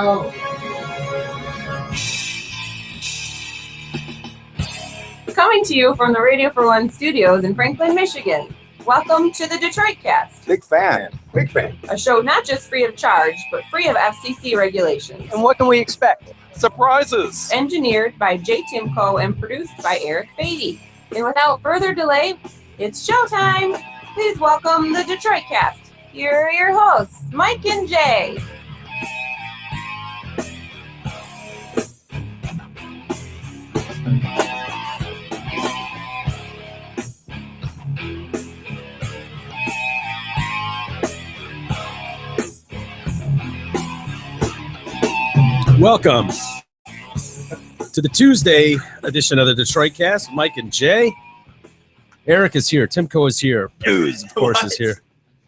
Wow. Coming to you from the Radio for One studios in Franklin, Michigan. Welcome to the Detroit Cast. Big fan. Big fan. A show not just free of charge, but free of FCC regulations. And what can we expect? Surprises! Engineered by Jay Timko and produced by Eric Beatty. And without further delay, it's showtime. Please welcome the Detroit Cast. Here are your hosts, Mike and Jay. Welcome to the Tuesday edition of the Detroit Cast. Mike and Jay. Eric is here. Timko is here. Booze, of course, is here.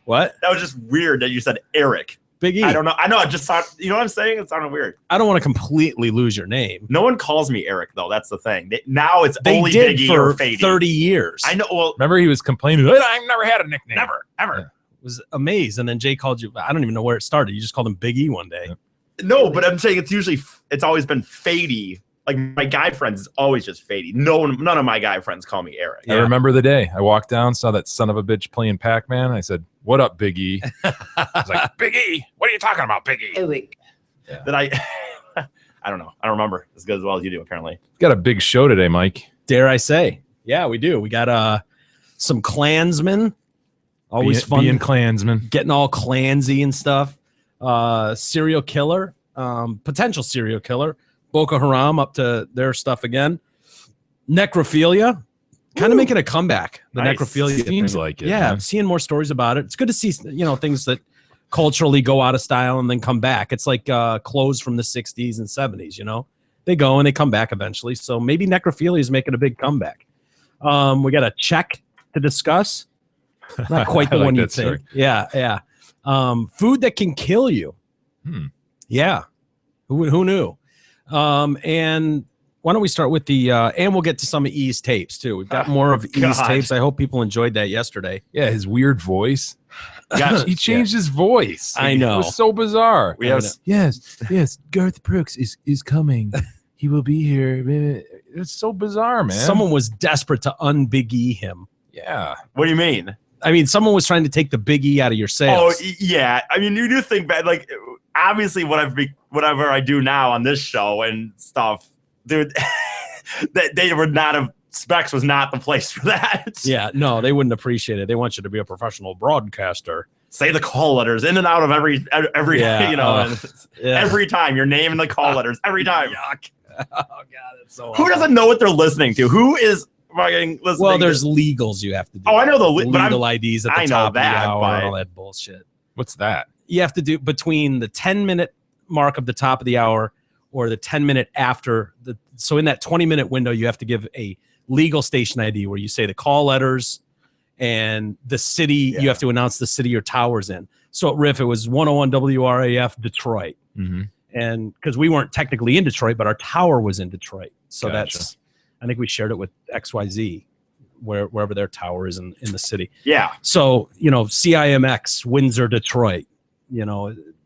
What? That was just weird that you said Eric. Big E. I don't know. I know. I just thought, you know what I'm saying? It sounded weird. I don't want to completely lose your name. No one calls me Eric, though. That's the thing. Now it's They only did Biggie for or Fady. 30 years. I know. Well, Remember, he was complaining, I've never had a nickname. never, ever. It was amazed. And then Jay called you. I don't even know where it started. You just called him Big E one day. Yeah. No, but I'm saying it's always been Fady. Like my guy friends is always just Fady. None of my guy friends call me Eric. I remember the day I walked down, saw that son of a bitch playing Pac-Man. I said, "What up, Big E?" I was like, "Big E, what are you talking about, Big E?" That I don't know. I don't remember as good as well as you do, apparently. Got a big show today, Mike. Dare I say? Yeah, we do. We got some Klansmen. Always fun. Being Klansman. Getting all clansy and stuff. Serial killer. Potential serial killer. Boko Haram up to their stuff again. Necrophilia. Kind of making a comeback. The Nice. necrophilia Seems thing. like it. Yeah, man. I'm seeing more stories about it. It's good to see, things that culturally go out of style and then come back. It's like clothes from the 60s and 70s, They go and they come back eventually. So maybe necrophilia is making a big comeback. We got a check to discuss. Not quite the I like one that you'd think. story. Yeah. Food that can kill you. Yeah. Who knew? And why don't we start with the and we'll get to some of E's tapes too. We've got more of E's God. tapes. I hope people enjoyed that yesterday. Yeah, his weird voice. Yeah, He changed his voice. I know. It was so bizarre. we have Yes. Garth Brooks is coming. He will be here. It's so bizarre, man. Someone was desperate to un-Big E him. Yeah. What do you mean? I mean, someone was trying to take the Big E out of your Oh, sales. yeah. I mean, you do think back, like, obviously, whatever I do now on this show and stuff, dude, they were not a Specs was not the place for that. Yeah, no, they wouldn't appreciate it. They want you to be a professional broadcaster. Say the call letters in and out of every Yeah, yeah. every time your name in the call letters every time. Yuck. Oh God, it's so. Who awful. doesn't know what they're listening to? Who is fucking listening? Well, there's to, legals you have to do. Oh, I know the but legal IDs at the I know top of the that, hour but- and all that bullshit. What's that? You have to do between the 10-minute mark of the top of the hour or the 10-minute after. So in that 20-minute window, you have to give a legal station ID where you say the call letters and the city. Yeah. You have to announce the city your tower's in. So at Riff, it was 101 WRAF Detroit. Mm-hmm. And because we weren't technically in Detroit, but our tower was in Detroit. So Gotcha. I think we shared it with XYZ, wherever their tower is in the city. yeah. So, CIMX, Windsor, Detroit,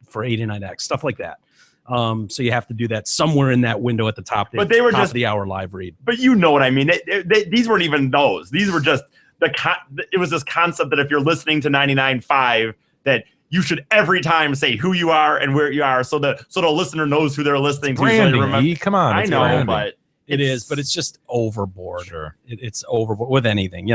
for 89X, stuff like that. So you have to do that somewhere in that window at the top, But they were top just- of the hour live read. But you know what I mean. These weren't even those. These were just it was this concept that if you're listening to 99.5, that you should every time say who you are and where you are, so the listener knows who they're listening to. So they Branding. remember. E, come on. I it's know, branding. but It is, but it's just overboard. Sure. It's overboard with anything,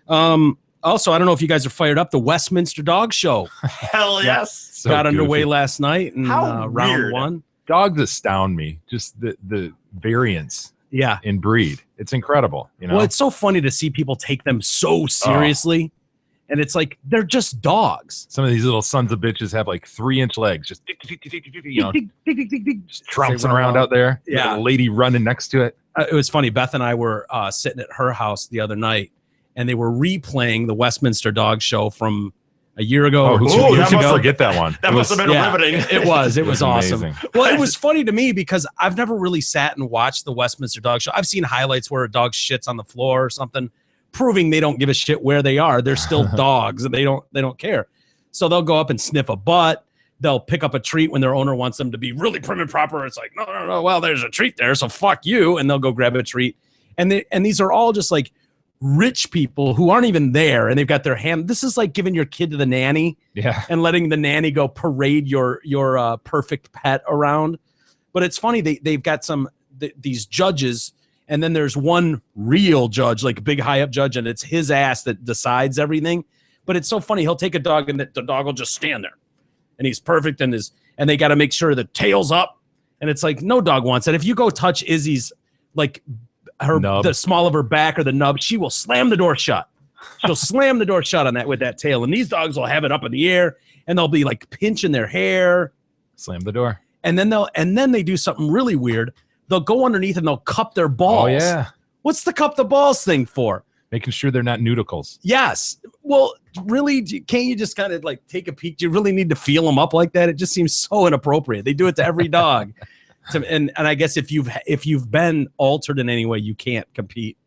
Also, I don't know if you guys are fired up. The Westminster Dog Show hell yes. So got underway goofy. last night in How round weird. 1. Dogs astound me. Just the variance Yeah. in breed. It's incredible. Well, it's so funny to see people take them so seriously. And it's like, they're just dogs. Some of these little sons of bitches have like 3-inch legs, just just trouncing around out there. You got Yeah. a lady running next to it. It was funny. Beth and I were sitting at her house the other night, and they were replaying the Westminster Dog Show from a year ago or 2 Ooh, years that can must ago. forget that one. That must have been riveting. It was. It was awesome. amazing. Well, it was funny to me because I've never really sat and watched the Westminster Dog Show. I've seen highlights where a dog shits on the floor or something, proving they don't give a shit where they are. They're still dogs and they don't care. So they'll go up and sniff a butt. they'll pick up a treat when their owner wants them to be really prim and proper. It's like, no. Well, there's a treat there, so fuck you. And they'll go grab a treat. And these are all just like rich people who aren't even there, and they've got their hand. This is like giving your kid to the nanny, and letting the nanny go parade your perfect pet around. But it's funny, they've got these judges, and then there's one real judge, like a big high up judge, and it's his ass that decides everything. But it's so funny. He'll take a dog, and the dog will just stand there, and he's perfect, and they got to make sure the tail's up, and it's like no dog wants it. If you go touch Izzy's like the small of her back or the nub, she will slam the door shut. She'll slam the door shut on that with that tail, and these dogs will have it up in the air, and they'll be like pinching their hair. Slam the door. And then they do something really weird. They'll go underneath and they'll cup their balls. Oh yeah. What's the cup the balls thing for? Making sure they're not nudicles. Yes. Well, really, can't you just kind of like take a peek? Do you really need to feel them up like that? It just seems so inappropriate. They do it to every dog. And I guess if you've been altered in any way, you can't compete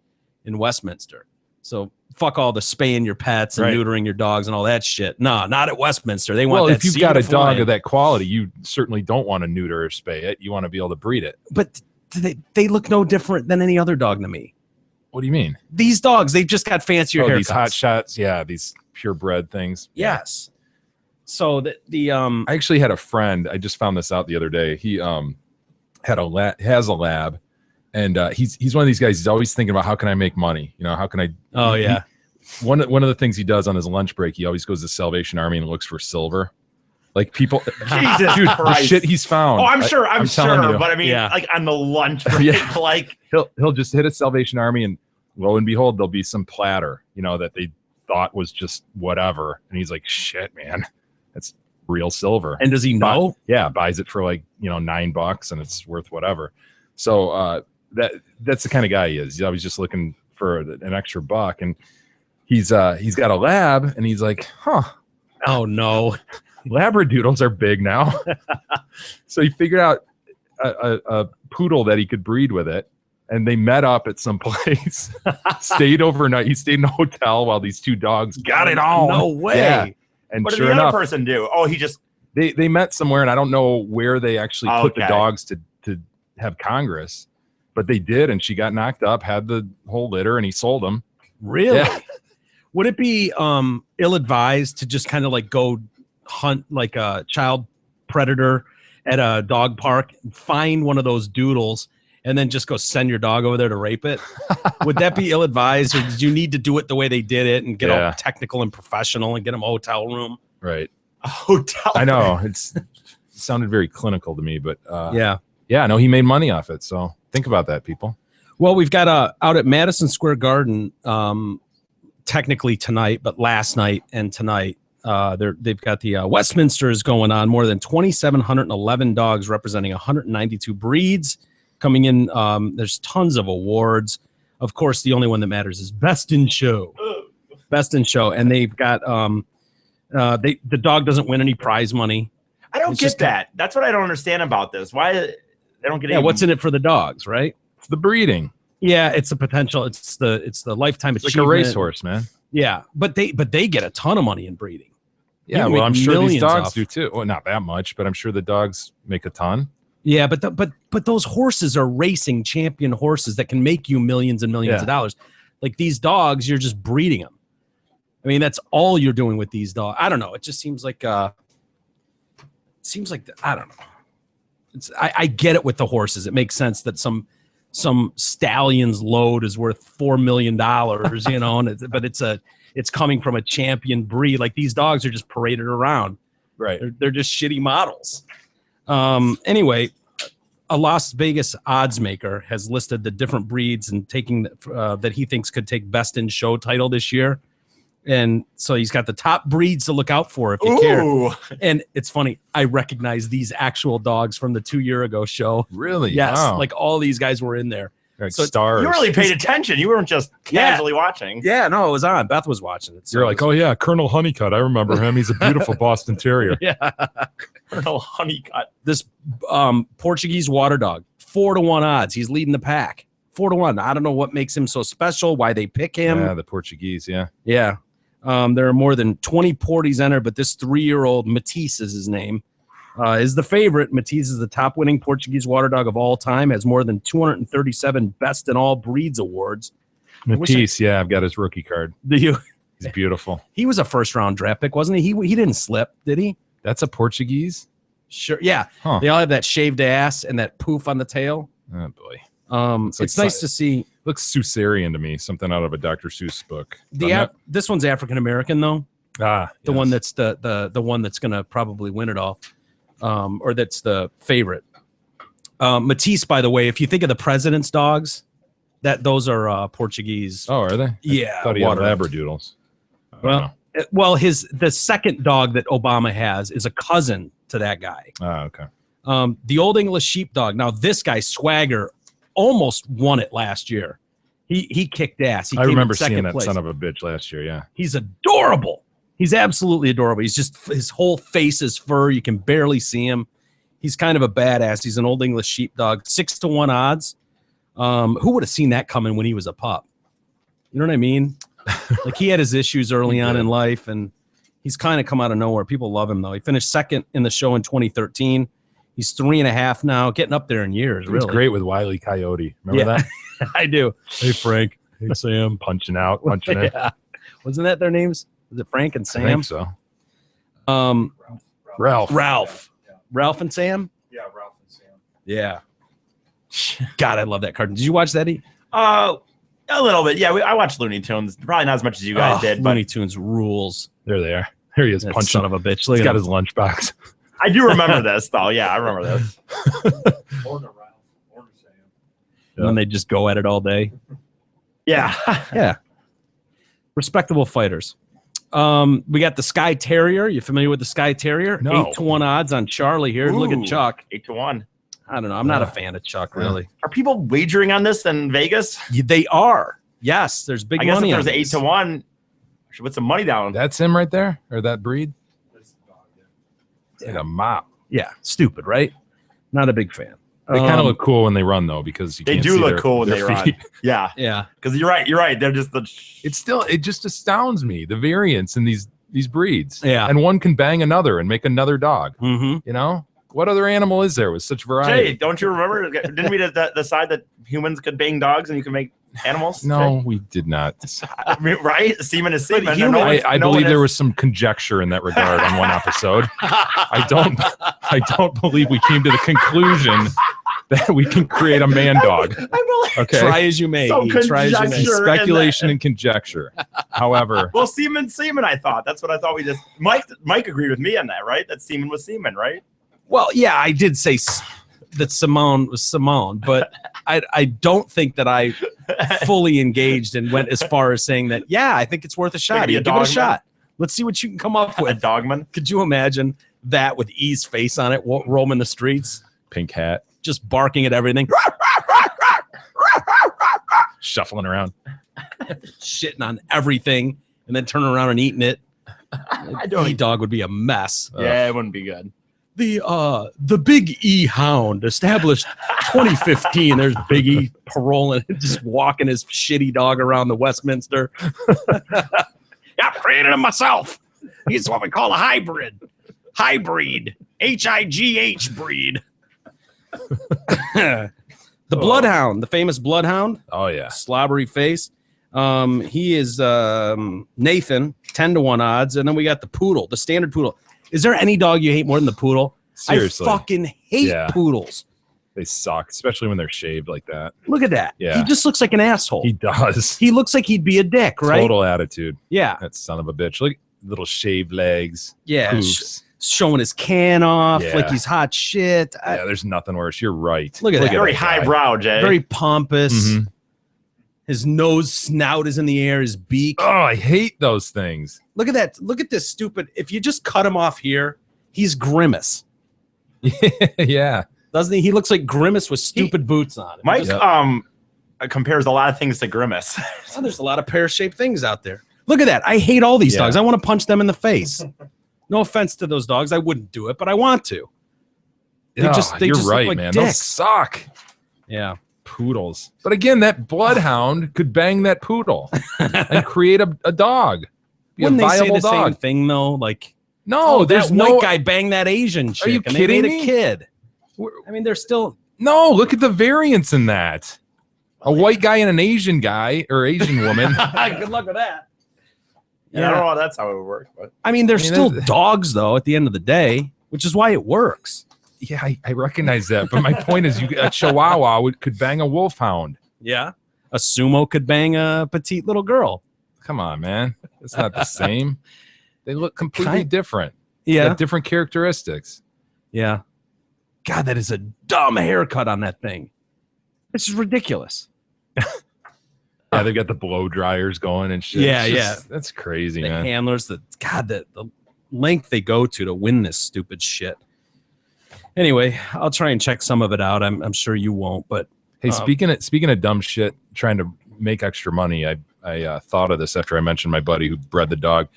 in Westminster. So fuck all the spaying your pets and neutering your dogs and all that shit. No, not at Westminster. They want. Well, if you've got a dog of that quality, you certainly don't want to neuter or spay it. You want to be able to breed it. But they look no different than any other dog to me. What do you mean? These dogs, they've just got fancier haircuts. These hot shots, these purebred things. Yes. So I actually had a friend. I just found this out the other day. He has a lab. And he's one of these guys. He's always thinking about how can I make money? You know, how can I? Oh yeah. One of the things he does on his lunch break, he always goes to Salvation Army and looks for silver. Like people, Jesus dude, Christ. The shit he's found. Oh, I'm sure, but I mean, yeah. like on the lunch break, like he'll just hit a Salvation Army, and lo and behold, there'll be some platter, you know, that they thought was just whatever, and he's like, shit, man, that's real silver. And does he know? Buys it for like $9, and it's worth whatever. So that's the kind of guy he is. He's always just looking for an extra buck, and he's got a lab, and he's like, oh no, Labradoodles are big now. So he figured out a poodle that he could breed with it, and they met up at some place, stayed overnight. He stayed in a hotel while these two dogs got it on. No way. Yeah. And what did sure the enough, other person do? Oh, he just they met somewhere, and I don't know where they actually put the dogs to have Congress, but they did, and she got knocked up, had the whole litter, and he sold them. Really? Yeah. Would it be ill-advised to just kind of like go hunt like a child predator at a dog park, find one of those doodles, and then just go send your dog over there to rape it? Would that be ill-advised, or did you need to do it the way they did it and get all technical and professional and get them a hotel room? Right. A hotel I know. It sounded very clinical to me, but yeah, no, he made money off it. So think about that, people. Well, we've got out at Madison Square Garden, technically tonight, but last night and tonight, they've got the Westminsters going on. More than 2,711 dogs representing 192 breeds coming in. There's tons of awards. Of course, the only one that matters is Best in Show. Best in Show, and they've got the dog doesn't win any prize money. I don't get that. That's what I don't understand about this. Why they don't get any. What's in it for the dogs, right? It's the breeding. Yeah, it's the potential. It's the lifetime it's achievement. Like a racehorse, man. Yeah, but they get a ton of money in breeding. Yeah, well, I'm sure these dogs do too. Well, not that much, but I'm sure the dogs make a ton. Yeah, but those horses are racing champion horses that can make you millions and millions of dollars. Like these dogs, you're just breeding them. I mean, that's all you're doing with these dogs. I don't know. It just seems like I don't know. I get it with the horses. It makes sense that some stallion's load is worth $4 million, but it's coming from a champion breed. Like these dogs are just paraded around. Right. They're just shitty models. Anyway, a Las Vegas odds maker has listed the different breeds and taking that he thinks could take Best in Show title this year. And so he's got the top breeds to look out for if you care. And it's funny, I recognize these actual dogs from the 2 year ago show. Really? Yes. Wow. Like all these guys were in there. Like so stars. You really paid attention. You weren't just casually watching. Yeah, no, it was on. Beth was watching it. So you're like, oh yeah, Colonel Honeycutt. I remember him. He's a beautiful Boston Terrier. Yeah. Colonel Honeycutt. This Portuguese water dog, 4-1 odds. He's leading the pack. 4-1. I don't know what makes him so special, why they pick him. Yeah, the Portuguese, yeah. Yeah. There are more than 20 Porties entered, but this 3-year-old Matisse is his name. is the favorite. Matisse is the top winning Portuguese water dog of all time, has more than 237 best in all breeds awards. Matisse, yeah, I've got his rookie card. Do you? He's beautiful. He was a first round draft pick, wasn't he? He didn't slip, did he? That's a Portuguese? Sure. Yeah. Huh. They all have that shaved ass and that poof on the tail. Oh, boy. It's nice to see. Looks Seusserian to me, something out of a Dr. Seuss book. This one's African American though. The one that's the one that's gonna probably win it all, or that's the favorite. Matisse, by the way, if you think of the president's dogs, those are Portuguese. Oh, are they? Yeah, I thought he had Labradoodles. The second dog that Obama has is a cousin to that guy. Oh, okay. The Old English Sheepdog. Now this guy Swagger almost won it last year. He kicked ass. I remember seeing that son of a bitch last year. Yeah, he's adorable. He's absolutely adorable. He's just, his whole face is fur. You can barely see him. He's kind of a badass. He's an Old English Sheepdog. 6-1 odds. Who would have seen that coming when he was a pup? You know what I mean? Like he had his issues early on in life, and he's kind of come out of nowhere. People love him though. He finished second in the show in 2013. He's 3.5 now, getting up there in years. He was great with Wile E. Coyote. Remember that? I do. Hey Frank. Hey Sam. Punching it. Wasn't that their names? Was it Frank and Sam? I think so. Ralph and Sam? Yeah, Ralph and Sam. Yeah. God, I love that cartoon. Did you watch that, E? A little bit. Yeah, I watched Looney Tunes. Probably not as much as you guys did. Looney Tunes rules. There they are. Here he is, That punching. son of a bitch. Look He's at got him. his lunchbox. I do remember this, though. Yeah, I remember this. Or to Ralph. Or to Sam. And then they just go at it all day. Yeah. Yeah. Respectable fighters. We got the Skye Terrier. You familiar with the Skye Terrier? No. 8-1 odds on Charlie here. Look at Ooh, Chuck. 8-1. I don't know. I'm not a fan of Chuck, really. Are people wagering on this in Vegas? They are. Yes, there's big I guess money if on there's this. 8-1, I should put some money down. That's him right there? Or that breed? That's the dog, yeah. It's like a mop. Yeah, stupid, right? Not a big fan. They kind of look cool when they run, though, because you They can't do see look their- cool when their they run. feet. Yeah, Yeah. because you're right. They're just the. It just astounds me, the variance in these breeds. Yeah. And one can bang another and make another dog. Mm-hmm. You know? What other animal is there with such variety? Jay, don't you remember? Didn't we decide that humans could bang dogs and you can make animals? No, we did not. I mean, right? Semen is semen. human- I believe there was some conjecture in that regard on one episode. I don't believe we came to the conclusion that we can create a man dog. Okay. Try as you may. So E. Try as you may. conjecture. Speculation and conjecture. However, Well, semen. I thought that's what I thought. We just Mike agreed with me on that, right? That semen was semen, right? Well, yeah, I did say that Simone was Simone, but I don't think that I fully engaged and went as far as saying that, yeah, I think it's worth a shot. Maybe a Give it a dogman? shot. Let's see what you can come up A with. dogman. Could you imagine that with E's face on it, roaming the streets, pink hat, just barking at everything, shuffling around. shitting on everything, and then turning around and eating it? E-dog would be a mess. Yeah, it wouldn't be good. The Big E Hound, established 2015. There's Big E paroling, just walking his shitty dog around the Westminster. I created him myself. He's what we call a hybrid. Hybrid. H-I-G-H breed. The Bloodhound, the famous Bloodhound. Oh yeah. Slobbery face. He is Nathan, 10-1 odds. And then we got the Poodle, the standard Poodle. Is there any dog you hate more than the Poodle? Seriously. I fucking hate poodles. They suck, especially when they're shaved like that. Look at that. Yeah. He just looks like an asshole. He does. He looks like he'd be a dick, right? Total attitude. Yeah. That son of a bitch. Look, little shaved legs. Yeah. Poofs. Showing his can off Yeah. like he's hot shit. Yeah, there's nothing worse. You're right. Look at that. Very that guy. highbrow, Jay. Very pompous. Mhm. His nose, snout is in the air. His beak. Oh, I hate those things. Look at that. Look at this stupid. If you just cut him off here, he's Grimace. Yeah. Doesn't he? He looks like Grimace with stupid boots on. Mike Yep. compares a lot of things to Grimace. Oh, there's a lot of pear-shaped things out there. Look at that. I hate all these Yeah. dogs. I want to punch them in the face. No offense to those dogs. I wouldn't do it, but I want to. They You're just look right, like man. Those dicks. suck. Yeah. Poodles. But again, that bloodhound could bang that poodle and create a dog. Be Wouldn't a they say viable the same dog. thing though? Like No, there's that no white guy banged that Asian chick. you and kidding they made me? a kid. I mean, they're still. No, look at the variance in that. A white guy and an Asian guy or Asian woman. Good luck with that. Yeah, I don't know how that's how it would work, but I mean, they're I mean, still that- dogs, though, at the end of the day, which is why it works. Yeah, I recognize that. But my point is, a Chihuahua could bang a wolfhound. Yeah. A sumo could bang a petite little girl. Come on, man. It's not the same. They look completely different. They Yeah. have different characteristics. Yeah. God, that is a dumb haircut on that thing. This is ridiculous. Yeah, they've got the blow dryers going and shit. Yeah, It's just- yeah. That's crazy, The man. handlers, the length they go to win this stupid shit. Anyway, I'll try and check some of it out. I'm sure you won't, but Hey, speaking of dumb shit, trying to make extra money, I thought of this after I mentioned my buddy who bred the dog.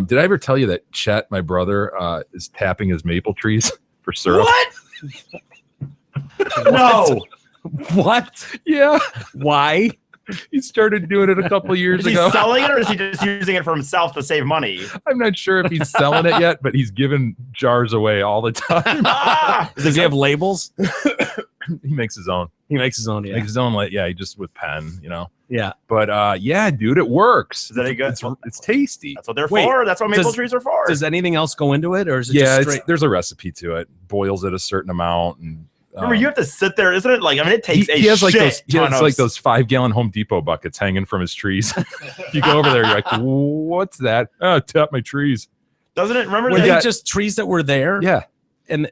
Did I ever tell you that Chet, my brother, is tapping his maple trees for syrup? what? No. what? Yeah, Why? he started doing it a couple years Is he ago. selling it or is he just using it for himself to save money? I'm not sure if he's selling it yet, but he's giving jars away all the time. Ah! Does he have labels? He makes his own. He makes his own. Yeah. Makes his own. Yeah, he just with pen, Yeah. But yeah, dude, it works. Is that any good? It's tasty. That's what they're Wait, for. That's what maple does- trees are for. Does anything else go into it, or is it Yeah, just it's, straight? there's a recipe to it. Boils it a certain amount, and Remember, you have to sit there, isn't it? Like, I mean, it takes he has like shit those. He ton has of like those 5-gallon Home Depot buckets hanging from his trees. You go over there, you're like, "What's that?" Oh, tap my trees. Doesn't it? Remember, Were that? they just trees that were there? Yeah, And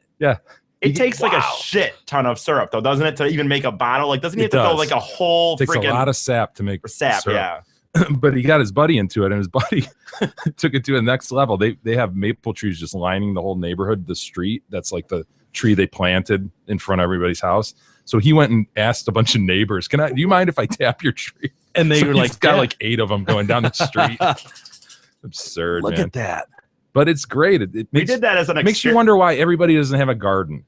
It takes like a Wow. shit ton of syrup, though, doesn't it, to even make a bottle? Like, doesn't he It have to go does. like a whole it takes a freaking lot of sap to make sap? syrup. Yeah. But he got his buddy into it, and his buddy took it to the next level. They have maple trees just lining the whole neighborhood, the street. That's like the tree they planted in front of everybody's house. So he went and asked a bunch of neighbors, "Do you mind if I tap your tree?" and they So were he's like, got yeah. like 8 of them going down the street. Absurd, Look man. at that. But it's great. It We makes, did that as an makes you exper- wonder why everybody doesn't have a garden.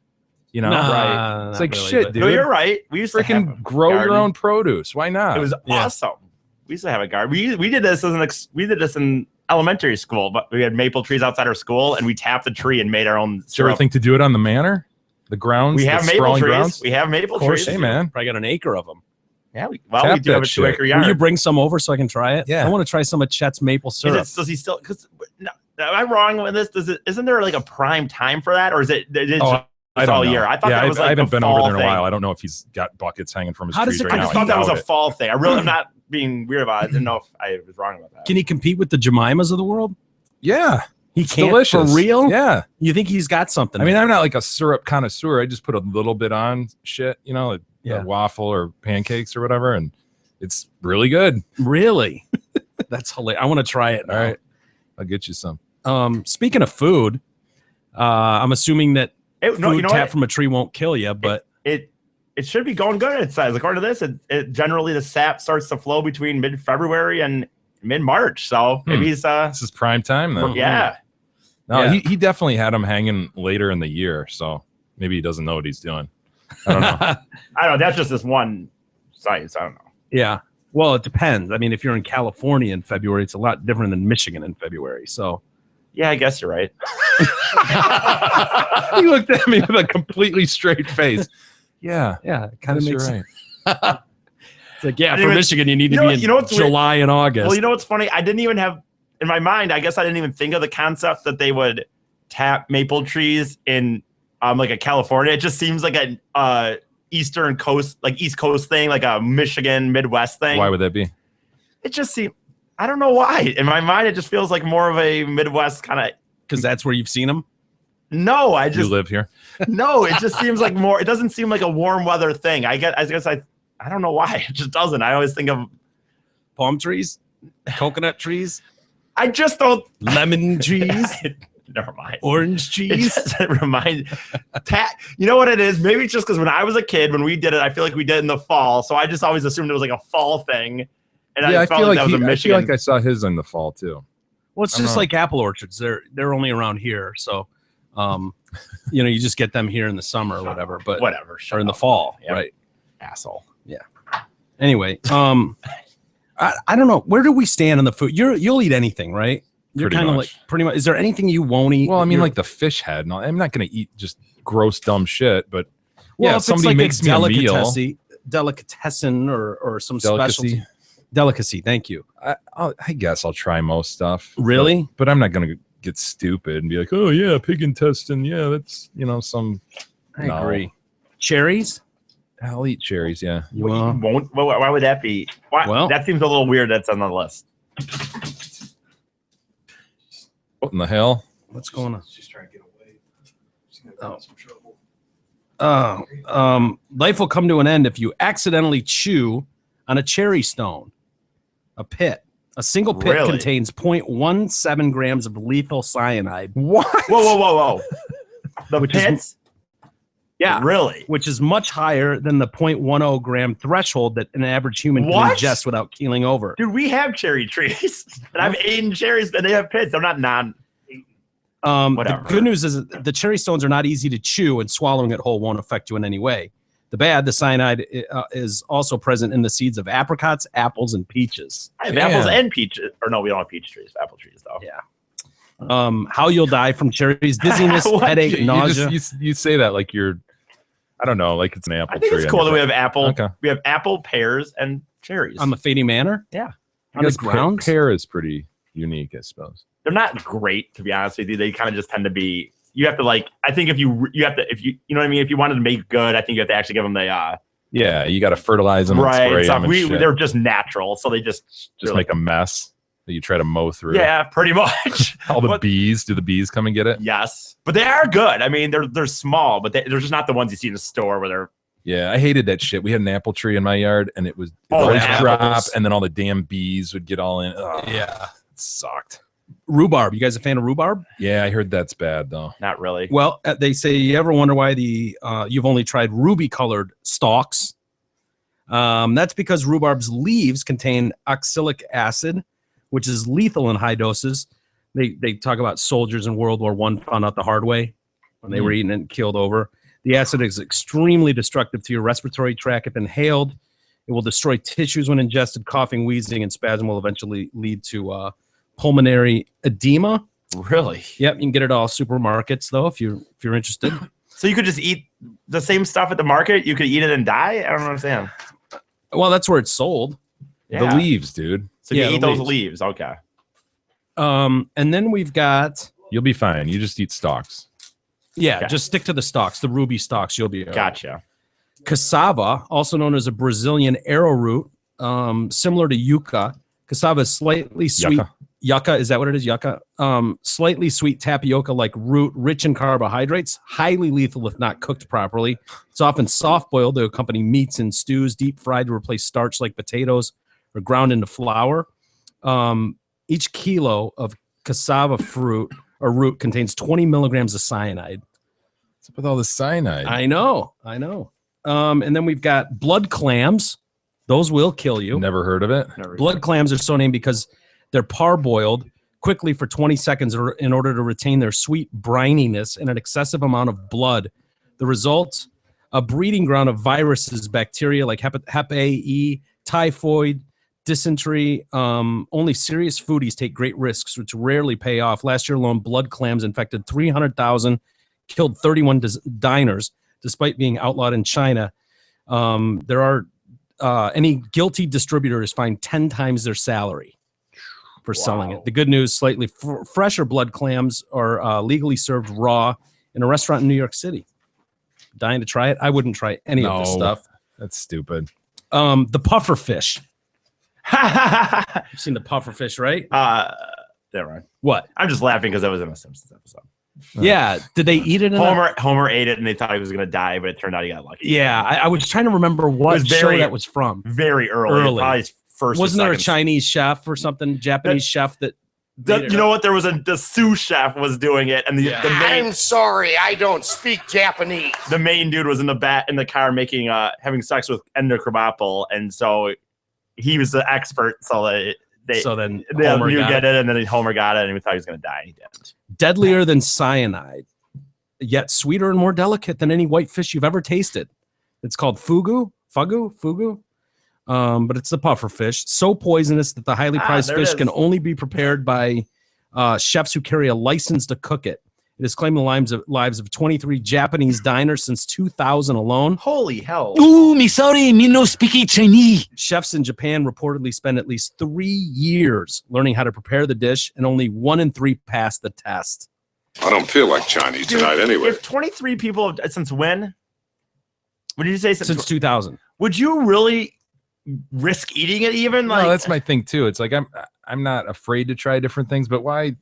You know, Nah, It's not like really, shit, but- dude. No, you're right. We used to have Freaking a grow your garden. own produce. Why not? It was Yeah. awesome. We used to have a garden. We did this as we did this in elementary school, but we had maple trees outside our school, and we tapped the tree and made our own Is there syrup. anything to do it on the manor? The grounds? We the have maple sprawling trees. grounds? We have maple Of course, trees. Hey, man. Probably got an acre of them. Yeah, we Tap do have a that shit. 2-acre Will yard. you bring some over so I can try it? Yeah. I want to try some of Chet's maple syrup. Does he still? Because am I wrong with this? Isn't there like a prime time for that, or is it? Oh, I don't all know. year. I thought yeah, that was I like haven't the been over fall there in a while. thing. I don't know if he's got buckets hanging from his How does trees it- right I now. just thought that was doubt a it. fall thing. I'm not being weird about it. I didn't know if I was wrong about that. Can he compete with the Jemimas of the world? Yeah, He it's can't delicious. for real. Yeah. You think he's got something? I mean, I'm not like a syrup connoisseur. I just put a little bit on shit, like Yeah. a waffle or pancakes or whatever, and it's really good. really? That's hilarious. I want to try it. All now. right, I'll get you some. Speaking of food, I'm assuming that It, no, food you know tapped what? from a tree won't kill you, but It should be going good. It says according to this, it generally the sap starts to flow between mid-February and mid-March. So maybe he's This is prime time then. yeah. No, Yeah. he definitely had him hanging later in the year, so maybe he doesn't know what he's doing. I don't know. I don't know. That's just this one science. I don't know. yeah. Well, it depends. I mean, if you're in California in February, it's a lot different than Michigan in February. So Yeah, I guess you're right. He looked at me with a completely straight face. Yeah, yeah, it kind of you're makes right. It's like, yeah, I for didn't Michigan, you need you to know be what- in you know what's weird? July and August. Well, you know what's funny? I didn't even have in my mind. I guess I didn't even think of the concept that they would tap maple trees in like a California. It just seems like a eastern coast, like East Coast thing, like a Michigan Midwest thing. Why would that be? It just seems. I don't know why. In my mind, it just feels like more of a Midwest kind of. Because that's where you've seen them. No, I You just live here? no. It just seems like more. It doesn't seem like a warm weather thing. I guess I don't know why. It just doesn't. I always think of. Palm trees, coconut trees, I just don't. lemon trees, Never mind. orange It trees. doesn't remind. You know what it is? Maybe it's just because when I was a kid, when we did it, I feel like we did it in the fall. So I just always assumed it was like a fall thing. And Yeah, I I felt feel like like that was a I feel Michigan. like I saw his in the fall too. Well, it's I don't just know. like apple orchards. They're only around here, so you just get them here in the summer or whatever, but Whatever. Shut or in the up, fall, Yep. right? asshole. Anyway, I don't know. Where do we stand on the food? You'll eat anything, right? You're Pretty kind of much. like pretty much. Is there anything you won't eat? Well, I mean, You're- like the fish head. And all, I'm not going to eat just gross, dumb shit. But well, yeah, if if somebody it's like makes me a meal, delicatessen or some Delicacy? specialty delicacy. Thank you. I guess I'll try most stuff. Really? But I'm not going to get stupid and be like, oh yeah, pig intestine. Yeah, that's some. I No. agree. Cherries? I'll eat cherries. Yeah. You won't? Why would that be? Why? Well- that seems a little weird. That's on the list. What in the hell? What's going on? She's trying to get away. She's gonna Oh. get in some trouble. Life will come to an end if you accidentally chew on a cherry stone. A pit. A single pit Really? contains 0.17 grams of lethal cyanide. What? Whoa! The Which is- pits? Yeah. Really? Which is much higher than the 0.10 gram threshold that an average human can What? ingest without keeling over. Dude, we have cherry trees, and I've eaten cherries, and they have pits. They're not non. The Whatever. good news is that the cherry stones are not easy to chew, and swallowing it whole won't affect you in any way. The bad, the cyanide is also present in the seeds of apricots, apples, and peaches. I have Damn. apples and peaches. Or no, we don't have peach trees. Apple trees, though. Yeah. How you'll die from cherries: dizziness, What? headache, You nausea. you say that like you're, I don't know, like it's an apple I think tree. it's cool that we have apple. Okay. We have apple, pears, and cherries. on the Fady Manor. Yeah. On the Because grounds. pear is pretty unique, I suppose. They're not great, to be honest with you. They kind of just tend to be. You have to I think if you have to, if you know what I mean. If you wanted to make good, I think you have to actually give them the Yeah, you got to fertilize them, and right spray stuff. them, and shit. They're just natural, so they just Make a mess that you try to mow through. yeah, pretty much. All the But- bees. Do the bees come and get it? Yes, but they are good. I mean, they're small, but they're just not the ones you see in the store where they're. Yeah, I hated that shit. We had an apple tree in my yard, and it was Oh, always apples. drop, and then all the damn bees would get all in. Ugh, Yeah. it sucked. Rhubarb. You guys a fan of rhubarb? Yeah, I heard that's bad though. Not really. Well, they say you ever wonder why you've only tried ruby-colored stalks? That's because rhubarb's leaves contain oxalic acid, which is lethal in high doses. They talk about soldiers in World War I found out the hard way when they were eaten and killed over. The acid is extremely destructive to your respiratory tract if inhaled. It will destroy tissues when ingested. Coughing, wheezing, and spasm will eventually lead to pulmonary edema. Really? Yep, you can get it at all supermarkets though if you're interested. So you could just eat the same stuff at the market? You could eat it and die? I don't understand. Well, that's where it's sold. Yeah. The leaves, dude. So you Yeah, eat the those leaves. leaves. Okay. And then we've got You'll be fine. You just eat stalks. yeah, just stick to the stalks, the ruby stalks. You'll be all right. Gotcha. Cassava, also known as a Brazilian arrowroot, similar to yucca. Cassava is slightly sweet. Yucca. Yucca, is that what it is? Yucca. Slightly sweet tapioca-like root, rich in carbohydrates, highly lethal if not cooked properly. It's often soft-boiled to accompany meats and stews, deep fried to replace starch like potatoes, or ground into flour. Each kilo of cassava fruit or root contains 20 milligrams of cyanide. What's up with all the cyanide? I know. And then we've got blood clams. Those will kill you. Never heard of it. Blood clams are so named because they're parboiled quickly for 20 seconds in order to retain their sweet brininess and an excessive amount of blood. The result, a breeding ground of viruses, bacteria like Hep A, E, typhoid, dysentery. Only serious foodies take great risks, which rarely pay off. Last year alone, blood clams infected 300,000, killed 31 diners, despite being outlawed in China. There are any guilty distributor is fined 10 times their salary for selling it. The good news, slightly fresher blood clams are legally served raw in a restaurant in New York City. Dying to try it? I wouldn't try any of this No. stuff. That's stupid. The puffer fish. You've seen the puffer fish, right? Never mind. What? I'm just laughing because I was in a Simpsons episode. Yeah. Did they eat it? Homer ate it and they thought he was going to die, but it turned out he got lucky. Yeah. I was trying to remember what was show very- that was from. Very early. Probably his first or Wasn't there a second. Chinese chef or something, Japanese chef that You know what? There was the sous chef was doing it, and the I'm sorry, I don't speak Japanese. main dude was in the car making having sex with Ender Krabappel, and so he was the expert. So then they Homer knew got get it, and then Homer got it, and we thought he was going to die. He didn't. deadlier than cyanide, yet sweeter and more delicate than any white fish you've ever tasted. It's called fugu. But it's the puffer fish, so poisonous that the highly prized there it fish is. can only be prepared by chefs who carry a license to cook it. It has claimed the lives of 23 Japanese diners since 2000 alone. Holy hell. Ooh, me sorry, me no speak Chinese. Chefs in Japan reportedly spend at least 3 years learning how to prepare the dish, and only 1 in 3 pass the test. I don't feel like Chinese tonight anyway. If 23 people, since when? What did you say? Since 2000. Would you really risk eating it even? Like, No, that's my thing too. It's like I'm not afraid to try different things, but why,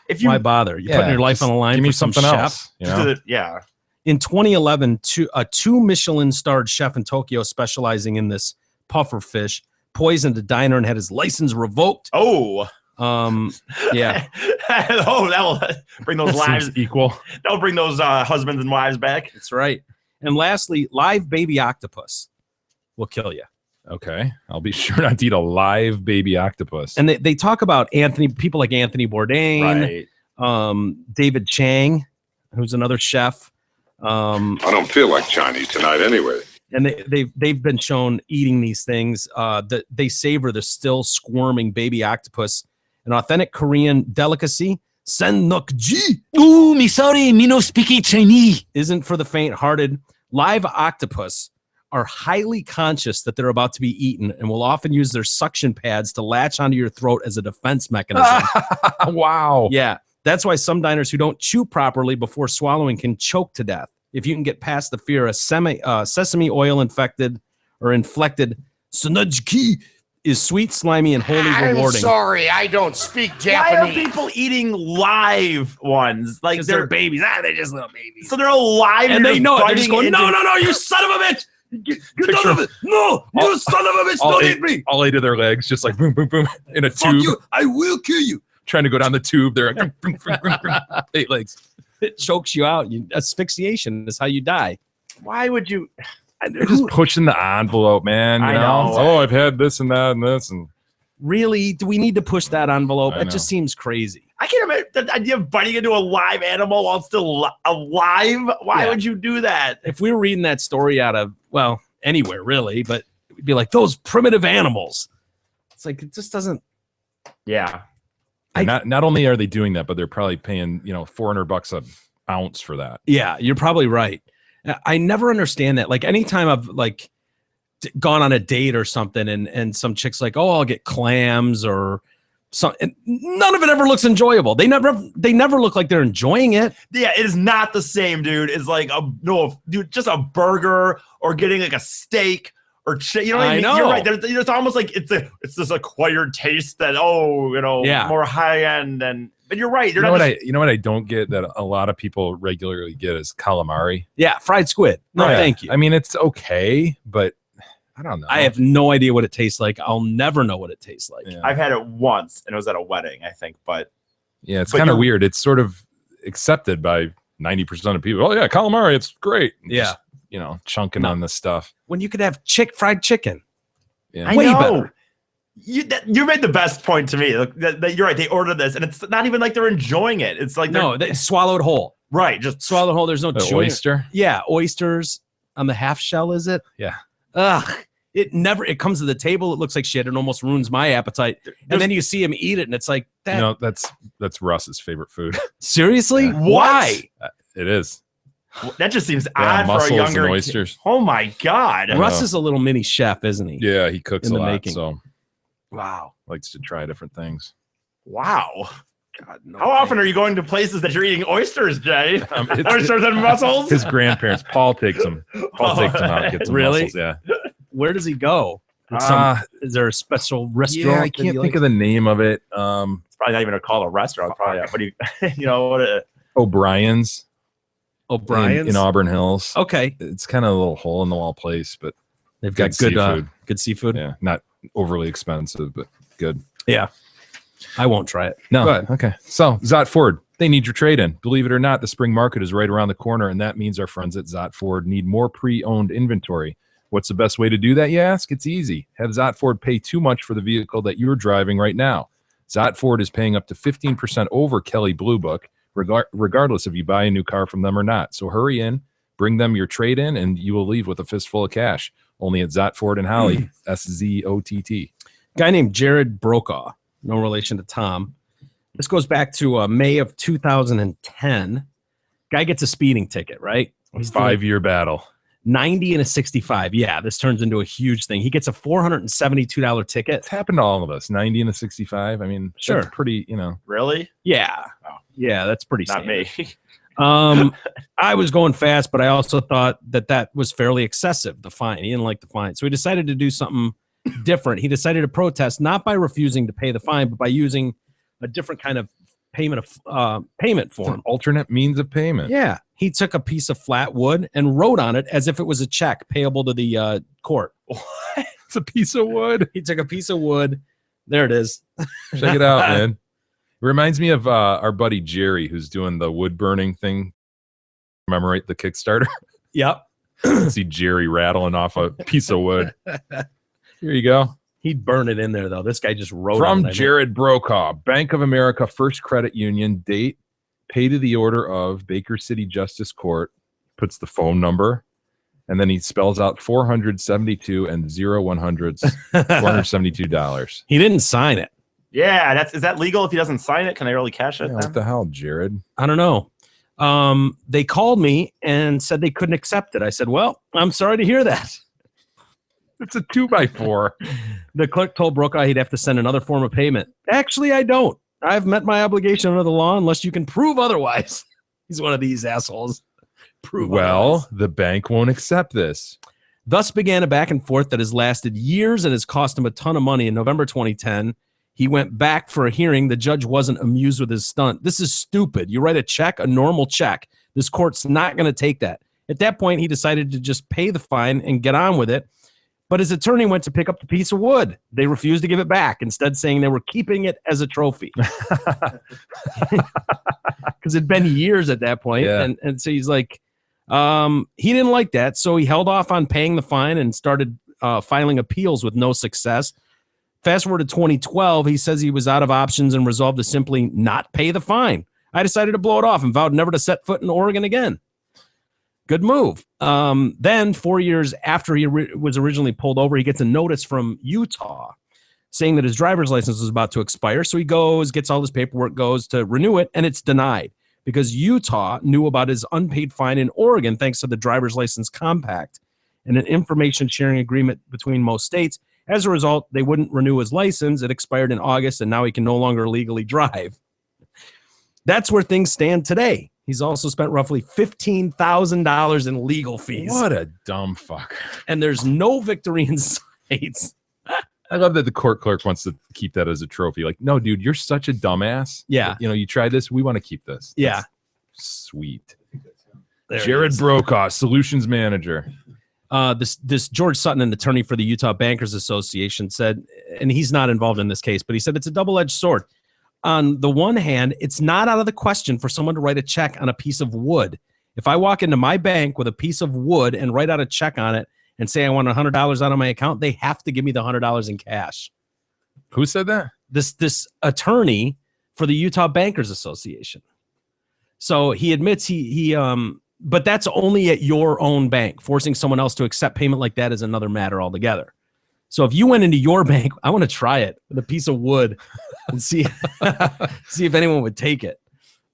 if you Why bother? You're putting your life on the line give for me some something chef. else. You know? yeah. In 2011, a 2 Michelin-starred chef in Tokyo specializing in this puffer fish poisoned a diner and had his license revoked. Oh. Yeah. Oh, that will bring those lives Seems equal. That'll bring those husbands and wives back. That's right. And lastly, live baby octopus will kill you. Okay, I'll be sure not to eat a live baby octopus. And they talk about people like Anthony Bourdain, Right. David Chang, who's another chef. I don't feel like Chinese tonight anyway. And they've been shown eating these things. That they savor the still squirming baby octopus, an authentic Korean delicacy. Sennukji Ooh, me sorry, me no speak Chinese. isn't for the faint-hearted. Live octopus are highly conscious that they're about to be eaten and will often use their suction pads to latch onto your throat as a defense mechanism. Wow. Yeah, that's why some diners who don't chew properly before swallowing can choke to death. If you can get past the fear of sesame oil inflected Sennukji is sweet, slimy, and wholly I'm rewarding. sorry, I don't speak Why are Japanese. people eating live ones? Like Because they're babies. They're just little babies. so they're alive And they you're know it. They're just biting going, into- no, you son of a bitch. Get Picture out of it. No, you son of a bitch. All Don't eight, eat me. all 8 of their legs, just like boom, boom, boom, in a Fuck tube, you. I will kill you. trying to go down the tube. They're like, 8 legs. It chokes you out. Asphyxiation is how you die. Why would you? They're just pushing the envelope, man. You I know? know. Oh, I've had this and that and this, and Really? Do we need to push that envelope? I It know. just seems crazy. I can't imagine the idea of biting into a live animal while it's still alive. Why Yeah. would you do that? If we were reading that story out of, well, anywhere really, but we'd be like, those primitive animals. It's like, it just doesn't. Yeah. not only are they doing that, but they're probably paying $400 an ounce for that. Yeah, you're probably right. I never understand that. Like anytime I've like gone on a date or something and some chick's like, oh, I'll get clams or something. None of it ever looks enjoyable. They never look like they're enjoying it. Yeah, it is not the same, dude. It's like just a burger or getting like a steak or you know what I mean? know. You're right. It's almost like it's this acquired taste that Yeah. more high end but you're right. You know what I don't get that a lot of people regularly get is calamari. Yeah, fried squid. No, Right. thank you. I mean, it's okay, but I don't know. I have no idea what it tastes like. I'll never know what it tastes like. Yeah. I've had it once and it was at a wedding, I think. But Yeah, it's But kind of you're- weird. It's sort of accepted by 90% of people. Oh yeah, calamari, it's great. Yeah. Just, chunking No. on this stuff. When you could have fried chicken. Yeah. I Way know. better. You made the best point to me. Look, that you're right. They ordered this, and it's not even like they're enjoying it. It's like No, they swallowed whole. right. Just Swallowed whole. There's no The joint. oyster. Yeah, oysters on the half shell, is it? Yeah. Ugh. It comes to the table. It looks like shit. It almost ruins my appetite. And then you see him eat it, and it's like, that, That's Russ's favorite food. seriously? Yeah. Why? It is. that just seems Yeah, odd for mussels a and younger. oysters. Oh my god! Yeah. Russ is a little mini chef, isn't he? Yeah, he cooks In a the lot, making. so Wow. likes to try different things. Wow. God, no How often are you going to places that you're eating oysters, Jay? It's- Oysters and mussels. His grandparents, Paul takes him. Paul takes him out and gets some Really? mussels. Yeah. Where does he go? Is there a special restaurant? Yeah, I can't think of the name of it. It's probably not even called a restaurant. Probably, what do you, what? O'Brien's O'Brien's. in Auburn Hills. Okay, It's kind of a little hole in the wall place, but they've got Good good seafood. good seafood. yeah, not overly expensive, but good. I won't try it. No. Go ahead. Okay. So Zott Ford, they need your trade in. Believe it or not, the spring market is right around the corner, and that means our friends at Zott Ford need more pre-owned inventory. What's the best way to do that, you ask? It's easy. Have Zott Ford pay too much for the vehicle that you're driving right now. Zott Ford is paying up to 15% over Kelly Blue Book, regardless if you buy a new car from them or not. So hurry in, bring them your trade in, and you will leave with a fistful of cash. Only at Zott Ford and Holly, SZOTT. Guy named Jared Brokaw, no relation to Tom. This goes back to May of 2010. Guy gets a speeding ticket, right? He's 5-year battle. 90 and a 65. Yeah, this turns into a huge thing. He gets a $472 ticket. It's happened to all of us. 90 and a 65. I mean, sure. That's pretty, you know. Really? Yeah. Oh. Yeah, that's pretty Not standard. me. I was going fast, but I also thought that was fairly excessive, the fine. He didn't like the fine. So he decided to do something different. He decided to protest, not by refusing to pay the fine, but by using a different kind of payment form. An alternate means of payment. Yeah. He took a piece of flat wood and wrote on it as if it was a check payable to the court. It's a piece of wood. He took a piece of wood. There it is. Check it out, man. It reminds me of our buddy Jerry, who's doing the wood burning thing. Commemorate the Kickstarter. Yep. See Jerry rattling off a piece of wood. Here you go. He'd burn it in there, though. This guy just wrote From on it. Jared Brokaw, Bank of America First Credit Union, date, pay to the order of Baker City Justice Court, puts the phone number, and then he spells out 472 and 0/100s, $472. He didn't sign it. Yeah, is that legal if he doesn't sign it? Can I really cash it? Yeah, what the hell, Jared? I don't know. They called me and said they couldn't accept it. I said, well, I'm sorry to hear that. It's a 2x4. The clerk told Brokaw he'd have to send another form of payment. Actually, I don't. I've met my obligation under the law unless you can prove otherwise. He's one of these assholes. Prove otherwise. The bank won't accept this. Thus began a back and forth that has lasted years and has cost him a ton of money. In November 2010, he went back for a hearing. The judge wasn't amused with his stunt. This is stupid. You write a check, a normal check. This court's not going to take that. At that point, he decided to just pay the fine and get on with it. But his attorney went to pick up the piece of wood. They refused to give it back, instead saying they were keeping it as a trophy. Because it'd been years at that point. Yeah. And so he's like, he didn't like that. So he held off on paying the fine and started filing appeals with no success. Fast forward to 2012, he says he was out of options and resolved to simply not pay the fine. I decided to blow it off and vowed never to set foot in Oregon again. Good move. Then 4 years after he was originally pulled over, he gets a notice from Utah saying that his driver's license was about to expire. So he goes, gets all his paperwork, goes to renew it, and it's denied because Utah knew about his unpaid fine in Oregon thanks to the driver's license compact and an information sharing agreement between most states. As a result, they wouldn't renew his license. It expired in August, and now he can no longer legally drive. That's where things stand today. He's also spent roughly $15,000 in legal fees. What a dumb fuck. And there's no victory in sight. I love that the court clerk wants to keep that as a trophy. Like, no, dude, you're such a dumbass. Yeah. You know, you tried this. We want to keep this. Yeah. That's sweet. There Jared Brokaw, solutions manager. This George Sutton, an attorney for the Utah Bankers Association, said, and he's not involved in this case, but he said it's a double-edged sword. On the one hand, it's not out of the question for someone to write a check on a piece of wood. If I walk into my bank with a piece of wood and write out a check on it and say I want $100 out of my account, they have to give me the $100 in cash. Who said that? This attorney for the Utah Bankers Association. So he admits but that's only at your own bank. Forcing someone else to accept payment like that is another matter altogether. So if you went into your bank, I want to try it with a piece of wood and see if anyone would take it.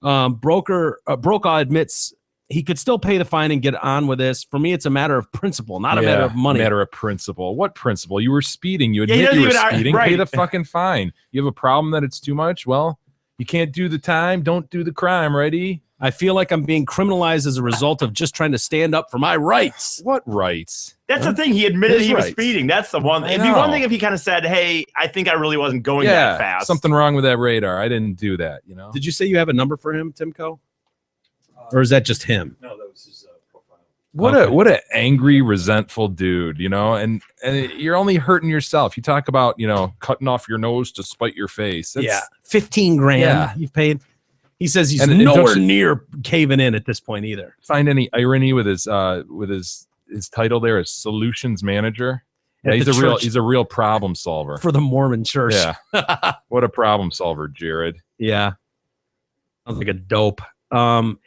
Brokaw admits he could still pay the fine and get on with this. For me, it's a matter of principle, not a matter of money. Matter of principle. What principle? You were speeding. You admit you were speeding. Right. Pay the fucking fine. You have a problem that it's too much? Well, you can't do the time. Don't do the crime, righty? I feel like I'm being criminalized as a result of just trying to stand up for my rights. What rights? That's the thing. He admitted His he was rights. speeding. That's the one. It'd be one thing if he kind of said, hey, I think I really wasn't going that fast. Something wrong with that radar. I didn't do that, you know? Did you say you have a number for him, Timko? Or is that just him? No, that was his profile. What a angry, resentful dude, you know? And you're only hurting yourself. You talk about, you know, cutting off your nose to spite your face. That's, 15 grand you've paid. He says he's nowhere near caving in at this point either. Find any irony with his title there as solutions manager? Yeah, he's a real problem solver for the Mormon church. Yeah. What a problem solver, Jared. Yeah. Sounds like a dope.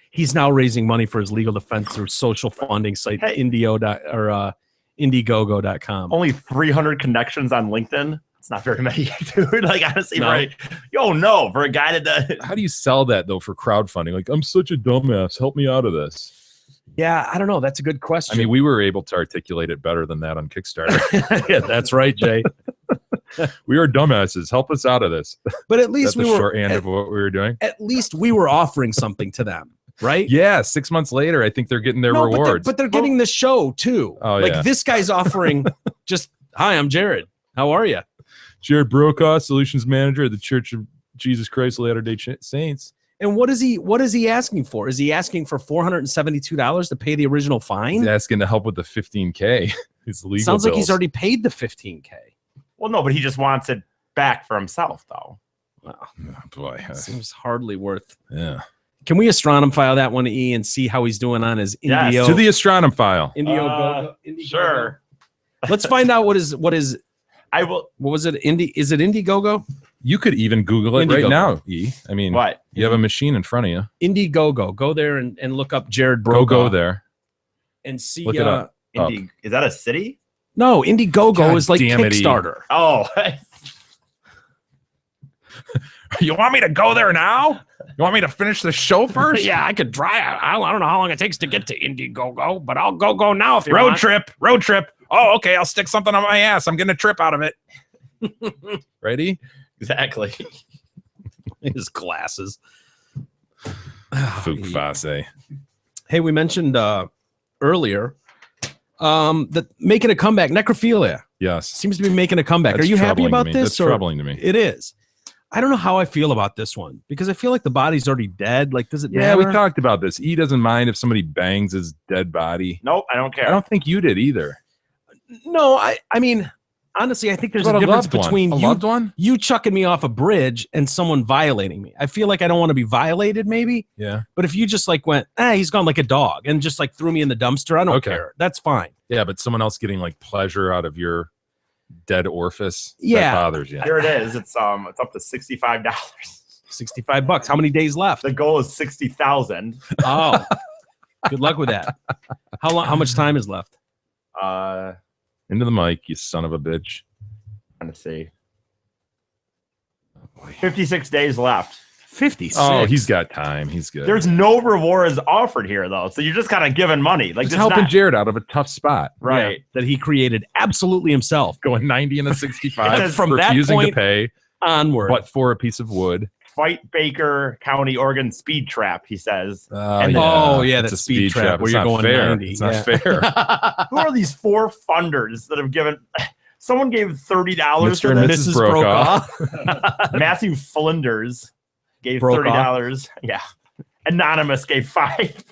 He's now raising money for his legal defense through social funding site Indiegogo.com. Only 300 connections on LinkedIn. It's not very many, dude. Like, honestly, No. right? Yo, no, for a guy that How do you sell that though for crowdfunding? Like, I'm such a dumbass. Help me out of this. Yeah, I don't know. That's a good question. I mean, we were able to articulate it better than that on Kickstarter. yeah, that's right, Jay. We are dumbasses. Help us out of this. But at That's least the we were short end of what we were doing. at least we were offering something to them, right? Yeah, 6 months later, I think they're getting their No, rewards. but they're getting the show too. Oh, like yeah. this guy's offering just, hi, I'm Jared. How are you? Jared Brokaw, Solutions Manager at the Church of Jesus Christ of Latter-day Saints. And what is he asking for? Is he asking for $472 to pay the original fine? He's asking to help with the 15K. His legal Sounds like he's bills. already paid the 15K. well, no, but he just wants it back for himself, though. Wow, Oh, boy. seems hardly worth. Yeah. Can we astronom file that one to E and see how he's doing on his Yes. Indio? To the astronom file. Indiegogo. Sure. Let's find out what is I will. what was it? Is it Indiegogo? You could even Google it right Indiegogo. now, E. I mean, What? you have a machine in front of you. Indiegogo. Go there and look up Jared Brokaw. Go there. and see. Look it up. Is that a city? No, Indiegogo God is like damn it, E. Kickstarter. Oh, You want me to go there now? You want me to finish the show first? Yeah, I could try. I don't know how long it takes to get to Indiegogo, but I'll go now if you Road want. trip. Oh, okay. I'll stick something on my ass. I'm getting a trip out of it. Ready? exactly. His glasses. Fook face. Hey, we mentioned earlier that making a comeback, necrophilia Yes. seems to be making a comeback. That's Are you happy troubling to about me. this? That's or- troubling to me. It is. I don't know how I feel about this one because I feel like the body's already dead. Like, does it Yeah, we matter? talked about this. E doesn't mind if somebody bangs his dead body. Nope, I don't care. I don't think you did either. No, I mean, honestly, I think there's What a about difference loved one? between A you loved one? you chucking me off a bridge and someone violating me. I feel like I don't want to be violated, maybe. Yeah. But if you just like went, he's gone like a dog and just like threw me in the dumpster, I don't Okay. care. That's fine. Yeah, but someone else getting like pleasure out of your dead orifice. Yeah. That bothers you. Here it is. It's up to $65. $65. How many days left? The goal is 60,000. Oh, good luck with that. How much time is left? Into the mic, you son of a bitch. Trying to see. 56 days left. 56. Oh, he's got time. He's good. There's no rewards offered here, though, so you're just kind of giving money. Like Just it's helping not, Jared out of a tough spot. right? that he created absolutely himself. Going 90 and a It 65, says from that refusing to point pay, Onward. but for a piece of wood. Fight Baker County, Oregon speed trap. He says. Oh, yeah, it's that a speed trap where It's you're not going fair. 90. It's not fair. Who are these four funders that have given? Someone gave $30 Mr. to and this. Mrs. Brokaw. Matthew Flinders gave Brokaw. $30. Yeah. Anonymous gave $5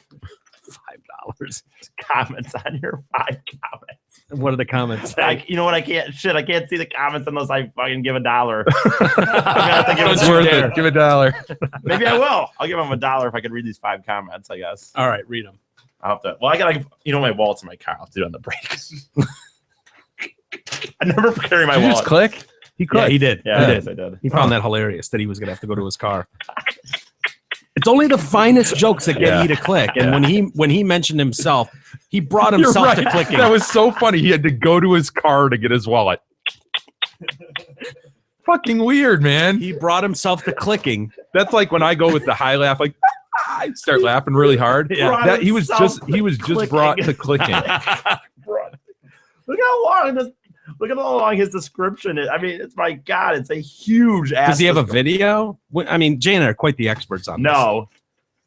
$5. comments on your 5 comments. What are the comments? You know what? I can't see the comments unless I fucking give $1. I'm gonna have to give It's him worth dare. it. Give $1. Maybe I will. I'll give him $1 if I can read these 5 comments, I guess. All right, read them. I'll have to. Well, I gotta, my wallet's in my car. I'll do it on the break. I never carry my Did you wallet. just click? He Yeah, clicked. he did. Yeah, he yes, did. I did. He found that hilarious that he was going to have to go to his car. It's only the finest jokes that get Yeah. you to click. And when he mentioned himself, he brought You're himself right. to clicking. That was so funny. He had to go to his car to get his wallet. Fucking weird, man. He brought himself to clicking. That's like when I go with the high laugh, like I start laughing really hard. Yeah. That he was just Clicking. brought to clicking. Look how long his description is. I mean, it's my God, it's a huge ass. Does he have a video? I mean, Jay and I are quite the experts on this. No,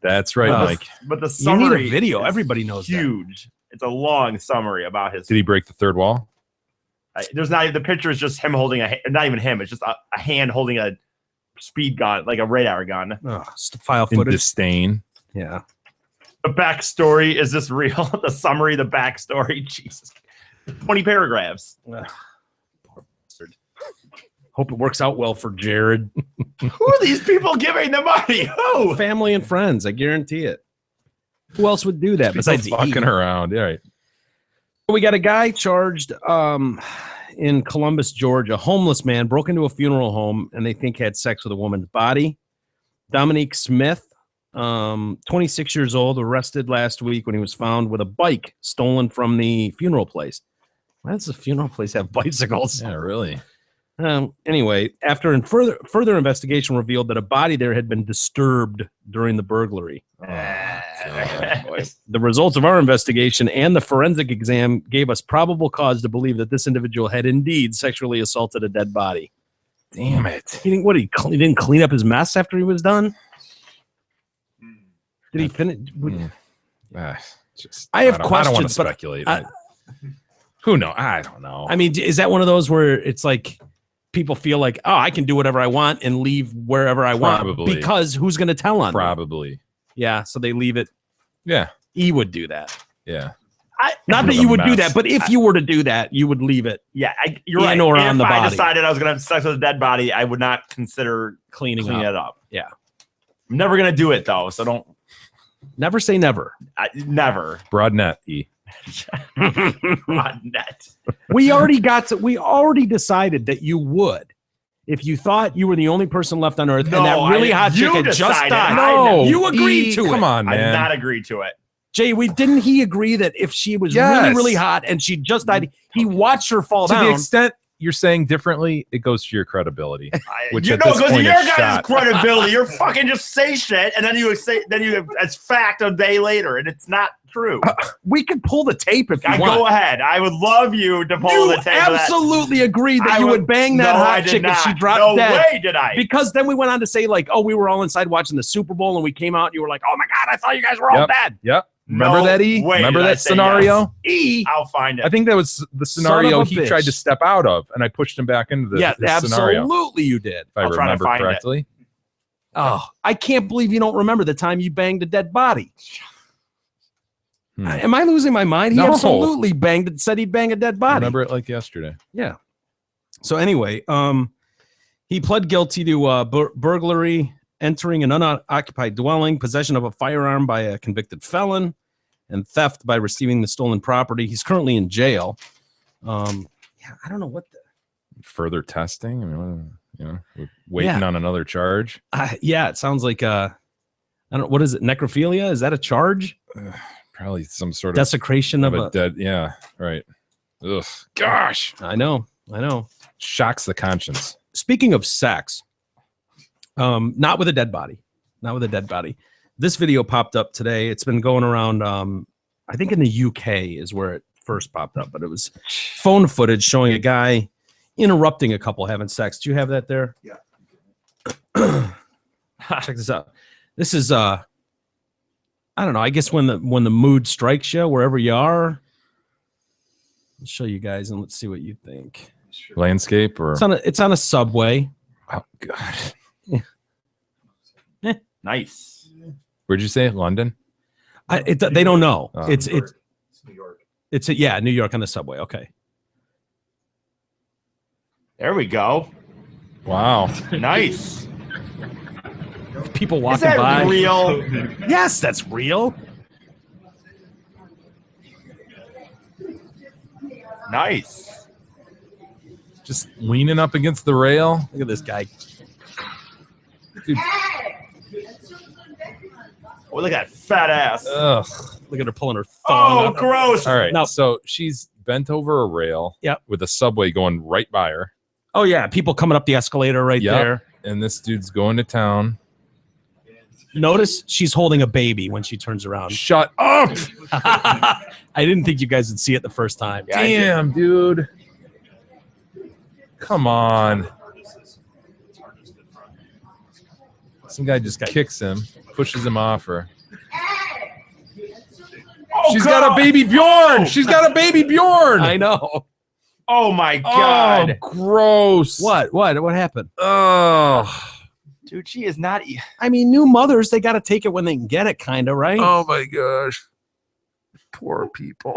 That's right, Well, Mike. but the You summary need a video. is Everybody knows that. huge. It's a long summary about his. Did he break the third wall? There's not the picture is just him holding not even him. It's just a hand holding a speed gun, like a radar gun. Oh, file In footage. disdain. Yeah. The backstory, is this real? The summary, the backstory. Jesus, 20 paragraphs. Poor bastard. Hope it works out well for Jared. Who are these people giving the money? Who? Family and friends, I guarantee it. Who else would do that besides People fucking E? around. Yeah, right. We got a guy charged in Columbus, Georgia. A homeless man broke into a funeral home and they think had sex with a woman's body. Dominique Smith, 26 years old, arrested last week when he was found with a bike stolen from the funeral place. Why does the funeral place have bicycles? Yeah, really. Anyway, after further investigation revealed that a body there had been disturbed during the burglary. The results of our investigation and the forensic exam gave us probable cause to believe that this individual had indeed sexually assaulted a dead body. Damn it. He didn't clean up his mess after he was done? Did he finish? Just, I have don't want questions, to but speculate. Who knows? I don't know. I mean, is that one of those where it's like people feel like, oh, I can do whatever I want and leave wherever I want because who's going to tell on me? Probably. Yeah, so they leave it. Yeah. E would do that. Yeah. Not that you would do that, but if you were to do that, you would leave it. Yeah, you're right. Or on the if I body. decided I was going to have sex with a dead body, I would not consider cleaning it up. Yeah. I'm never going to do it, though, so don't. Never say never. Never. Broad net, E. Broad net. We already decided that you would. If you thought you were the only person left on Earth and that really hot chick had just died. No, you agreed to it. Come on, man. I did not agree to it. Jay, didn't he agree that if she was really, really hot and she just died, he watched her fall down? To the extent you're saying differently, it goes to your credibility. Which it goes to your guys' credibility. You're fucking just say shit, and then you it's fact a day later, and it's not true. We could pull the tape if you want. Go ahead. I would love you to pull the tape. You absolutely agreed that you would bang that hot chick if she dropped dead. No way did I. Because then we went on to say, like, oh, we were all inside watching the Super Bowl, and we came out, and you were like, oh, my God, I thought you guys were all dead. Yep. Remember that, E? Remember that scenario? Yes. E. I'll find it. I think that was the scenario he tried to step out of, and I pushed him back into the scenario. Absolutely you did. If I remember correctly. Oh, I can't believe you don't remember the time you banged a dead body. Am I losing my mind? He absolutely said he'd bang a dead body. I remember it like yesterday. Yeah. So anyway, he pled guilty to burglary, entering an unoccupied dwelling, possession of a firearm by a convicted felon, and theft by receiving the stolen property. He's currently in jail. I don't know what the further testing. I mean, we're waiting on another charge. It sounds like I don't. What is it? Necrophilia? Is that a charge? Probably some sort of desecration of a dead. Yeah, right. Ugh, gosh, I know. Shocks the conscience. Speaking of sex. Not with a dead body. This video popped up today. It's been going around, I think in the UK is where it first popped up, but it was phone footage showing a guy interrupting a couple having sex. Do you have that there? Yeah. Check this out. This is, I don't know, I guess when the mood strikes you, wherever you are. I'll show you guys and let's see what you think. Landscape or? It's on a subway. Oh, God. Nice. Where'd you say? London? They don't know. It's New York. It's New York on the subway. Okay. There we go. Wow. Nice. People walking by. Is that by. real? Yes, that's real. Nice. Just leaning up against the rail. Look at this guy. Dude. Oh, look at that fat ass. Ugh. Look at her pulling her thong up. Gross. All right. So she's bent over a rail with a subway going right by her. Oh, yeah. People coming up the escalator right there. And this dude's going to town. Notice she's holding a baby when she turns around. Shut up. I didn't think you guys would see it the first time. Yeah, damn, dude. Come on. Some guy just kicks him, pushes him off her. She's got a baby Bjorn. She's got a baby Bjorn. I know. Oh my God. Oh, gross. What happened? Oh, dude, she is not. I mean, new mothers, they got to take it when they can get it, kind of, right? Oh my gosh. Poor people.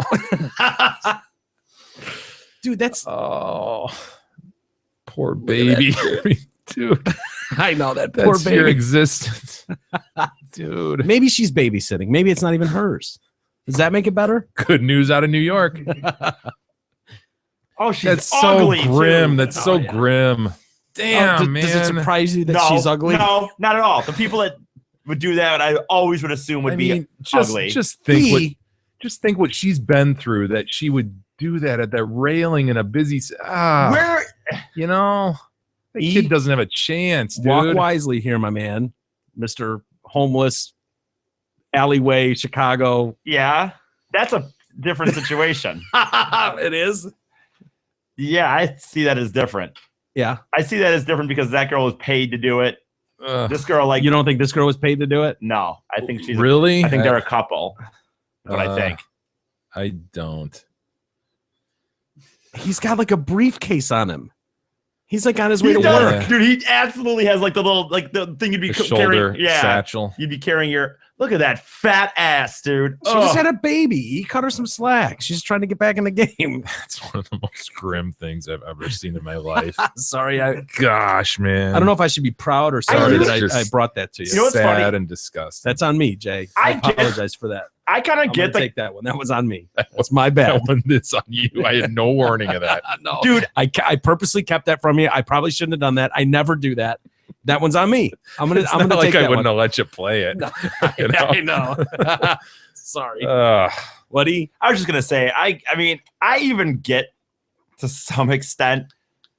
Dude, that's poor baby. Dude. I know that poor That's baby. your existence. Dude. Maybe she's babysitting. Maybe it's not even hers. Does that make it better? Good news out of New York. Oh, she's That's ugly so grim. too. That's so grim. Damn, man. Does it surprise you that she's ugly? No, not at all. The people that would do that, I always would assume would be ugly. Just think what she's been through that she would do that at that railing in a busy. Where You know, the kid doesn't have a chance, dude. Walk wisely here, my man, Mr. Homeless alleyway, Chicago. Yeah, that's a different situation. It is. Yeah, I see that as different. Yeah. I see that as different because that girl was paid to do it. This girl, like, You don't think this girl was paid to do it? no, I think she's Really? I think they're a couple. That's what I think. I don't. He's got like a briefcase on him. He's like on his way He to does. work. Dude, he absolutely has like the little, like the thing you'd be The carrying. shoulder Yeah, satchel. you'd be carrying your. Look at that fat ass, dude. She just had a baby. He cut her some slack. She's trying to get back in the game. That's one of the most grim things I've ever seen in my life. Sorry, I Gosh, man. don't know if I should be proud or sorry really that just- I brought that to you. You know what's sad funny? and disgusting. That's on me, Jay. I I get- apologize for that. I kind I'm of gonna get the take that one. That was on me. That's my bad. that one that's on you. I had no warning of that. No, dude. I purposely kept that from you. I probably shouldn't have done that. I never do that. That one's on me. I'm gonna It's I'm not gonna like take I that wouldn't one. have let you play it. You know? I know. Sorry. Whatty? I was just gonna say, I mean, I even get to some extent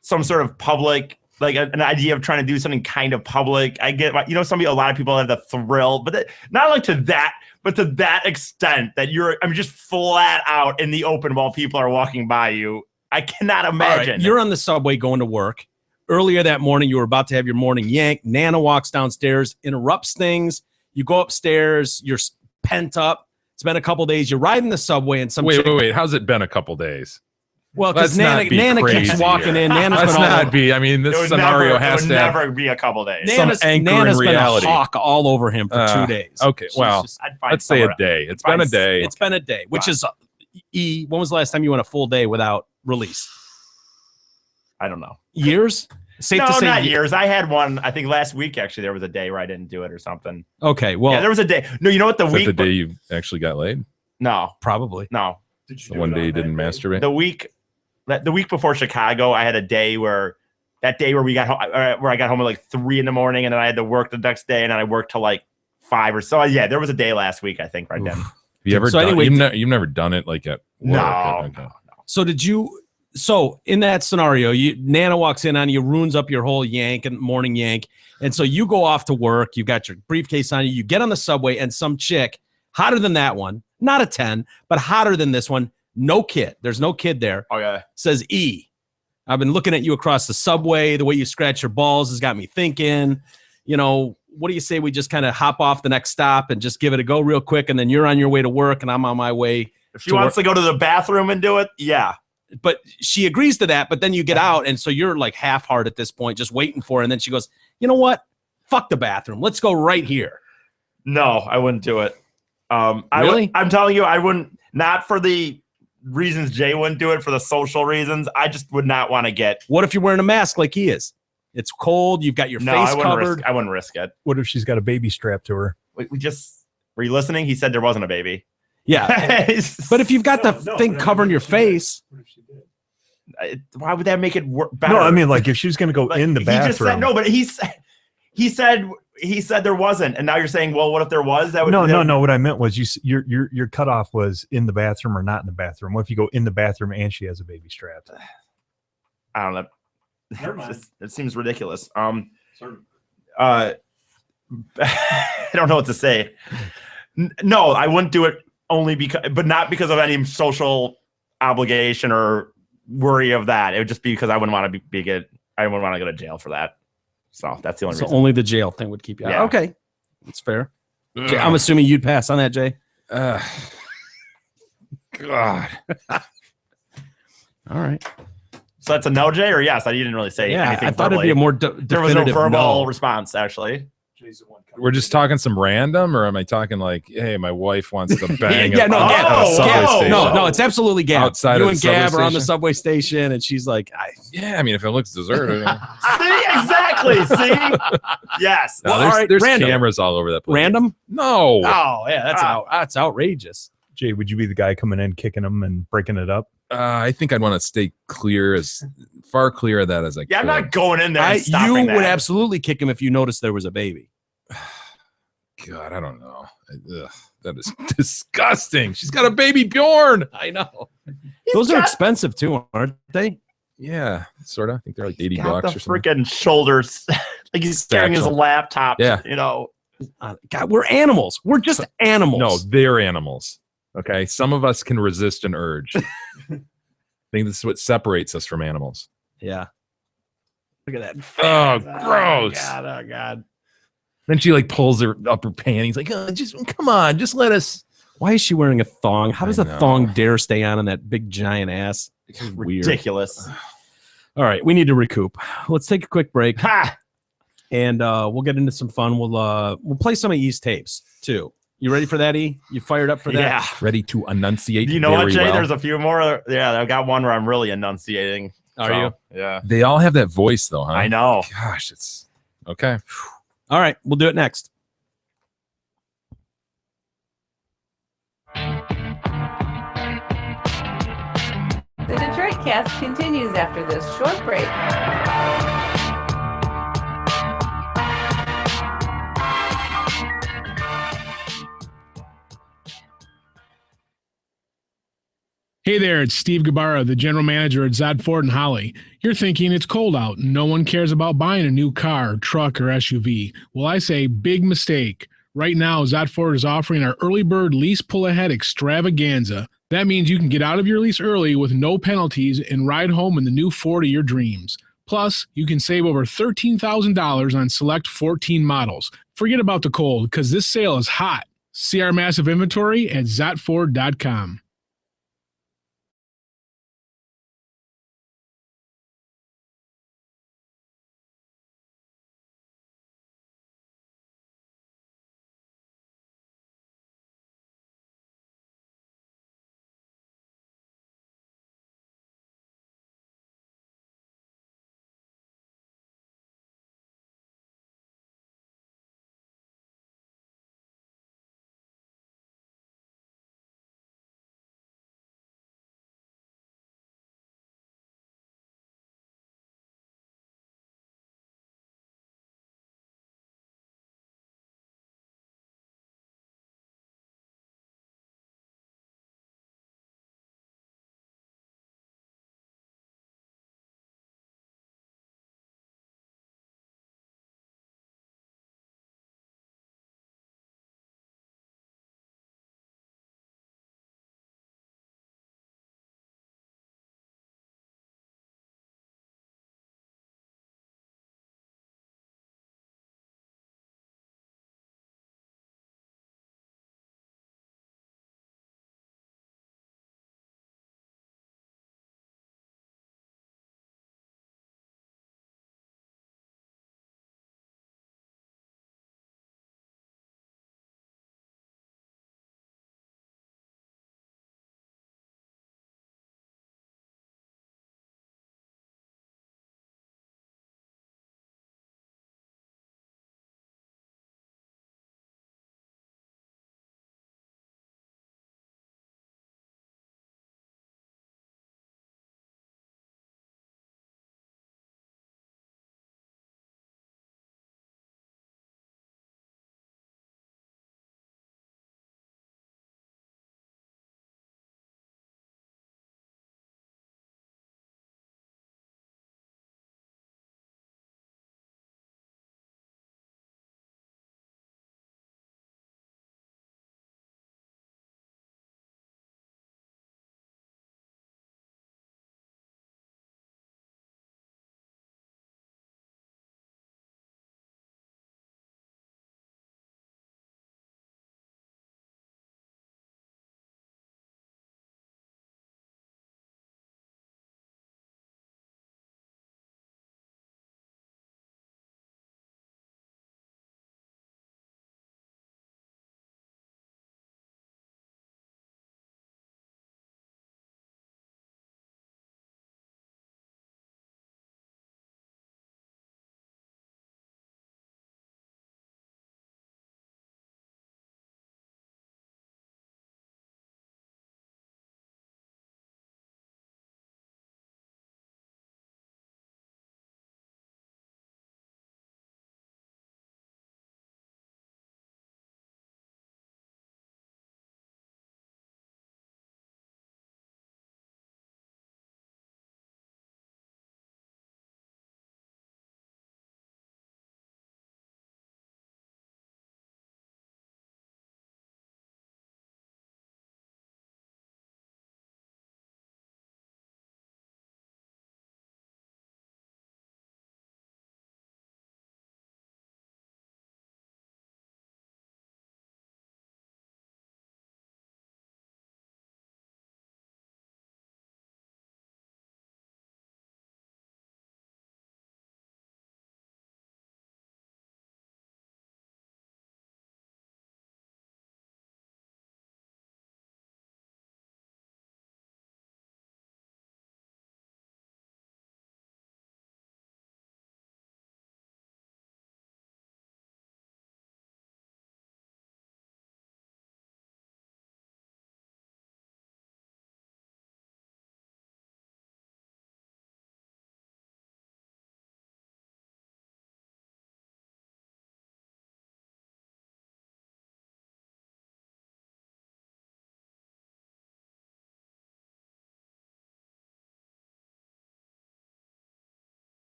some sort of public, like an idea of trying to do something kind of public. I get, you know, a lot of people have the thrill, but not like to that, but to that extent that just flat out in the open while people are walking by you. I cannot All imagine. right, you're on the subway going to work. Earlier that morning, you were about to have your morning yank. Nana walks downstairs, interrupts things. You go upstairs. You're pent up. It's been a couple days. You're riding the subway, and some chick- Wait. How's it been a couple days? Well, because Let's not be Nana keeps crazy walking here. in. Nana's Let's been all not over. be. I mean, this It would scenario never, has it to would have never be a couple days. Nana's anchor in been reality. a hawk all over him for 2 days. Okay, She's well, just- I'd find let's say a somewhere- day. It's Fine. been a day. it's been a day, which is when was the last time you went a full day without release? I don't know. Years? Safe No, to say not years. I had one. I think last week actually there was a day where I didn't do it or something. Okay, well, Yeah, there was a day. No, you know what? The Is that week. the day you actually got laid? No, probably. no. The one day you didn't masturbate? The week before Chicago, I had a day where we got home, where I got home at like 3 a.m, and then I had to work the next day, and then I worked till like 5 or so. Yeah, there was a day last week, I think, right then. Have you ever So done anyway, you've never done it like at work? No. Okay. So in that scenario, Nana walks in on you, ruins up your whole yank and morning yank. And so you go off to work, you got your briefcase on you, you get on the subway, and some chick, hotter than that one, not a 10, but hotter than this one, no kid. There's no kid there. Okay. Says E. I've been looking at you across the subway. The way you scratch your balls has got me thinking, you know, what do you say we just kind of hop off the next stop and just give it a go real quick, and then you're on your way to work and I'm on my way. If she wants to go to the bathroom and do it, yeah. But she agrees to that, but then you get out, and so you're like half hard at this point, just waiting for her. And then she goes, you know what? Fuck the bathroom. Let's go right here. No, I wouldn't do it. Really? I'm telling you, I wouldn't. Not for the reasons Jay wouldn't do it, for the social reasons. I just would not want to get. What if you're wearing a mask like he is? It's cold. You've got your face I wouldn't covered. risk. I wouldn't risk it. What if she's got a baby strapped to her? We just. Were you listening? He said there wasn't a baby. Yeah. But if you've got the thing covering your face, why would that make it better? No, I mean, like if she's going to go Like, in the bathroom. He just said no, but he said there wasn't, and now you're saying, well, what if there was? That would No. What I meant was your cutoff was in the bathroom or not in the bathroom. What if you go in the bathroom and she has a baby strapped? I don't know. Never mind. It seems ridiculous. I don't know what to say. No, I wouldn't do it only because, but not because of any social obligation or worry of that. It would just be because I wouldn't want to I wouldn't want to go to jail for that. So that's the only so reason. only the jail thing would keep you out. Yeah. Okay. That's fair. Jay, I'm assuming you'd pass on that, Jay. God. All right. So that's a no, Jay, or yes? I didn't really say Yeah, anything. I thought verbally. it'd be a more There was no definitive verbal no. response, actually. We're just talking some random, or am I talking like, hey, my wife wants to bang Yeah, no, at Gab, a subway Gab, station? no, it's absolutely Gab. Outside you of and the subway Gab are on the station? subway station, and she's like, Yeah, I mean, if it looks deserted. See, exactly. See, yes. No, Well, there's all right, there's random. cameras all over that place. random? No. Oh, yeah, that's outrageous. Jay, would you be the guy coming in, kicking them, and breaking it up? I think I'd want to stay far clear of that as I Yeah, I'm could. not going in there. And You stopping would that. absolutely kick him if you noticed there was a baby. God, I don't know. Ugh, that is disgusting. She's got a baby Bjorn. I know. Those are expensive too, aren't they? Yeah, sort of. I think they're like $80 got or the something. freaking shoulders. Like he's carrying his Satchel. laptop. Yeah. You know. God, we're animals. We're just animals. No, they're animals. Okay, some of us can resist an urge. I think this is what separates us from animals. Yeah. Look at that. Oh, gross. Oh God. Then she like pulls her up her panties, like, oh, just come on, just let us. Why is she wearing a thong? How does I a know. thong dare stay on that big giant ass? It's weird. Ridiculous. All right, we need to recoup. Let's take a quick break, Ha! and we'll get into some fun. We'll play some of E's tapes too. You ready for that, E? You fired up for that? Yeah. Ready to enunciate. You know what, very Jay? well. There's a few more. Yeah, I've got one where I'm really enunciating. Are So, you? Yeah. They all have that voice, though, huh? I know. Gosh, it's okay. All right, we'll do it next. The Detroit Cast continues after this short break. Hey there, it's Steve Gabarra, the general manager at Zod Ford in Holly. You're thinking it's cold out and no one cares about buying a new car, truck, or SUV. Well, I say big mistake. Right now, Zod Ford is offering our early bird lease pull ahead extravaganza. That means you can get out of your lease early with no penalties and ride home in the new Ford of your dreams. Plus, you can save over $13,000 on select 14 models. Forget about the cold, because this sale is hot. See our massive inventory at zotford.com.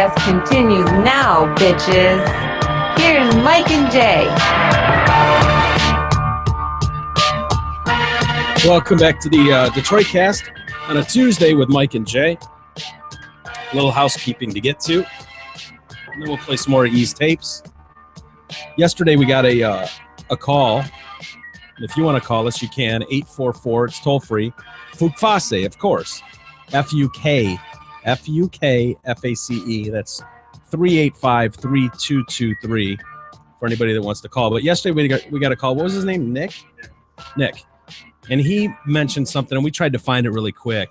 Cast continues now, bitches. Here's Mike and Jay. Welcome back to the Detroit Cast on a Tuesday with Mike and Jay. A little housekeeping to get to. And then we'll play some more Ease tapes. Yesterday we got a call. If you want to call us, you can. 844, it's toll free. Fukfase, of course. F-U-K, F-U-K-F-A-C-E. That's 385-3223 for anybody that wants to call. But yesterday we got a call. What was his name? Nick? Nick. And he mentioned something, and we tried to find it really quick,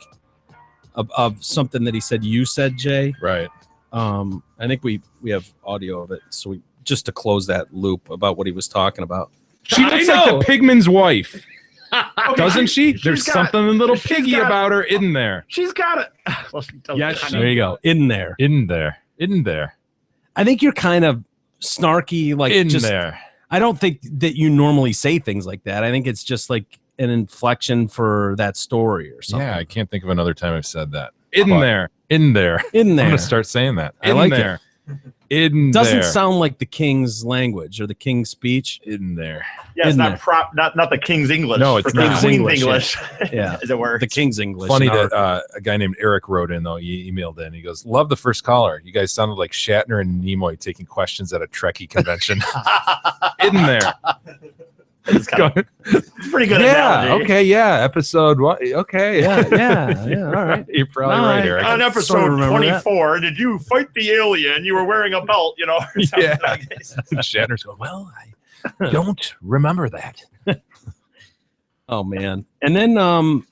of something that he said you said, Jay. Right. I think we have audio of it, so we just to close that loop about what he was talking about. She looks like the pigman's wife. Doesn't she? There's something a little piggy about her, isn't there? She's got it. Yes, there you go. In there. I think you're kind of snarky, like in just, there. I don't think that you normally say things like that. I think it's just like an inflection for that story or something. Yeah, I can't think of another time I've said that. In there. I'm gonna start saying that. I like there. It doesn't sound like the king's language or the king's speech. In there. Yeah, it's not the king's English. No, it's not. Queen's English. Yeah, as it were. The king's English. Funny that a guy named Eric wrote in, though. He emailed in. He goes, "Love the first caller. You guys sounded like Shatner and Nimoy taking questions at a Trekkie convention." In there. It's pretty good. Analogy. Okay. Yeah. Episode what? Okay. Yeah. All right. You're probably right, Eric. On episode 24, did you fight the alien? You were wearing a belt, Yeah. Shatner's going, well, I don't remember that. Oh, man. And then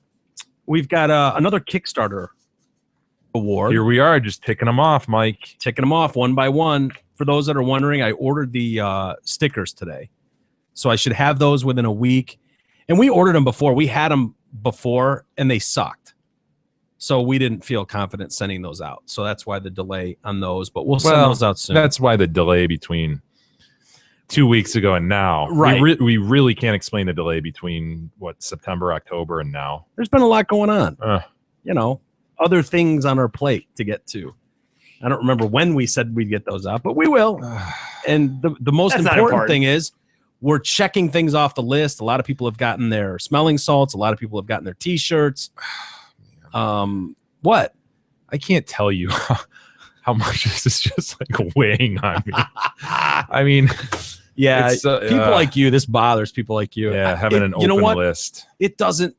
we've got another Kickstarter award. Here we are, just ticking them off, Mike. Ticking them off one by one. For those that are wondering, I ordered the stickers today. So I should have those within a week. And we ordered them before. We had them before, and they sucked. So we didn't feel confident sending those out. So that's why the delay on those. But we'll send those out soon. That's why the delay between 2 weeks ago and now. Right. We really can't explain the delay between, September, October, and now. There's been a lot going on. Other things on our plate to get to. I don't remember when we said we'd get those out, but we will. And the most important thing is, we're checking things off the list. A lot of people have gotten their smelling salts. A lot of people have gotten their T-shirts. What? I can't tell you how much this is just like weighing on me. I mean, yeah, people like you. This bothers people like you. Yeah, having an open list. It doesn't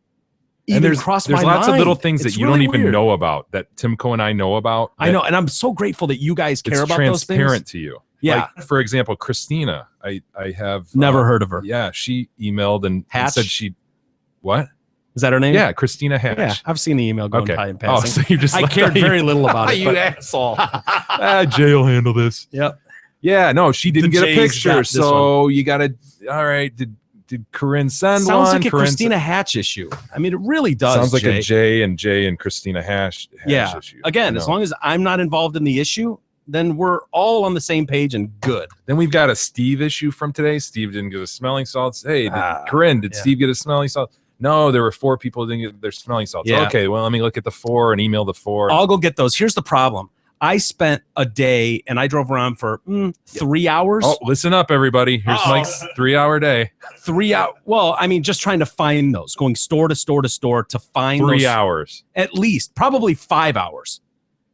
even cross my mind. There's lots of little things that you don't even know about that Timco and I know about. I know, and I'm so grateful that you guys care about those things. It's transparent to you. Yeah. Like, for example, Christina, I have never heard of her. Yeah, she emailed and said what? Is that her name? Yeah, Christina Hatch. Yeah, I've seen the email going by in passing. Oh, so you just I cared very little about it. You asshole. Jay will handle this. Yep. Yeah, no, she didn't get a picture, so you got to. All right, did Corinne send one? Sounds like a Christina Hatch issue. I mean, it really does. Sounds like a Jay and Christina Hatch issue. Again, as long as I'm not involved in the issue, then we're all on the same page and good. Then we've got a Steve issue from today. Steve didn't get his smelling salts. Hey, Corinne, did Steve get his smelling salts? No, there were 4 people who didn't get their smelling salts. Yeah. Okay, well, let me look at the 4 and email the 4. I'll go get those. Here's the problem. I spent a day and I drove around for 3 hours. Oh, listen up, everybody. Here's Mike's 3-hour day. 3 hours. Well, I mean, just trying to find those, going store to store to store to find 3 hours. At least, probably 5 hours.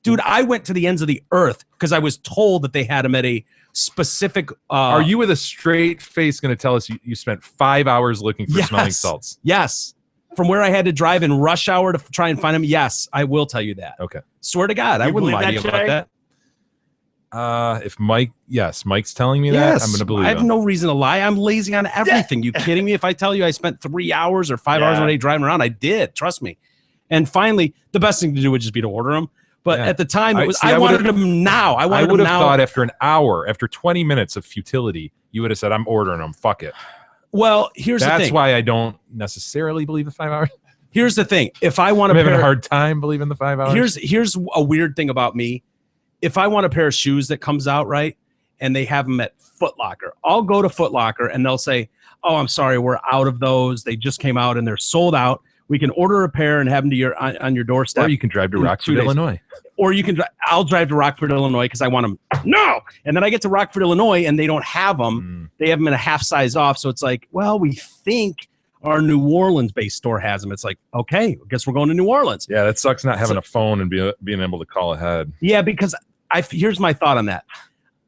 Dude, I went to the ends of the earth because I was told that they had them at a specific. Are you with a straight face going to tell us you spent 5 hours looking for smelling salts? Yes. From where I had to drive in rush hour to try and find them. Yes, I will tell you that. Okay. Swear to God, I wouldn't lie to you about that. If Mike's telling me that, I'm going to believe I have no reason to lie. I'm lazy on everything. You kidding me? If I tell you I spent 3 hours or 5 hours a day driving around, I did. Trust me. And finally, the best thing to do would just be to order them. But at the time, it was I wanted them now. I would have thought after an hour, after 20 minutes of futility, you would have said, I'm ordering them. Fuck it. Well, here's the thing. That's why I don't necessarily believe the 5 hours. Here's the thing. If I want to having a hard time believing the 5 hours. Here's a weird thing about me. If I want a pair of shoes that comes out, right, and they have them at Foot Locker, I'll go to Foot Locker and they'll say, oh, I'm sorry, we're out of those. They just came out and they're sold out. We can order a pair and have them to your on your doorstep. Or you can drive to in 2 Rockford, days. Illinois. Or you can. I'll drive to Rockford, Illinois, because I want them. No, and then I get to Rockford, Illinois, and they don't have them. They have them in a half size off. So it's like, well, we think our New Orleans-based store has them. It's like, okay, I guess we're going to New Orleans. Yeah, that sucks not having a phone and being able to call ahead. Yeah, because here's my thought on that.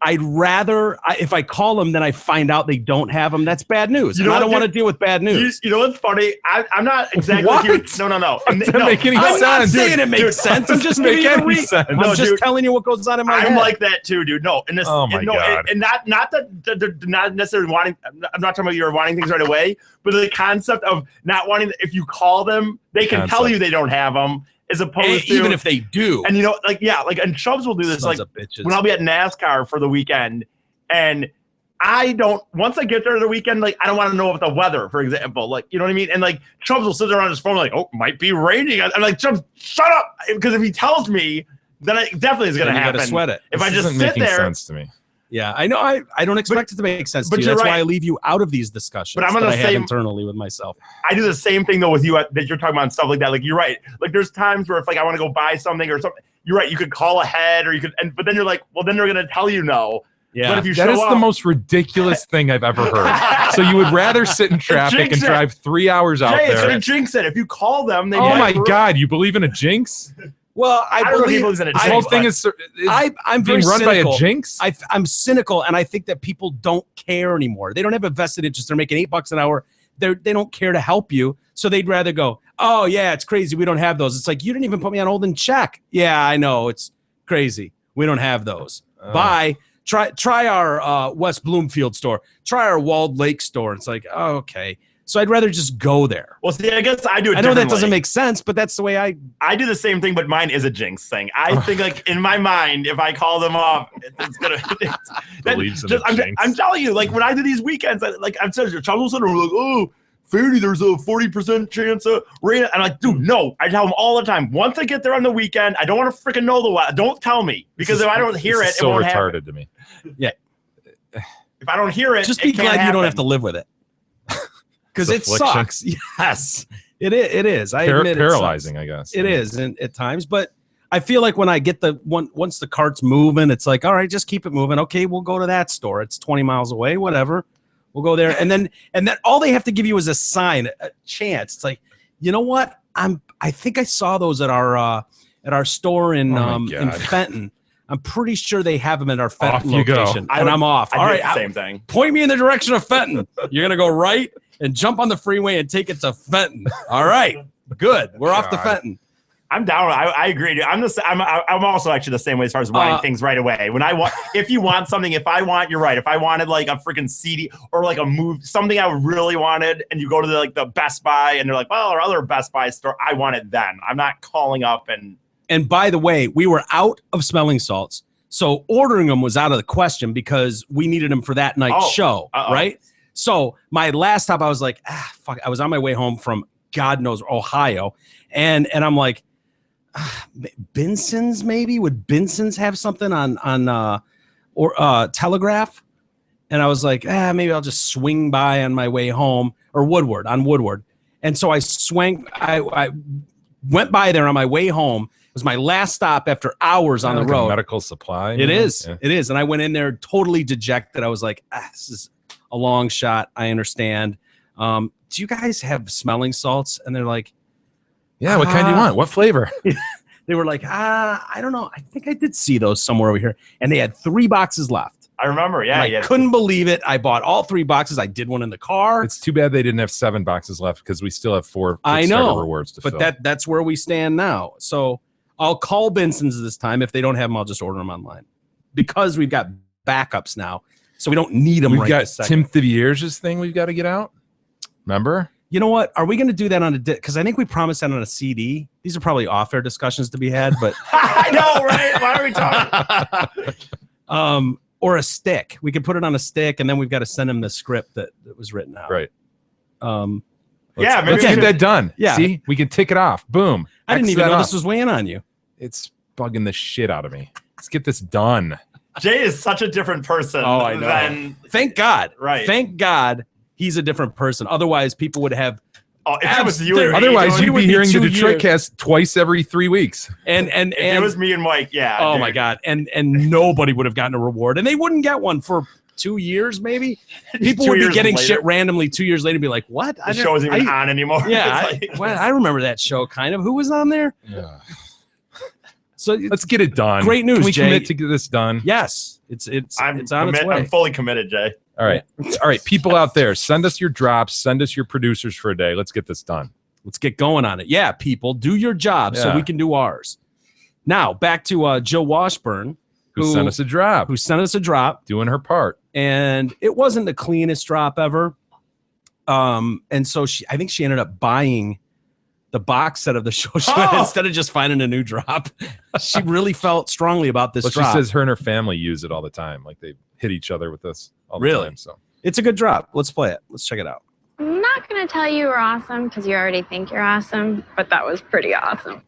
I'd rather, if I call them, then I find out they don't have them. That's bad news. I don't want to deal with bad news. You know what's funny? I'm not exactly What? like you. No. Doesn't make any I'm sense. not saying it makes sense. I'm just making it I'm just telling you what goes on in my head. I'm like that too, dude. No, and this, Oh my God. and not necessarily wanting. I'm not talking about you're wanting things right away, but the concept of not wanting. If you call them, they can tell you they don't have them. As opposed to, even if they do. And and Chubbs will do this. Sons Like of bitches. when I'll be at NASCAR for the weekend, and once I get there the weekend, like I don't want to know about the weather, for example. Like, you know what I mean? And like Chubbs will sit there on his phone, like, oh, might be raining. I'm like, Chubbs, shut up. Because if he tells me, then it definitely is going to happen. You got to sweat it. If This I just isn't sit making there. sense to me. Yeah, I know. I don't expect it to make sense to you. you're That's right. why I leave you out of these discussions. But I'm gonna that I have say- internally with myself. I do the same thing though with you that you're talking about and stuff like that. Like you're right. Like there's times where if like I want to go buy something or something, you're right. You could call ahead or you could, but then you're like, well, then they're gonna tell you no. Yeah. But if you That show is up, the most ridiculous thing I've ever heard. So you would rather sit in traffic and jinx it. drive 3 hours out Jay, it's there. gonna jinx it. If you call them, they Oh might my God, you believe in a jinx? Well, I don't know if he believes in a This jinx, whole thing but- is I'm being very run cynical. by a jinx? I'm cynical, and I think that people don't care anymore. They don't have a vested interest. They're making $8 an hour. They don't care to help you, so they'd rather go, oh yeah, it's crazy. We don't have those. It's like, you didn't even put me on hold and check. Yeah, I know, it's crazy. We don't have those. Bye. Try our West Bloomfield store. Try our Walled Lake store. It's like, oh, okay. So I'd rather just go there. Well, see, I guess I do it I know that differently. doesn't make sense, but that's the way I do the same thing, but mine is a jinx thing. I think, like in my mind, if I call them up, it's gonna. Believes in a jinx. I'm telling you, like when I do these weekends, I'm telling you, Charles Center, we're like, oh, Fady, there's a 40% chance of rain. I'm like, dude, no. I tell them all the time. Once I get there on the weekend, I don't want to freaking know the weather. Don't tell me because if I don't hear it, It's it so won't retarded happen. to me. Yeah. If I don't hear it, Just be it can't glad you don't have happen. to live with it. Because it Affliction. sucks. Yes, it is. I admit Paralyzing, it I guess. It is at times, but I feel like when I get once the cart's moving, it's like, all right, just keep it moving. Okay, we'll go to that store. It's 20 miles away, whatever. We'll go there, and then all they have to give you is a sign, a chance. It's like, you know what? I think I saw those at our store in God. Fenton. I'm pretty sure they have them at our Fenton Off you go. location, and I'm off. All right, same thing. point me in the direction of Fenton. You're gonna go right and jump on the freeway and take it to Fenton. All right, good. We're off to God. Fenton. I'm down. I agree. Dude. I'm also actually the same way as far as wanting things right away. When I want, if you want something, you're right. If I wanted like a freaking CD or like a move, something I really wanted, and you go to the Best Buy and they're like, well, our other Best Buy store, I want it then. I'm not calling up and. And by the way, we were out of smelling salts, so ordering them was out of the question because we needed them for that night's show, right? So my last stop, I was like, fuck. I was on my way home from God knows Ohio, and I'm like, Benson's maybe? Would Benson's have something on Telegraph? And I was like, maybe I'll just swing by on my way home, or Woodward. And so I went by there on my way home. It was my last stop after hours on the Like a road. medical supply. It is. Yeah. It is. And I went in there totally dejected. I was like, this is a long shot. I understand. Do you guys have smelling salts? And they're like, Yeah, what kind do you want? What flavor? they were like, I don't know. I think I did see those somewhere over here. And they had 3 boxes left. I remember. Yeah. And I couldn't believe it. I bought all 3 boxes. I did one in the car. It's too bad they didn't have 7 boxes left because we still have 4 I Kickstarter know, rewards to but fill. that's where we stand now. So I'll call Benson's this time. If they don't have them, I'll just order them online because we've got backups now. So we don't need them We've right got this second. Tim Thivier's thing we've got to get out. Remember? You know what? Are we going to do that on because I think we promised that on a CD. These are probably off-air discussions to be had, but I know, right? Why are we talking? Or a stick. We could put it on a stick, and then we've got to send him the script that was written out. Right. Yeah, maybe Let's we get should- that done. Yeah. See, we can tick it off. Boom. I didn't X even that know off. this was weighing on you. It's bugging the shit out of me. Let's get this done. Jay is such a different person. Oh, I know. Than, Thank God. Right. Thank God he's a different person. Otherwise, people would have Oh, if it was you and me, Otherwise, it you'd would be be hearing the 2 Detroit years. cast twice every 3 weeks. And if it was me and Mike, yeah. oh dude. my God. And nobody would have gotten a reward. And they wouldn't get one for 2 years, maybe. People 2 would be years getting later. shit randomly 2 years later and be like, what? The show isn't even on anymore. Yeah, It's like- I remember that show kind of. Who was on there? Yeah. So Let's get it done. Great news, Can we Jay. commit to get this done? yes, it's on its way. I'm fully committed, Jay. All right. All right. People out there, send us your drops. Send us your producers for a day. Let's get this done. Let's get going on it. Yeah, people, do your job so Yeah. we can do ours. Now, back to Jill Washburn, Who sent us a drop? who sent us a drop, Doing her part. and it wasn't the cleanest drop ever. And so I think she ended up buying the box set of the show instead of just finding a new drop. She really felt strongly about this But she drop. says her and her family use it all the time. Like they hit each other with this all the Really? time. So It's a good drop. Let's play it. Let's check it out. I'm not going to tell you you're awesome because you already think you're awesome, but that was pretty awesome.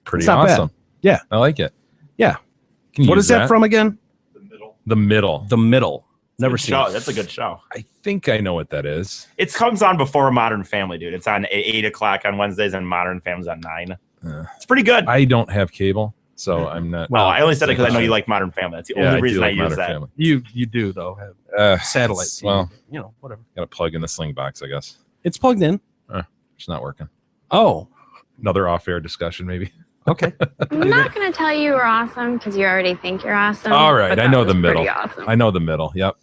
pretty It's not bad. awesome. Yeah. I like it. Yeah. Can you What use is that from again? The middle. The Middle. Never Good seen show. it. That's a good show. I think I know what that is. It comes on before Modern Family, dude. It's on 8 o'clock on Wednesdays, and Modern Family's on 9. It's pretty good. I don't have cable, so I'm not. Well, I only said it because I know you like Modern Family. That's the Yeah, only I reason do I like use Modern that. Family. You do, though. Have satellite TV. Well, you know, whatever. got to plug in the sling box, I guess. It's plugged in. It's not working. Oh, Another off-air discussion, maybe. okay. I'm not going to tell you you're awesome because you already think you're awesome. All right, but I that know was the middle. pretty awesome. I know the middle. Yep.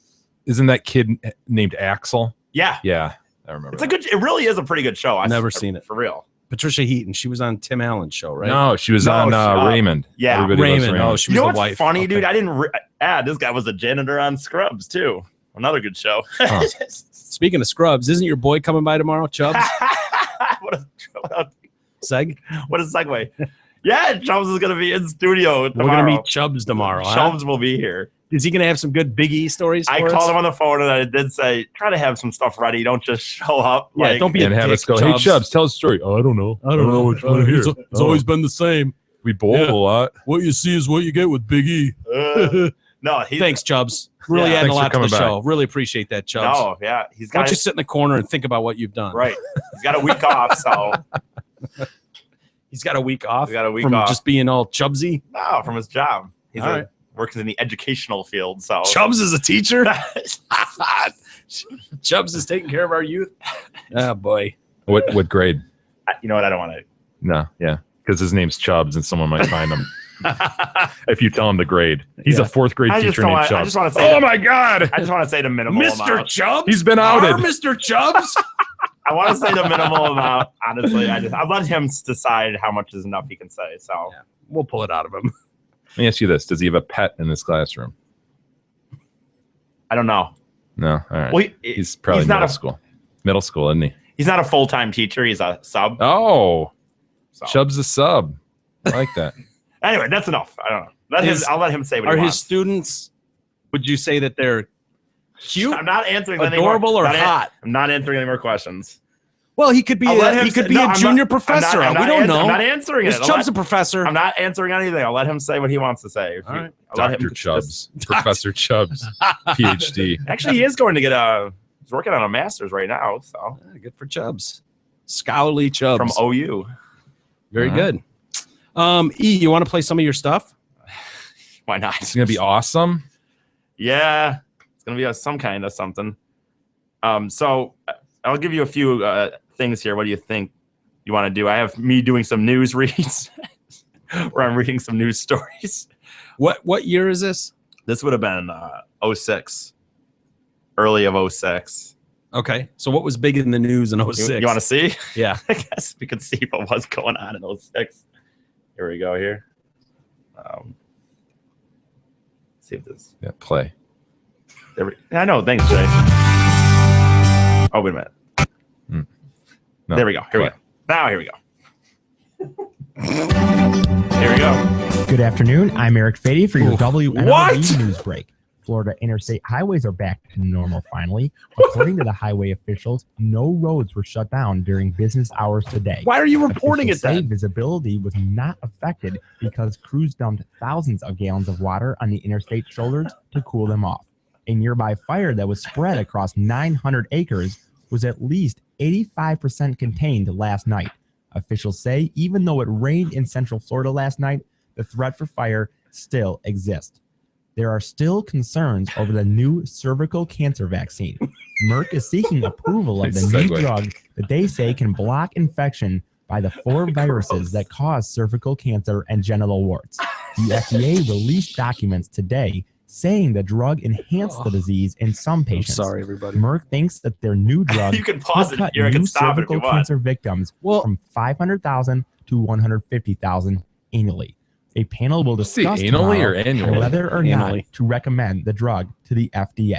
Isn't that kid named Axel? Yeah, Yeah, I remember. it's a good. It really is a pretty good show. Never seen it. for real. Patricia Heaton. She was on Tim Allen's show, right? No, she was No, on she- Raymond. yeah, Everybody loves Raymond. Oh, she You was know the what's wife. funny, Okay. dude? I didn't add this guy was a janitor on Scrubs too. Another good show. Huh. Speaking of Scrubs, isn't your boy coming by tomorrow, Chubbs? what a Seg? what a segue. Yeah, Chubbs is gonna be in studio tomorrow. We're gonna meet Chubbs tomorrow. Huh? Chubbs will be here. Is he gonna have some good Big E stories? I for called us? him on the phone and I did say, try to have some stuff ready. Don't just show up. Yeah, don't be a And have dick, us go, hey, Chubbs, tell a story. Oh, I don't know. I don't know what you want to hear. It's always been the same. We bowl Yeah. a lot. What you see is what you get with Big E. No, he's Thanks, Chubbs. Really Yeah. adding a Thanks for lot to the coming by. show. Really appreciate that, Chubbs. No, yeah, he's Why got don't you sit in the corner and think about what you've done? right. He's got a week off, so He's got a week off. he's got a week from off. just being all Chubbsy. No, from his job. He's All right. works in the educational field. So Chubbs is a teacher. Chubbs is taking care of our youth. Oh boy. What grade? you know what? I don't want to. No, yeah, because his name's Chubbs, and someone might find him if you tell him the grade. He's a fourth grade I just teacher don't named want. I Chubbs. just want to say. Oh my God! I just want to say the minimal Mr. amount. Chubbs? He's been Our outed. Mr. Chubbs? I want to say the minimal amount. Honestly, I'll let him decide how much is enough he can say. So Yeah. We'll pull it out of him. Let me ask you this: does he have a pet in this classroom? I don't know. No. All right. Well, he's probably he's not middle a school. Middle school, isn't he? he's not a full time teacher. He's a sub. Oh, So. Chubbs a sub. I like that. Anyway, that's enough. I don't know. I'll let him say what Are he his wants. students, would you say that they're cute, I'm not answering adorable, or Not hot? I'm not answering any more questions. Well, he could be I'll let him he could say- be no, a I'm junior not- professor. I'm not We don't know. I'm not answering Is it. Chubbs a professor? I'm not answering anything. I'll let him say what he wants to say. All right. I'll let Dr. him Chubbs, Professor Chubbs, PhD. Actually, he is going to get he's working on a master's right now. So Yeah, good for Chubbs. Scowly Chubbs. from OU. Very All right. good. E, you want to play some of your stuff? Why not? It's gonna be awesome. Yeah, it's gonna be some kind of something. So I'll give you a few things here. What do you think you want to do? I have me doing some news reads where I'm reading some news stories. What year is this? This would have been 06, early of 06. Okay. So what was big in the news in 06? You want to see? Yeah. I guess we could see what was going on in 06. Here we go here. See if this. Yeah, play. I know. Thanks, Jay. Oh, wait a minute. No, There we go. Here we play. go. Now here we go. Here we go. Good afternoon. I'm Eric Fady for your What? WNRB news break. Florida interstate highways are back to normal finally. According to the highway officials, no roads were shut down during business hours today. Why are you reporting Officials it say then? visibility was not affected because crews dumped thousands of gallons of water on the interstate shoulders to cool them off. A nearby fire that was spread across 900 acres was at least 85% contained last night. Officials say even though it rained in Central Florida last night, the threat for fire still exists. There are still concerns over the new cervical cancer vaccine. Merck is seeking approval of the new drug that they say can block infection by the 4 viruses that cause cervical cancer and genital warts. The FDA released documents today saying the drug enhanced the disease in some patients. I'm sorry, everybody. Merck thinks that their new drug You can pause it cut here. I new can stop it if you cervical want. cancer victims from 500,000 to 150,000 annually. A panel will discuss annually or tomorrow annually? whether or Annually. not to recommend the drug to the FDA.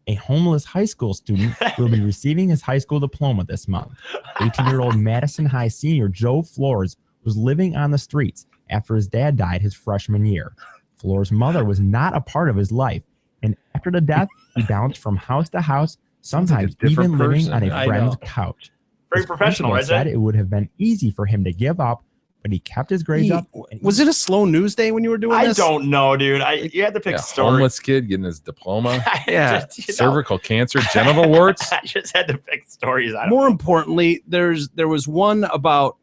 A homeless high school student will be receiving his high school diploma this month. 18-year-old Madison High senior Joe Flores was living on the streets after his dad died his freshman year. Flores' mother was not a part of his life, and after the death, he bounced from house to house, sometimes different even living person. on a I friend's know. couch. Very His professional, principal right, said Jay? it would have been easy for him to give up, but he kept his grades up. and Was it a slow news day when you were doing I this? don't know, dude. You had to pick Yeah, story. homeless kid getting his diploma, Yeah. cervical cancer, genital warts. I just had to pick stories. I don't More importantly, there was one about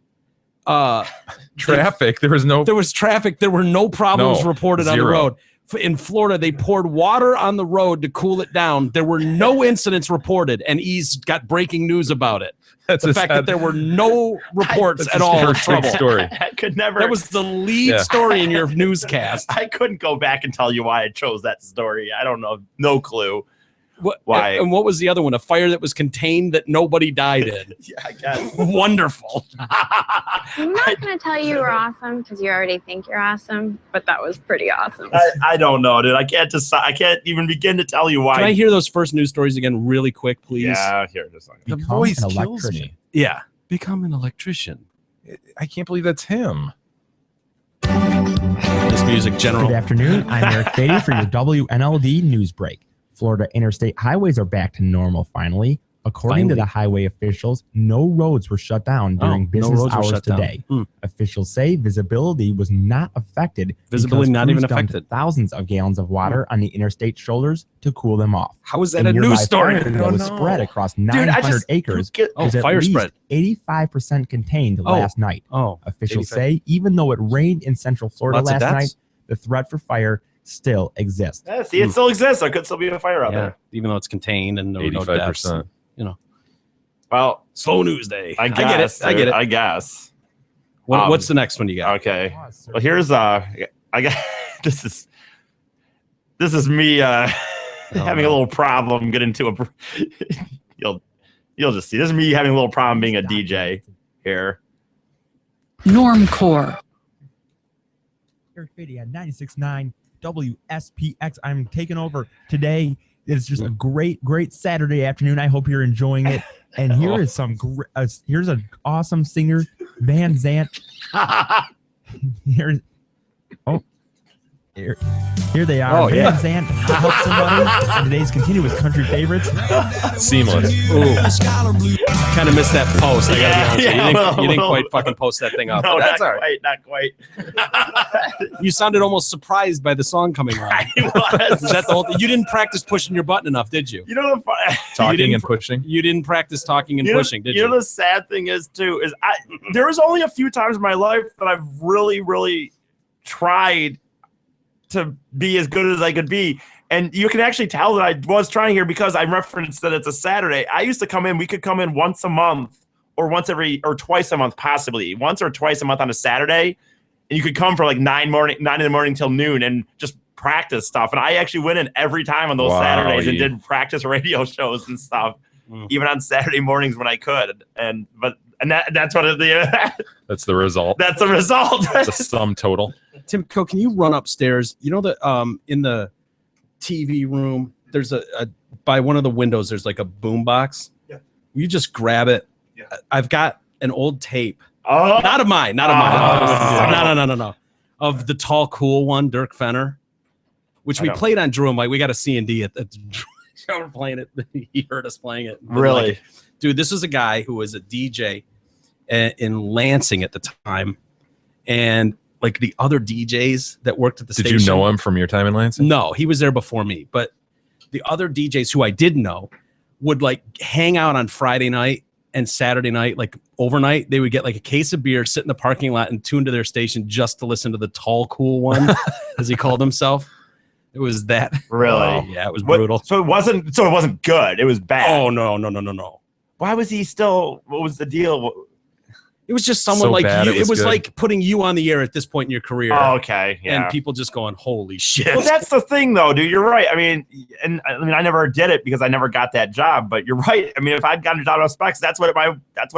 Traffic. There was no. there was traffic. There were no problems No, reported on the zero. road. In Florida, they poured water on the road to cool it down. There were no incidents reported, and he's got breaking news about it. That's The a fact sad- that there were no reports that's at a all of perfect trouble. story. I could never. That was the lead Yeah. story in your newscast. I couldn't go back and tell you why I chose that story. I don't know. No clue. What, Why? And what was the other one? A fire that was contained that nobody died in. Yeah, I guess. Wonderful. I'm not going to tell you you're awesome because you already think you're awesome, but that was pretty awesome. I don't know, dude. I can't decide. I can't even begin to tell you why. Can I hear those first news stories again really quick, please? Yeah, here. Just like The become voice an kills electrician. me. Yeah. Become an electrician. I can't believe that's him. This music, General. Good afternoon. I'm Eric Beatty for your WNLD news break. Florida interstate highways are back to normal finally. According to the highway officials, no roads were shut down during no business roads were hours shut down. today. Hmm. Officials say visibility was not affected. Visibility because not even crews dumped affected. Thousands of gallons of water on the interstate shoulders to cool them off. How is that a nearby news story? fire that was spread across 900 acres Oh, was at fire least spread. 85% contained last night. Oh, Officials 85. say even though it rained in Central Florida Lots of last deaths? night, the threat for fire still exists. Yeah, see, it still exists. There could still be a fire out Yeah, there. even though it's contained and no 85%. deaths. You know, Well, slow news day. I get it. guess. I get it. I guess. What's the next one you got? Okay. Well, here's I got this is me having a little problem getting to a. You'll just see. This is me having a little problem being a DJ here. Normcore. Eric Beatty at 96.9 WSPX. I'm taking over today. It's just a great Saturday afternoon. I hope you're enjoying it. And here is here's an awesome singer, Van Zant. Here they are. Oh, Van yeah. Zant, I Help Somebody. And today's continuous country favorites. Seamless. Kind of missed that post. I gotta be honest with you. Yeah, You didn't well, quite fucking post that thing up. No, but that's not all right. quite. Not quite. You sounded almost surprised by the song coming on. I was. Is that the whole thing? You didn't practice pushing your button enough, did you? You know the Talking and pushing. You didn't practice talking and pushing, did You you? know the sad thing is too is there was only a few times in my life that I've really tried to be as good as I could be. And you can actually tell that I was trying here because I referenced that it's a Saturday. I used to come in, we could come in once a month or twice a month, possibly once or twice a month on a Saturday. And you could come for like 9 in the morning till noon and just practice stuff. And I actually went in every time on those Saturdays and did practice radio shows and stuff, even on Saturday mornings when I could. That's what That's the result. that's the result. The sum total. Timco, can you run upstairs? You know that in the TV room, there's a by one of the windows, there's like a boom box. Yeah. You just grab it. Yeah. I've got an old tape. Oh, Not of mine. No. Of the tall, cool one, Dirk Fenner, which we played on Drew. We got a C&D at the we're playing it. He heard us playing it. Really? Like, dude, this was a guy who was a DJ in Lansing at the time. And like the other DJs that worked at the station. Did you know him from your time in Lansing? No, he was there before me. But the other DJs who I did know would like hang out on Friday night and Saturday night, like overnight. They would get like a case of beer, sit in the parking lot, and tune to their station just to listen to the tall, cool one, as he called himself. It was that. Really? Yeah, it was brutal. So it wasn't good. It was bad. Oh no. Why was he still? What was the deal? It was just someone So like bad you. it was It was good. like putting you on the air at this point in your career. Oh, okay. Yeah. And people just going, holy shit. Well, that's the thing, though, dude. You're right. I mean, I never did it because I never got that job. But you're right. I mean, if I'd gotten a job on Specs, that's what I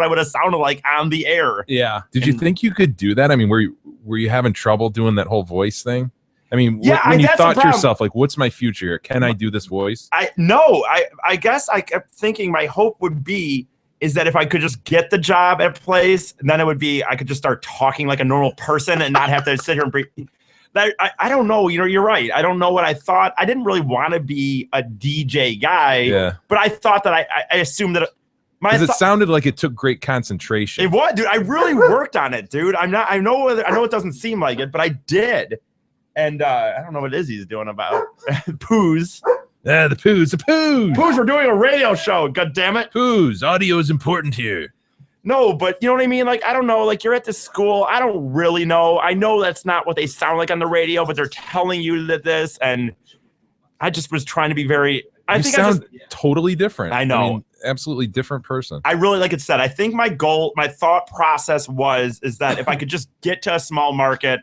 would have sounded like on the air. Yeah. Did you think you could do that? I mean, were you having trouble doing that whole voice thing? I mean, Yeah, when you that's the thought to problem. yourself, like, what's my future? Can I do this voice? I guess I kept thinking my hope would be is that if I could just get the job at a place, and then it would be I could just start talking like a normal person and not have to sit here and breathe. I don't know. You know, you're right. I don't know what I thought. I didn't really want to be a DJ guy. Yeah. But I thought that I assumed that Because it sounded like it took great concentration. it was, dude. I really worked on it, dude. I know it doesn't seem like it, but I did. And I don't know what it is he's doing about poos. The poos. Poos, we're doing a radio show. God damn it. Poos. Audio is important here. No, but you know what I mean? Like, I don't know. Like, you're at this school. I don't really know. I know that's not what they sound like on the radio, but they're telling you that this. And I just was trying to be very. You sound totally different. I know. mean, absolutely different person. I really, like it said, I think my thought process is that if I could just get to a small market,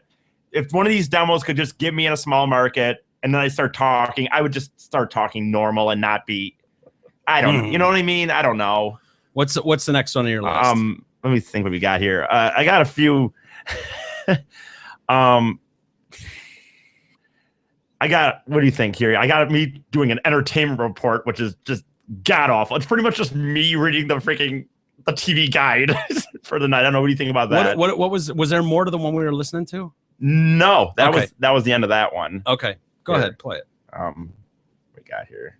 if one of these demos could just get me in a small market, and then I start talking, I would just start talking normal and not be. I don't know. You know what I mean? I don't know. What's the next one on your list? Let me think what we got here. I got a few. I got. What do you think here? I got me doing an entertainment report, which is just god awful. It's pretty much just me reading the TV guide for the night. I don't know. What do you think about that? What was there more to the one we were listening to? No, that was the end of that one. Okay, go ahead, play it. What we got here.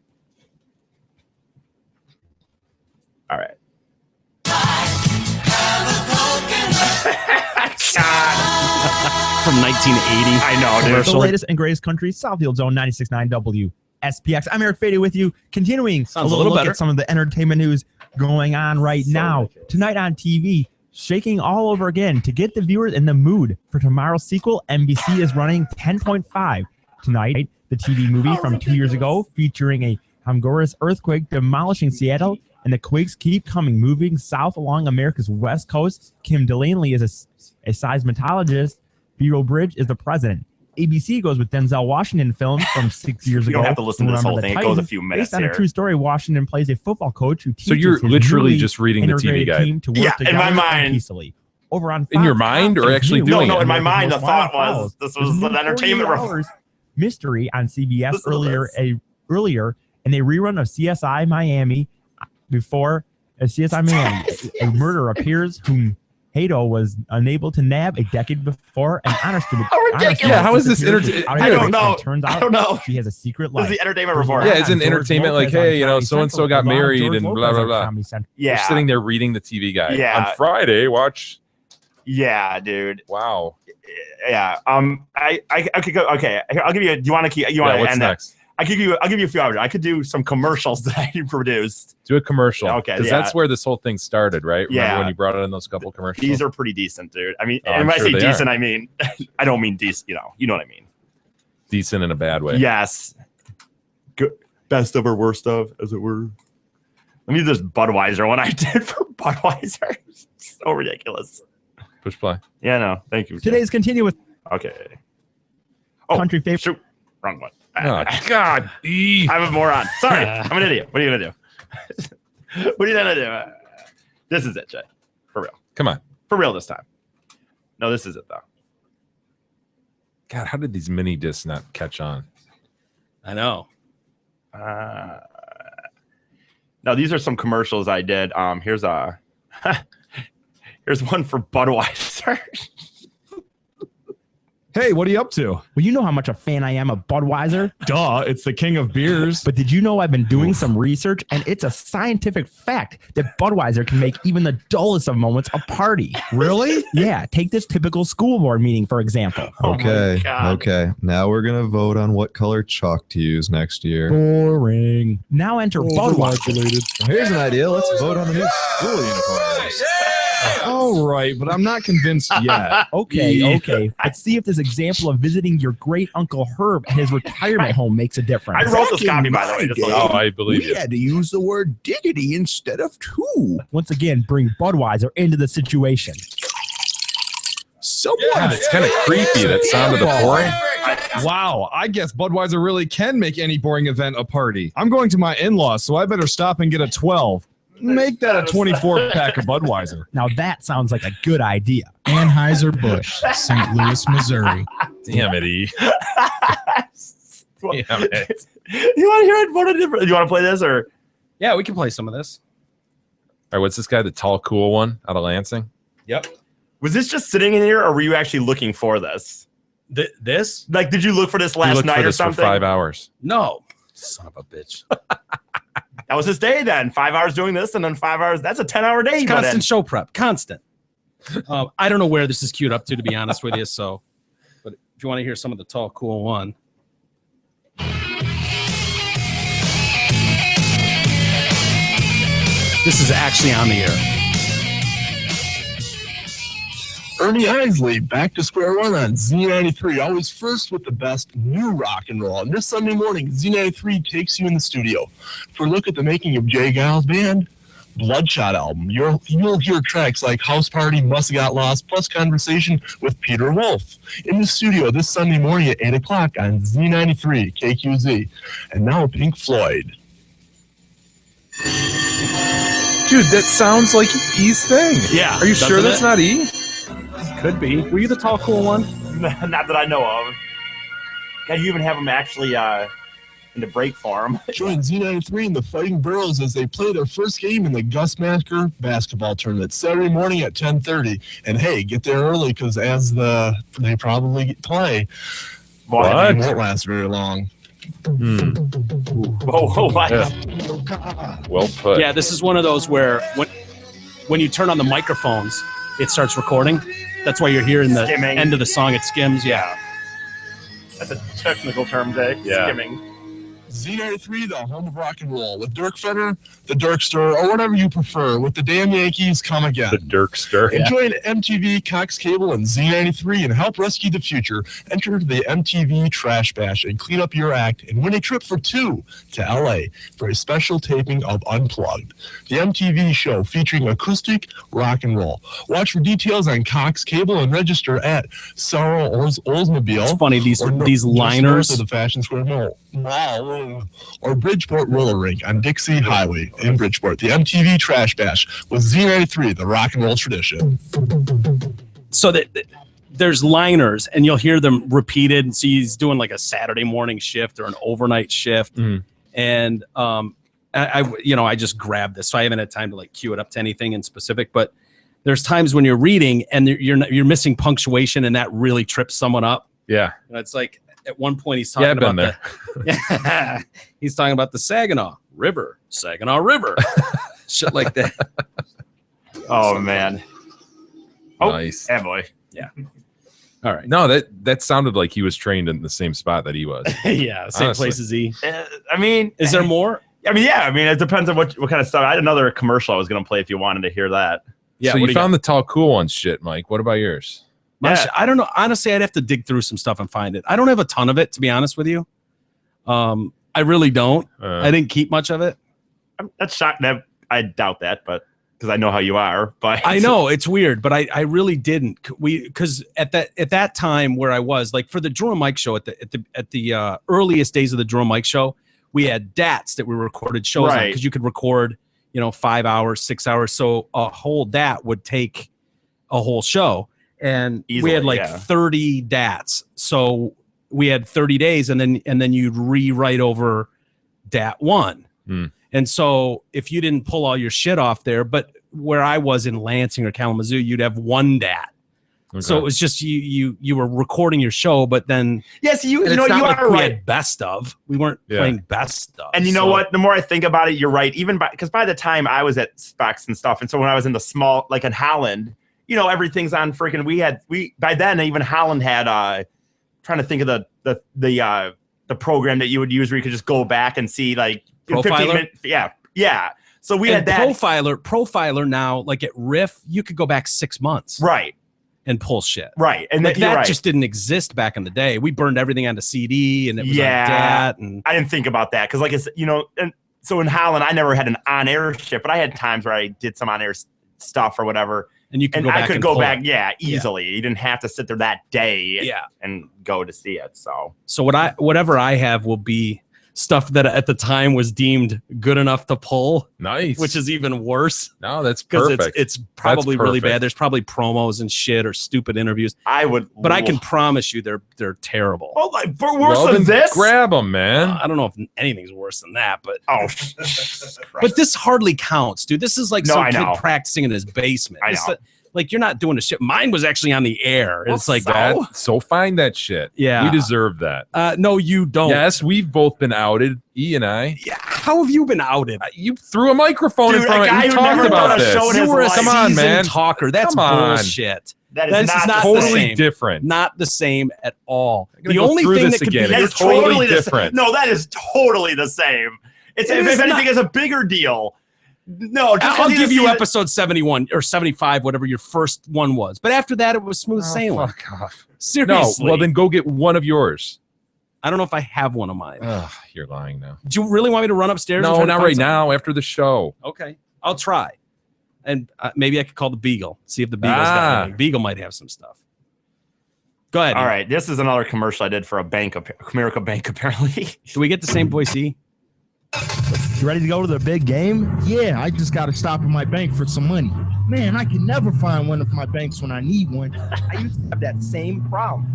All right. From 1980. I know, dude. The latest and greatest country, Southfield Zone 96.9 WSPX. I'm Eric Fady with you, continuing Sounds a little little look better. at some of the entertainment news going on right now. Tonight on TV, shaking all over again to get the viewers in the mood for tomorrow's sequel. NBC is running 10.5 tonight. The TV movie from 2 years ago featuring a Honduras earthquake demolishing Seattle, and the quakes keep coming, moving south along America's west coast. Kim Delaney is a seismologist. Vero Bridge is the president. ABC goes with Denzel Washington film from 6 years ago. You don't have to listen to this whole Remember the thing. It goes a Titans. few minutes Based on a here. true story, Washington plays a football coach who teaches So you're his literally newly just reading the TV integrated guide. team to work Yeah, in together my and mind. peacefully. Over on In your Fox, mind or Fox actually News, doing No, it? in my mind, the Most thought Wanted was this There's was a an new entertainment 48 report. hours mystery on CBS Listen to earlier in a rerun of CSI Miami. Before CSI Miami, a murderer appears whom Hato was unable to nab a decade before. An honor student. Yeah, how is this entertainment? I don't know. Turns I out don't know. she has a secret This life. is the entertainment report. Yeah, it's an entertainment like, hey, you know, so-and-so got married and blah, blah, blah. We're Yeah. sitting there reading the TV guide. Yeah. On Friday, watch. Yeah, dude. Wow. Yeah. I could go. Okay. I'll give you. Do you want to keep? You want Yeah, to what's end next? that? I'll give you a few hours. I could do some commercials that I produced. Do a commercial. Okay, Because yeah. that's where this whole thing started, right? Remember Yeah. when you brought in those couple commercials? These are pretty decent, dude. I mean, Oh, and I'm when sure I say they decent, are. I mean I don't mean decent. You know what I mean. decent in a bad way. Yes. Good. Best of or worst of, as it were. Let me do this Budweiser one I did for Budweiser. So ridiculous. Push play. Yeah, no. Thank you. Today's continuous Okay. country favorite. Shoot. Wrong one. Oh, God. I'm a moron. Sorry. I'm an idiot. What are you going to do? What are you going to do? This is it, Jay. For real. Come on. For real this time. No, this is it, though. God, how did these mini discs not catch on? I know. Now, these are some commercials I did. Here's here's one for Budweiser. Hey, what are you up to? Well, you know how much a fan I am of Budweiser. Duh, it's the king of beers. But did you know I've been doing some research, and it's a scientific fact that Budweiser can make even the dullest of moments a party. Really? Yeah, take this typical school board meeting, for example. Okay, okay. Now we're going to vote on what color chalk to use next year. Boring. Now enter Budweiser. Here's an idea. Let's vote on the new school uniforms. All right, but I'm not convinced yet. Okay. Let's see if this example of visiting your great Uncle Herb at his retirement home makes a difference. I wrote this copy, by the way. Just I believe you. had to use the word diggity instead of two. Once again, bring Budweiser into the situation. God, it's kind of creepy. That sound of the pouring. Wow, I guess Budweiser really can make any boring event a party. I'm going to my in-laws, so I better stop and get a 12. Make that a 24-pack of Budweiser. Now that sounds like a good idea. Anheuser-Busch, St. Louis, Missouri. Damn it, E. Damn it. You want to hear it? What a different? You want to play this or? Yeah, we can play some of this. All right, what's this guy? The tall, cool one out of Lansing? Yep. Was this just sitting in here, or were you actually looking for this? This? Like, did you look for this last night or something? For 5 hours. No. Son of a bitch. That was his day then. 5 hours doing this, and then 5 hours. That's a 10-hour day. It's constant show prep. Constant. I don't know where this is queued up to be honest with you. So, but if you want to hear some of the tall, cool one. This is actually on the air. Ernie Isley, back to square one on Z93, always first with the best new rock and roll. And this Sunday morning, Z93 takes you in the studio for a look at the making of Jay Giles' band, Bloodshot album. You'll hear tracks like House Party, Must Have Got Lost, plus conversation with Peter Wolf in the studio this Sunday morning at 8 o'clock on Z93, KQZ. And now Pink Floyd. Dude, that sounds like E's thing. Yeah. Are you sure that's not E? Could be. Were you the tall, cool one? Not that I know of. God, you even have them actually in the break form. Join Z93 and the Fighting Burrows as they play their first game in the Gus Masker basketball tournament Saturday morning at 10:30. And hey, get there early because they probably play. What? The game won't last very long. Oh my. Yeah. Well put. Yeah, this is one of those where when you turn on the microphones, it starts recording. That's why you're hearing the Skimming. end of the song. It skims. Yeah. That's a technical term, Jay. Yeah. Skimming. Z93, the home of rock and roll. With Dirk Fenner, the Dirkster, or whatever you prefer. With the damn Yankees, come again. The Dirkster. Enjoy MTV, Cox Cable, and Z93 and help rescue the future. Enter the MTV Trash Bash and clean up your act and win a trip for two to LA for a special taping of Unplugged, the MTV show featuring acoustic rock and roll. Watch for details on Cox Cable and register at Sorrow Oldsmobile. It's funny, these just liners. north of the Fashion Square Mall. Or Bridgeport Roller Rink on Dixie Highway in Bridgeport. The MTV Trash Bash with Z93, the rock and roll tradition. So that there's liners, and you'll hear them repeated. So he's doing like a Saturday morning shift or an overnight shift, and I just grabbed this, so I haven't had time to like cue it up to anything in specific. But there's times when you're reading and you're missing punctuation, and that really trips someone up. Yeah, and it's like. At one point, he's talking about he's talking about the Saginaw River, shit like that. Oh man! Oh, nice. Yeah, boy. Yeah. All right. No, that sounded like he was trained in the same spot that he was. Yeah, same honestly. place as he. I mean, is there more? I mean, yeah. I mean, it depends on what kind of stuff. I had another commercial I was going to play if you wanted to hear that. Yeah. So you found the tall, cool one shit, Mike. What about yours? Yeah. I don't know. Honestly, I'd have to dig through some stuff and find it. I don't have a ton of it, to be honest with you. I really don't. I didn't keep much of it. That's shocked. I doubt that, but because I know how you are. But I know it's weird, but I really didn't. Because at that time where I was, like for the Drew and Mike show at the earliest days of the Drew and Mike show, we had DATs that we recorded shows on because you could record 5 hours, 6 hours. So a whole DAT would take a whole show. And we had like 30 DATs. So we had 30 days and then you'd rewrite over DAT 1. And so if you didn't pull all your shit off there, but where I was in Lansing or Kalamazoo, you'd have one DAT. So it was just you were recording your show, but then yes, you it's know not you like are we right. had best of. We weren't playing best stuff. And you know what? The more I think about it, you're right. Even because by the time I was at Specs and stuff, and so when I was in the small, like in Holland, you know, everything's on freaking. We by then even Holland had trying to think of the program that you would use where you could just go back and see like in 15 Profiler? minutes. Yeah. So we had that profiler now, like at Riff, you could go back 6 months. Right. And pull shit. Right. And like you're that right. just didn't exist back in the day. We burned everything onto CD and it was on DAT. And I didn't think about that because like it's, you know, and so in Holland, I never had an on-air shit, but I had times where I did some on-air stuff or whatever. And you could go back I could and go pull back, it. easily. You didn't have to sit there that day and go to see it. So whatever I have will be stuff that at the time was deemed good enough to pull. Nice. Which is even worse. No, that's because perfect. it's probably really perfect. bad. There's probably promos and shit or stupid interviews. But I can promise you they're terrible. Oh, like worse than this? Grab them, man. I don't know if anything's worse than that, but but this hardly counts, dude. This is like some kid practicing in his basement. I It's know. like you're not doing a shit. Mine was actually on the air. It's like that. So find that shit. Yeah. We deserve that. No, you don't. Yes, we've both been outed. E and I. Yeah. How have you been outed? You threw a microphone in Dude, front a of guy me. We who never talked about done a this. show in his You were a life. Come on, seasoned man. talker. That's Come on. bullshit. That is That's not not the Totally same. different. Not the same at all. gonna The go only through thing this that could again. be You're That's totally different. No, that is totally the same. It's It if is anything not. is a bigger deal. No, just 'cause I'll he's give a you season- episode 71 or 75, whatever your first one was. But after that, it was smooth sailing. Fuck off. Seriously. No, well then go get one of yours. I don't know if I have one of mine. Ugh, you're lying now. Do you really want me to run upstairs? and No, try to not find right something? now. After the show. Okay, I'll try. And maybe I could call the Beagle, see if the Beagle's got anything. Beagle might have some stuff. Go ahead. All right, this is another commercial I did for a bank, America Bank, apparently. Do we get the same voice E? You ready to go to the big game? Yeah, I just got to stop at my bank for some money. Man, I can never find one of my banks when I need one. I used to have that same problem.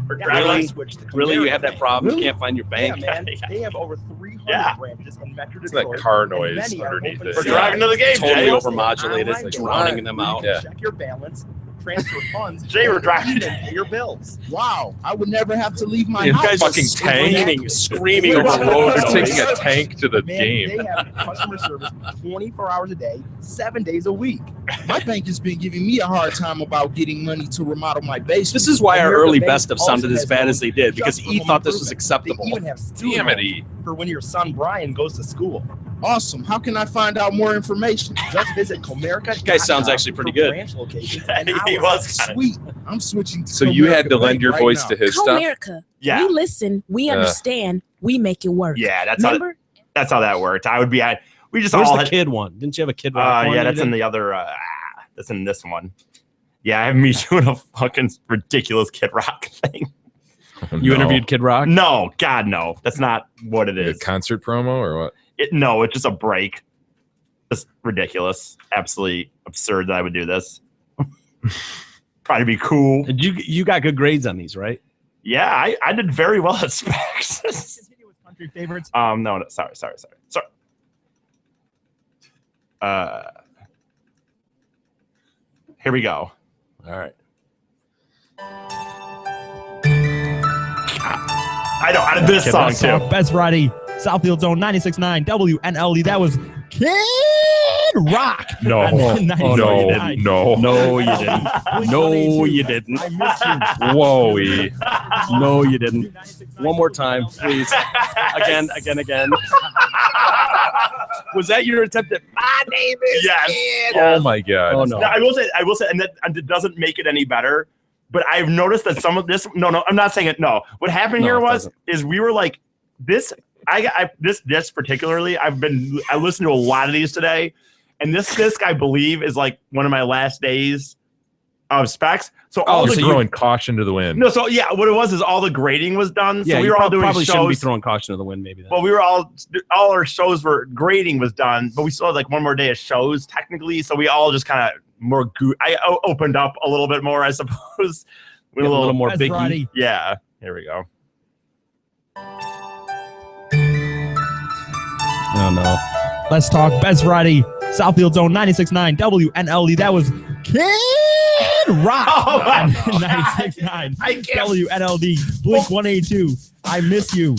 Really? You have that problem? Really? You can't find your bank? Yeah, man. They have over 300 branches in Metro It's Detroit. that car and noise many are underneath open it. We're to driving to the game, Totally Jay. overmodulated, Online drowning them out. Yeah. Check your balance, transfer funds, Jay, we're driving. and pay your bills. Wow, I would never have to leave my You house. guys fucking tank. Screaming over road They're noise. taking a tank to the Man, game. they have customer service 24 hours a day, 7 days a week. My bank has been giving me a hard time about getting money to remodel my basement. This is why our America early Bank best of also sounded as has bad as loans they did, because just for E home thought this was improvement. acceptable. They even have student Damn it, loans E. for when your son Brian goes to school. Awesome. How can I find out more information? Just visit Comerica. This guy sounds actually pretty good. Branch locations and He hours. was kinda- Sweet. I'm switching to So you had Comerica to lend Bank your right voice now. to his stuff? Comerica. Yeah. We listen, we understand, we make it work. Yeah, Remember? that's how that worked. I would be at. We just Where's all the had, kid one? Didn't you have a kid one? yeah, that's in the other. That's in this one. Yeah, I have me doing a fucking ridiculous Kid Rock thing. You interviewed Kid Rock? No, God, no. That's not what it A is. concert promo or what? No, it's just a break. It's ridiculous. Absolutely absurd that I would do this. Try to be cool. And you got good grades on these, right? Yeah, I did very well at Specs. Country favorites. No, sorry. Here we go. All right. I did this song Let's too. talk Best Friday, Southfield Zone 96.9 WNLD. That was Kid Rock. No. No, you didn't. No, you didn't. I miss you. Whoa, E. No, you didn't. One more time, please. Again. Was that your attempt at my name is Yes. Kid? Oh my God. Oh no. No, I will say, and it doesn't make it any better. But I've noticed that some of this. No, I'm not saying it. No, what happened No, here it doesn't. is we were like this. This particularly. I listened to a lot of these today, and this disc I believe is like one of my last days of Specs. So all So the you're throwing caution to the wind. no. So yeah, what it was is all the grading was done. Yeah, so we you were all doing probably shouldn't be shows. throwing caution to the wind. Maybe. Then. Well, we were all our shows grading was done, but we still had like one more day of shows technically. So we all just kind of more. I opened up a little bit more, I suppose. A little more Best big. Friday. Yeah. Here we go. Oh no. Let's talk Best Friday, Southfield Zone 96.9 WNLD. That was Kid Kid Rock. Oh, my 96.9 I can't. WNLD Blink 182. I miss you.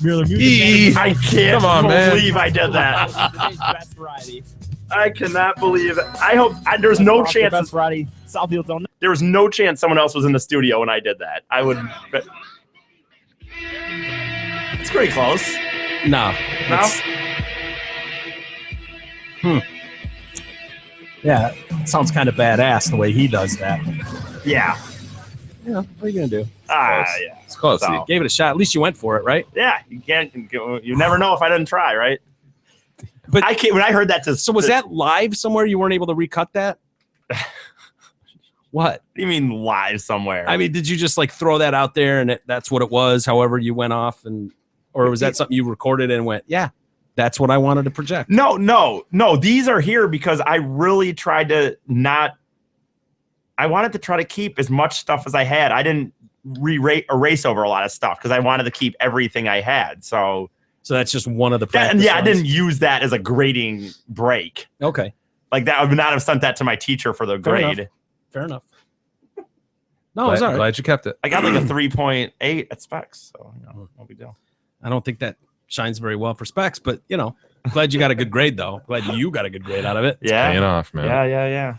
Miller Music. I can't Come on, man. believe I did that. Today's best variety. I cannot believe it. I hope there's no Rock, the chance. Best variety. Southfield Zone. There was no chance someone else was in the studio when I did that. I would. But it's pretty close. No. No? Yeah, it sounds kind of badass the way he does that. Yeah. Yeah, what are you gonna do? Yeah. It's close. So- Gave it a shot. At least you went for it, right? Yeah. You can't. You never know if I didn't try, right? But I can't. When I heard that, so was that live somewhere? You weren't able to recut that? What? What do you mean live somewhere? I mean, did you just like throw that out there and that's what it was? However, you went off, or was that something you recorded and went, yeah, that's what I wanted to project? No. These are here because I really tried to not. I wanted to try to keep as much stuff as I had. I didn't erase over a lot of stuff because I wanted to keep everything I had. So that's just one of the practice and yeah, runs? I didn't use that as a grading break. Okay. Like that, I would not have sent that to my teacher for the Fair grade. enough. Fair enough. No, it's all right. Glad you kept it. I got like a 3.8 at specs, so no big deal. I don't think that shines very well for specs, but I'm glad you got a good grade though. Glad you got a good grade out of it. Yeah, Paying off, man. Yeah.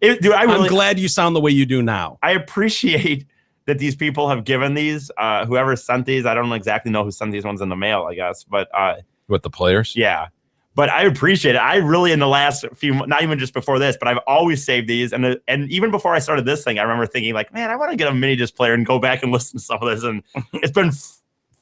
Dude, I'm glad you sound the way you do now. I appreciate that these people have given these. Whoever sent these, I don't exactly know who sent these ones in the mail, I guess, but With the players? yeah. But I appreciate it. I really, in the last few, not even just before this, but I've always saved these. And even before I started this thing, I remember thinking like, man, I want to get a mini disc player and go back and listen to some of this. And it's been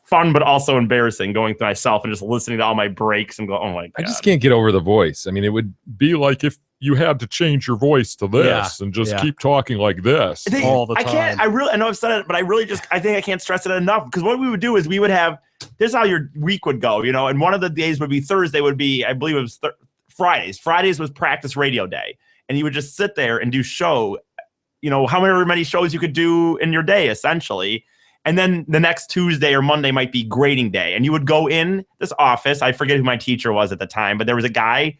fun, but also embarrassing going through myself and just listening to all my breaks and go, oh my God. I just can't get over the voice. I mean, it would be like if you had to change your voice to this and just keep talking like this all the time. I know I've said it, but I think I can't stress it enough because what we would do is we would have, this is how your week would go, and one of the days would be Thursday would be, I believe it was Fridays. Fridays was practice radio day. And you would just sit there and do show, however many shows you could do in your day, essentially. And then the next Tuesday or Monday might be grading day. And you would go in this office. I forget who my teacher was at the time, but there was a guy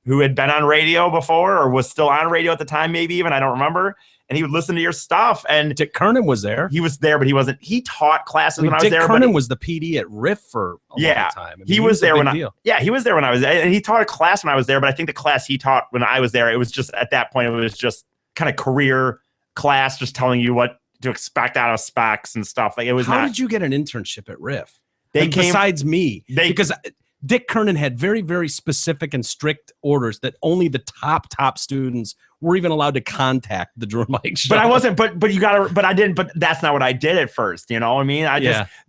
who had been on radio before or was still on radio at the time, maybe even, I don't remember. And he would listen to your stuff. And Dick Kernan was there. He was there, but he wasn't. He taught classes when I was Dick there. Kernan was the PD at Riff for a long time. I mean, he was there when he was there when I was there. And he taught a class when I was there, but I think the class he taught when I was there, it was just at that point, it was just kind of career class, just telling you what to expect out of specs and stuff. Like it was. How did you get an internship at Riff? Besides me, because Dick Kernan had very, very specific and strict orders that only the top students were even allowed to contact the Drew and Mike show. But I wasn't. But you gotta. But I didn't. But that's not what I did at first. You know what I mean?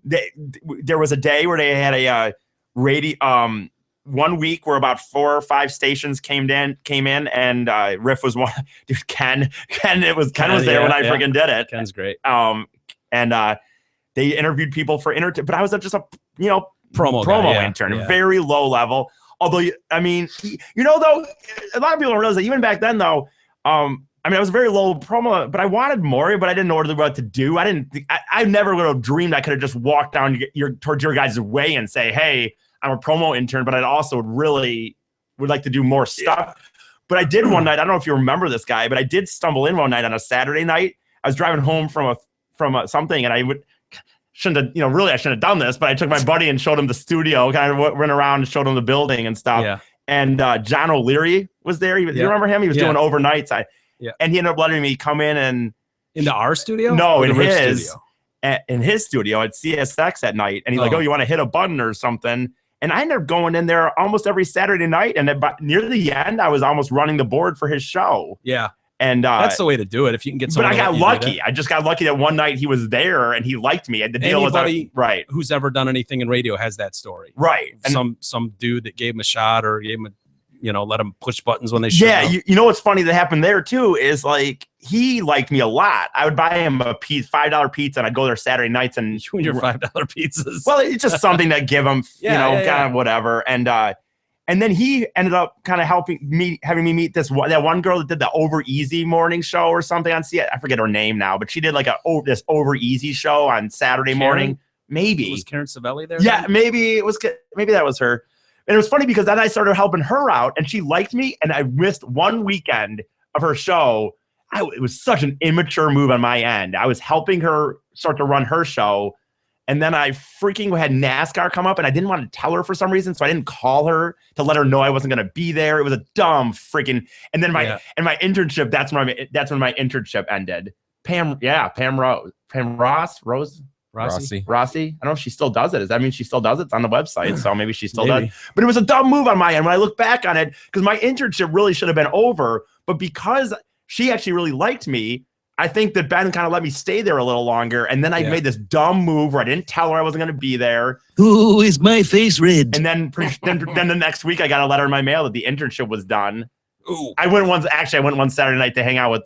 There was a day where they had a radio. 1 week where about 4 or 5 stations came in, and Riff was one. Dude, Ken was there when I freaking did it. Ken's great. And they interviewed people for but I was just a promo intern, very low level. Although I mean, though a lot of people don't realize that even back then though. I was very low promo, but I wanted more, but I didn't know what to do. I never would have dreamed I could have just walked down towards your guys' way and say, hey, I'm a promo intern, but I also would like to do more stuff. But I did one night. I don't know if you remember this guy, but I did stumble in one night on a Saturday night. I was driving home from something, and I shouldn't have done this, but I took my buddy and showed him the studio, kind of went around and showed him the building and stuff. Yeah. And John O'Leary was there. You remember him? He was doing overnights. And he ended up letting me come in and into our studio. No, or in his studio. In his studio at CSX at night. And he's like, "Oh, you want to hit a button or something?" And I ended up going in there almost every Saturday night. And near the end, I was almost running the board for his show. Yeah. And that's the way to do it. If you can get someone. But I got lucky. I just got lucky that one night he was there and he liked me. And the deal was right. Who's ever done anything in radio has that story. Right. And some dude that gave him a shot or gave him let him push buttons when they should. Yeah. You know what's funny that happened there too is like he liked me a lot. I would buy him a $5 pizza and I'd go there Saturday nights and your $5 pizzas. Well, it's just something to give him, kind of whatever. And then he ended up kind of having me meet that one girl that did the Over Easy morning show or something on CSX. I forget her name now, but she did like this Over Easy show on Saturday morning. Maybe was Karen Savelli there? Yeah, maybe that was her. And it was funny because then I started helping her out, and she liked me. And I missed one weekend of her show. it was such an immature move on my end. I was helping her start to run her show. And then I freaking had NASCAR come up and I didn't want to tell her for some reason. So I didn't call her to let her know I wasn't going to be there. It was a dumb freaking, and then my internship, that's when my internship ended. Pam Rossi. I don't know if she still does it. Does that mean she still does it? It's on the website. So maybe she still does. But it was a dumb move on my end. When I look back on it, because my internship really should have been over, but because she actually really liked me, I think that Ben kind of let me stay there a little longer. And then I made this dumb move where I didn't tell her I wasn't going to be there. Ooh, is my face red? And then the next week I got a letter in my mail that the internship was done. Ooh. I went one Saturday night to hang out with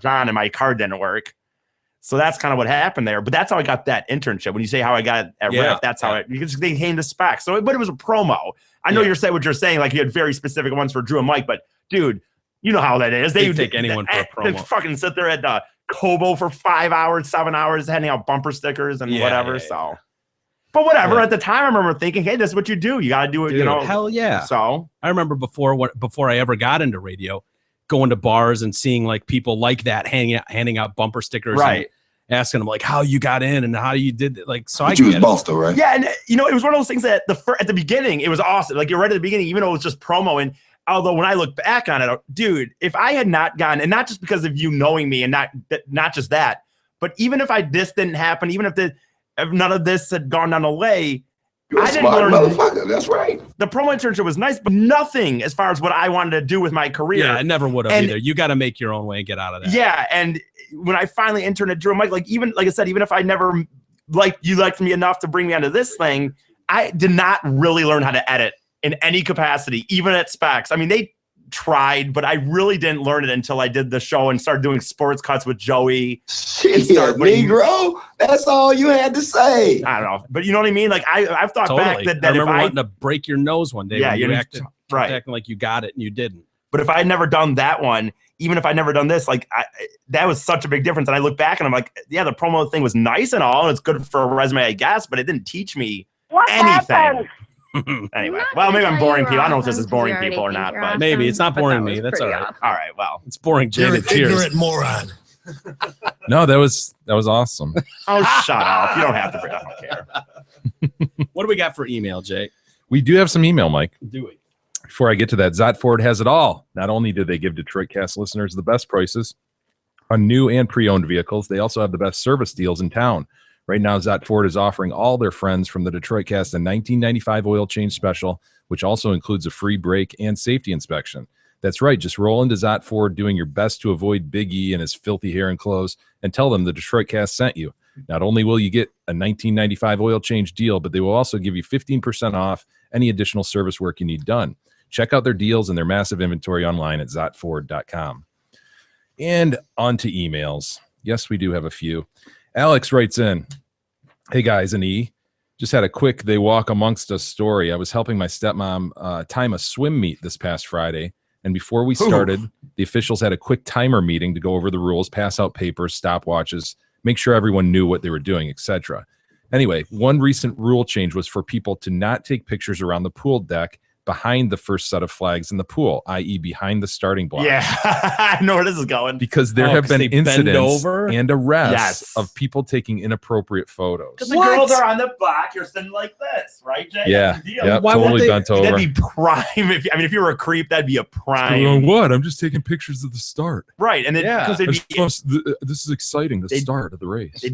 John and my car didn't work. So that's kind of what happened there. But that's how I got that internship. When you say how I got it at Riff, that's how because they came to spec. So, but it was a promo. I know you're saying what you're saying, like you had very specific ones for Drew and Mike, but dude, you know how that is. They take anyone for a promo. They fucking sit there at Kobo for 5 hours, 7 hours, handing out bumper stickers and whatever. So, but whatever. At the time, I remember thinking, "Hey, this is what you do. You got to do it." Dude, you know, hell yeah. So I remember before I ever got into radio, going to bars and seeing like people like that handing out bumper stickers, right? And asking them like how you got in and how you did it. Like, so But you was boss though, right? Yeah, and you know, it was one of those things that at the beginning it was awesome. Like you're right at the beginning, even though it was just promo and. Although when I look back on it, dude, if I had not gone, and not just because of you knowing me, and not just that, but even if this didn't happen, even if none of this had gone down the way, I didn't learn. Motherfucker, that's right. The promo internship was nice, but nothing as far as what I wanted to do with my career. Yeah, I never would have either. You got to make your own way and get out of that. Yeah, and when I finally interned at Drew and Mike, like I said, even if I never liked me enough to bring me onto this thing, I did not really learn how to edit in any capacity, even at Specs. I mean, they tried, but I really didn't learn it until I did the show and started doing sports cuts with Joey. Shit, Negro, that's all you had to say. I don't know, but you know what I mean? Like I've thought back that I remember wanting to break your nose one day. Yeah, when you acted acting like you got it and you didn't. But if I had never done that one, even if I never done this, like that was such a big difference. And I look back and I'm like, yeah, the promo thing was nice and all, and it's good for a resume, I guess, but it didn't teach me anything. Happened? Anyway, well, maybe I'm boring people. I don't know if this is boring people or not, but maybe it's not boring me. That's all right. All right, well, it's boring. You're an ignorant moron. No, that was awesome. Oh, shut up! You don't have to. I don't care. What do we got for email, Jake? We do have some email, Mike. Do we? Before I get to that, Zott Ford has it all. Not only do they give Detroit Cast listeners the best prices on new and pre-owned vehicles, they also have the best service deals in town. Right now, Zott Ford is offering all their friends from the Detroit Cast a 1995 oil change special, which also includes a free brake and safety inspection. That's right. Just roll into Zott Ford doing your best to avoid Big E and his filthy hair and clothes and tell them the Detroit Cast sent you. Not only will you get a 1995 oil change deal, but they will also give you 15% off any additional service work you need done. Check out their deals and their massive inventory online at zottford.com. And on to emails. Yes, we do have a few. Alex writes in, hey guys, and E, just had a quick they walk amongst us story. I was helping my stepmom time a swim meet this past Friday. And before we started, the officials had a quick timer meeting to go over the rules, pass out papers, stopwatches, make sure everyone knew what they were doing, etc. Anyway, one recent rule change was for people to not take pictures around the pool deck behind the first set of flags in the pool, i.e. behind the starting block. Yeah, I know where this is going. Because there have been incidents and arrests of people taking inappropriate photos. Because the girls are on the block, you're sitting like this, right, Jay? Yeah, yep, totally bent over. That'd be prime. If you were a creep, that'd be a prime. What? I'm just taking pictures of the start. Right, and then because this is exciting, the start of the race. They'd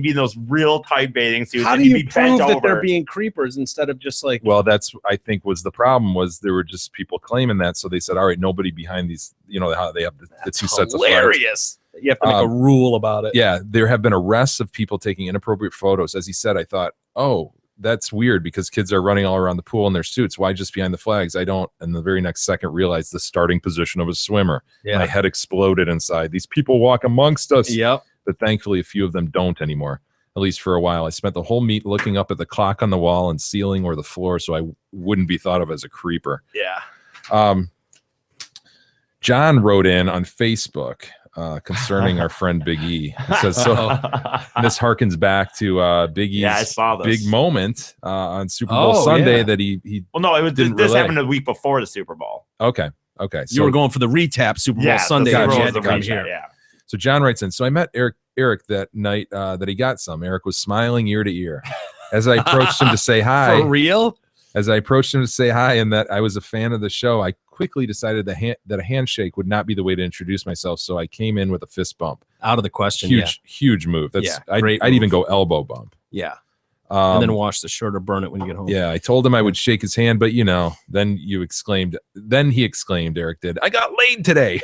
be in those real tight bathing suits. How do you prove that they're being creepers instead of just like? Well, that's I think was the problem was there were just people claiming that, so they said, all right, nobody behind these, you know how they have the two sets of flags. Hilarious. You have to make a rule about it. Yeah, there have been arrests of people taking inappropriate photos. As he said, I thought, oh, that's weird because kids are running all around the pool in their suits. Why just behind the flags? I don't. And the very next second realized the starting position of a swimmer. Yeah. My head exploded inside. These people walk amongst us. Yep. But thankfully, a few of them don't anymore. At least for a while. I spent the whole meet looking up at the clock on the wall and ceiling or the floor so I wouldn't be thought of as a creeper. Yeah. John wrote in on Facebook concerning our friend Big E. He says, so this harkens back to Big E's big moment on Super Bowl Sunday that he well, no, it was this happened a week before the Super Bowl. Okay. Okay. You were going for the retap Super Bowl Sunday. Gotcha. You had to come Gotcha. here. Yeah. So John writes in. So I met Eric that night that he got some. Eric was smiling ear to ear as I approached him to say hi. For real? As I approached him to say hi and that I was a fan of the show, I quickly decided that a handshake would not be the way to introduce myself. So I came in with a fist bump. Out of the question. Huge move. That's I'd even go elbow bump. Yeah. And then wash the shirt or burn it when you get home. Yeah, I told him I would shake his hand, but then he exclaimed, Eric did, I got laid today.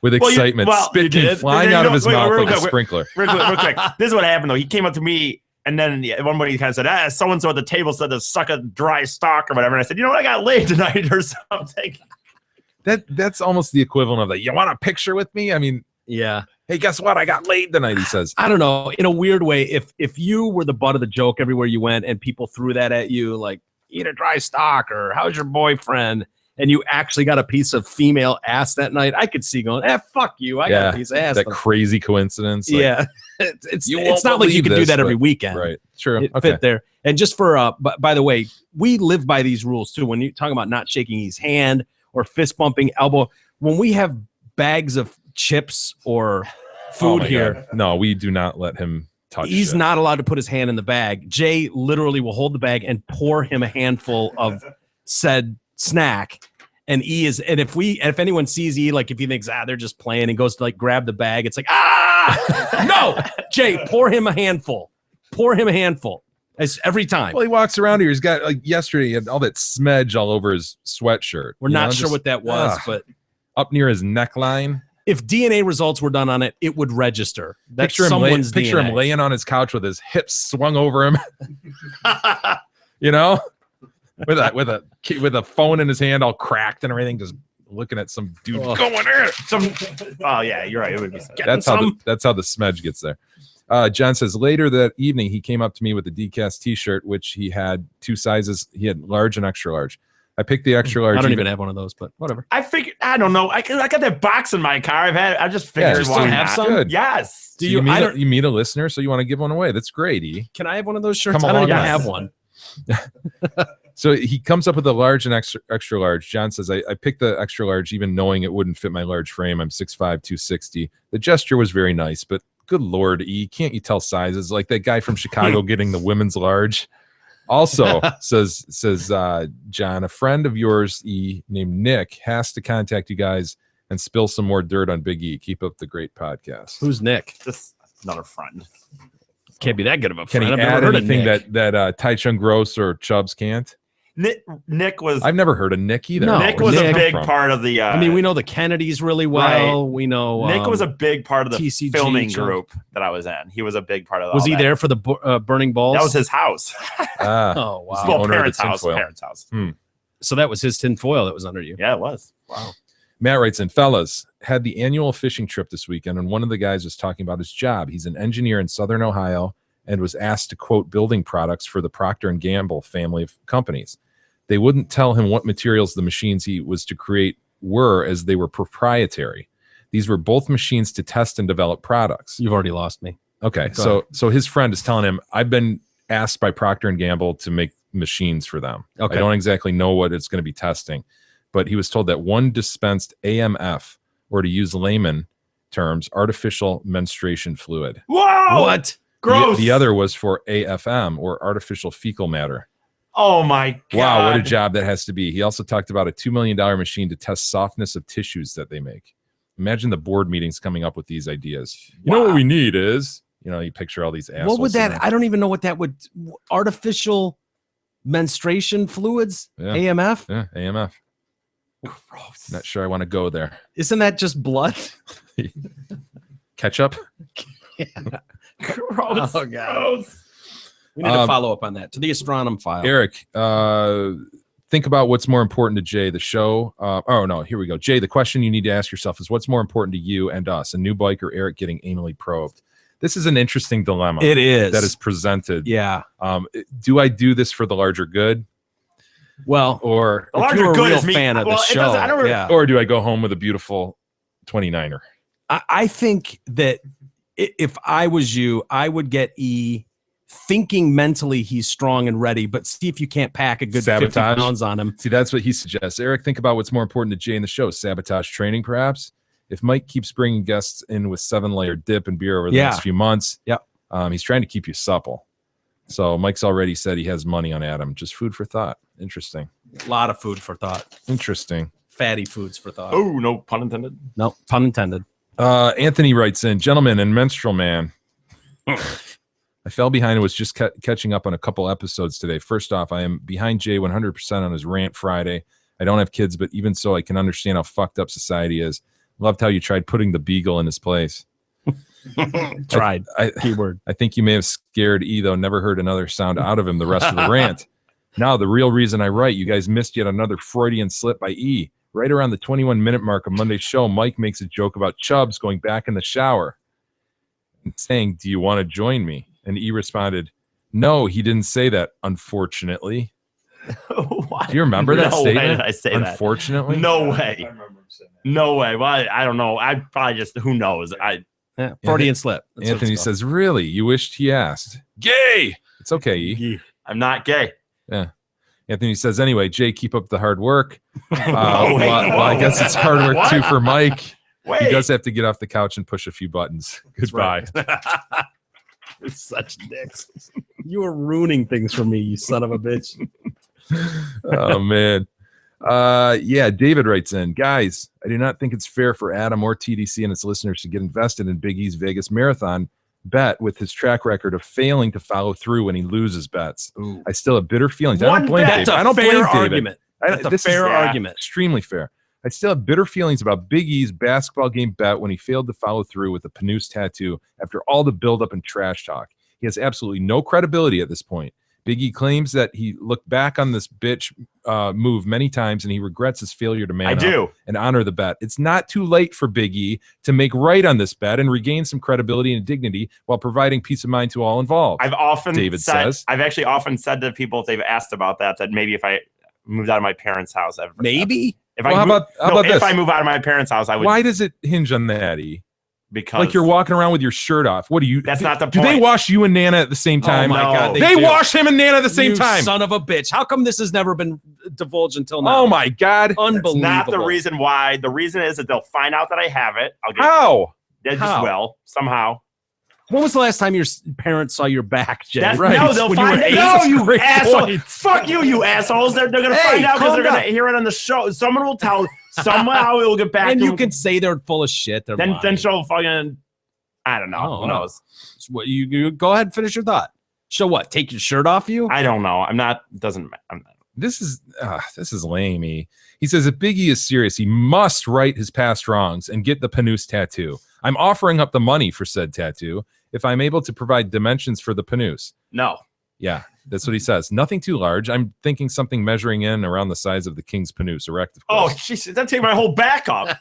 With excitement, spit came flying out of his mouth like a sprinkler. Real quick. This is what happened though. He came up to me and then at one point he kind of said, so-and-so at the table said to suck a dry stalk or whatever. And I said, you know what? I got laid tonight or something. That's almost the equivalent of you want a picture with me? I mean, yeah. Hey, guess what? I got laid tonight, he says. I don't know. In a weird way, if you were the butt of the joke everywhere you went and people threw that at you, like, eat a dry stalk or how's your boyfriend? And you actually got a piece of female ass that night, I could see going, fuck you. I got a piece of ass. That crazy coincidence. Like, yeah. It's not like you can do that every weekend. Right. Sure. It fit there. And just for, by the way, we live by these rules too. When you talk about not shaking his hand or fist bumping elbow, when we have bags of chips or food here. God. No, we do not let him touch He's not allowed to put his hand in the bag. Jay literally will hold the bag and pour him a handful of said snack. And if anyone sees E, like if he thinks, they're just playing and goes to like grab the bag, it's like, no, Jay, pour him a handful. Pour him a handful. Every time. Well, he walks around here. He's got like yesterday, he had all that smedge all over his sweatshirt. We're not sure what that was, but up near his neckline. If DNA results were done on it, it would register. That's Picture someone's picture him laying on his couch with his hips swung over him. with a phone in his hand, all cracked and everything, just looking at some dude going in. Oh yeah, you're right. It would be. That's how the smedge gets there. John says later that evening he came up to me with a decast T-shirt, which he had two sizes. He had large and extra large. I picked the extra large. I don't even have one of those, but whatever. I figured. I don't know. I got that box in my car. I just figured. Why have some? Good. Yes. Do you meet a listener, so you want to give one away? That's great. E. Can I have one of those shirts? Come I don't along, even yes. have one. So he comes up with a large and extra large. John says, I picked the extra large, even knowing it wouldn't fit my large frame. I'm 6'5", 260. The gesture was very nice, but good Lord, E, can't you tell sizes? Like that guy from Chicago getting the women's large. Also, says John, a friend of yours, E, named Nick, has to contact you guys and spill some more dirt on Big E. Keep up the great podcast. Who's Nick? Just another friend. Can't be that good of a Can friend. he I've never add heard of anything Nick. that Tai Chung Gross or Chubbs can't? Nick was. I've never heard of Nick either. No, Nick was a big part of the. I mean, we know the Kennedys really well. Right. We know Nick was a big part of the TCG filming show. group that I was in. He was a big part of. Was all he that. there for the burning balls? That was his house. Oh wow! Well, parents' house. Parents' house. So that was his tinfoil that was under you. Yeah, it was. Wow. Matt writes in, fellas, had the annual fishing trip this weekend, and one of the guys was talking about his job. He's an engineer in Southern Ohio and was asked to quote building products for the Procter & Gamble family of companies. They wouldn't tell him what materials the machines he was to create were, as they were proprietary. These were both machines to test and develop products. You've already lost me. Okay, so his friend is telling him, I've been asked by Procter & Gamble to make machines for them. Okay. I don't exactly know what it's going to be testing, but he was told that one dispensed AMF, or to use layman terms, artificial menstruation fluid. Whoa! What? Gross. The other was for AFM, or artificial fecal matter. Oh my God. Wow, what a job that has to be. He also talked about a $2 million machine to test softness of tissues that they make. Imagine the board meetings coming up with these ideas. You know what we need is, you picture all these assholes. What would that? I don't even know what that would. Artificial menstruation fluids? Yeah. AMF? Yeah, AMF. Gross. Not sure I want to go there. Isn't that just blood? Ketchup? Yeah. Gross. Oh, God. Gross. We need to follow up on that to the astronom file. Eric, think about what's more important to Jay, the show. Oh, no, here we go. Jay, the question you need to ask yourself is what's more important to you and us, a new bike or Eric getting anally probed? This is an interesting dilemma. It is. That is presented. Yeah. Do I do this for the larger good? Well, or The if larger you're a good real is me. fan of the Well, it show, doesn't- I don't really- yeah. Or do I go home with a beautiful 29er? I think that if I was you, I would get E thinking mentally he's strong and ready, but see if you can't pack a good 50 pounds on him. See, that's what he suggests. Eric, think about what's more important to Jay in the show. Sabotage training, perhaps? If Mike keeps bringing guests in with 7-layer dip and beer over the next few months, he's trying to keep you supple. So Mike's already said he has money on Adam. Just food for thought. Interesting. A lot of food for thought. Interesting. Fatty foods for thought. Oh, no pun intended. No pun intended. Anthony writes in, gentlemen and menstrual man. I fell behind and was just catching up on a couple episodes today. First off, I am behind Jay 100% on his rant Friday. I don't have kids, but even so, I can understand how fucked up society is. Loved how you tried putting the beagle in his place. Tried. Keyword. I think you may have scared E, though. Never heard another sound out of him the rest of the rant. Now, the real reason I write, you guys missed yet another Freudian slip by E. Right around the 21-minute mark of Monday's show, Mike makes a joke about Chubbs going back in the shower and saying, do you want to join me? And E responded, no, he didn't say that, unfortunately. Do you remember that statement? Way did I say unfortunately? That? No way. No way. Well, I don't know. I probably just, who knows? Freudian slip. That's Anthony says, really? You wished he asked. Gay! It's okay, E. I'm not gay. Yeah. Anthony says, anyway, Jay, keep up the hard work. Well, I guess it's hard work too for Mike. He does have to get off the couch and push a few buttons. Goodbye. You're such dicks. You are ruining things for me, you son of a bitch. Oh, man. Yeah, David writes in, guys, I do not think it's fair for Adam or TDC and its listeners to get invested in Big E's Vegas Marathon bet with his track record of failing to follow through when he loses bets. Ooh. I still have bitter feelings. I don't blame David. I don't blame David. That's a fair argument. Extremely fair. I still have bitter feelings about Big E's basketball game bet when he failed to follow through with the Panoose tattoo after all the buildup and trash talk. He has absolutely no credibility at this point. Big E claims that he looked back on this bitch move many times and he regrets his failure to man up and honor the bet. It's not too late for Big E to make right on this bet and regain some credibility and dignity while providing peace of mind to all involved. I've actually often said to people if they've asked about that maybe if I moved out of my parents' house, if I move out of my parents' house, I would. Why does it hinge on that, E? Because like you're walking around with your shirt off. What do you? That's not the point. Do they wash you and Nana at the same time? Oh my God, they wash him and Nana at the same time. Son of a bitch! How come this has never been divulged until now? Oh my God! Unbelievable. That's not the reason why. The reason is that they'll find out that I have it. How? They just will somehow. When was the last time your parents saw your back, Jay? No, they'll find it. No, you asshole! Fuck you, you assholes! They're gonna find out because they're gonna hear it on the show. Someone will tell. Somehow it will get back. And to you can say they're full of shit. Then she'll fucking. I don't know. Who knows? What you go ahead and finish your thought. Show what? Take your shirt off you? I don't know. I'm not. This is lame. He says if Big E is serious, he must right his past wrongs and get the Panoose tattoo. I'm offering up the money for said tattoo if I'm able to provide dimensions for the Panoose. No. Yeah, that's what he says. Nothing too large. I'm thinking something measuring in around the size of the King's Panoose, erect. Of course. Oh, jeez, that'd take my whole back up.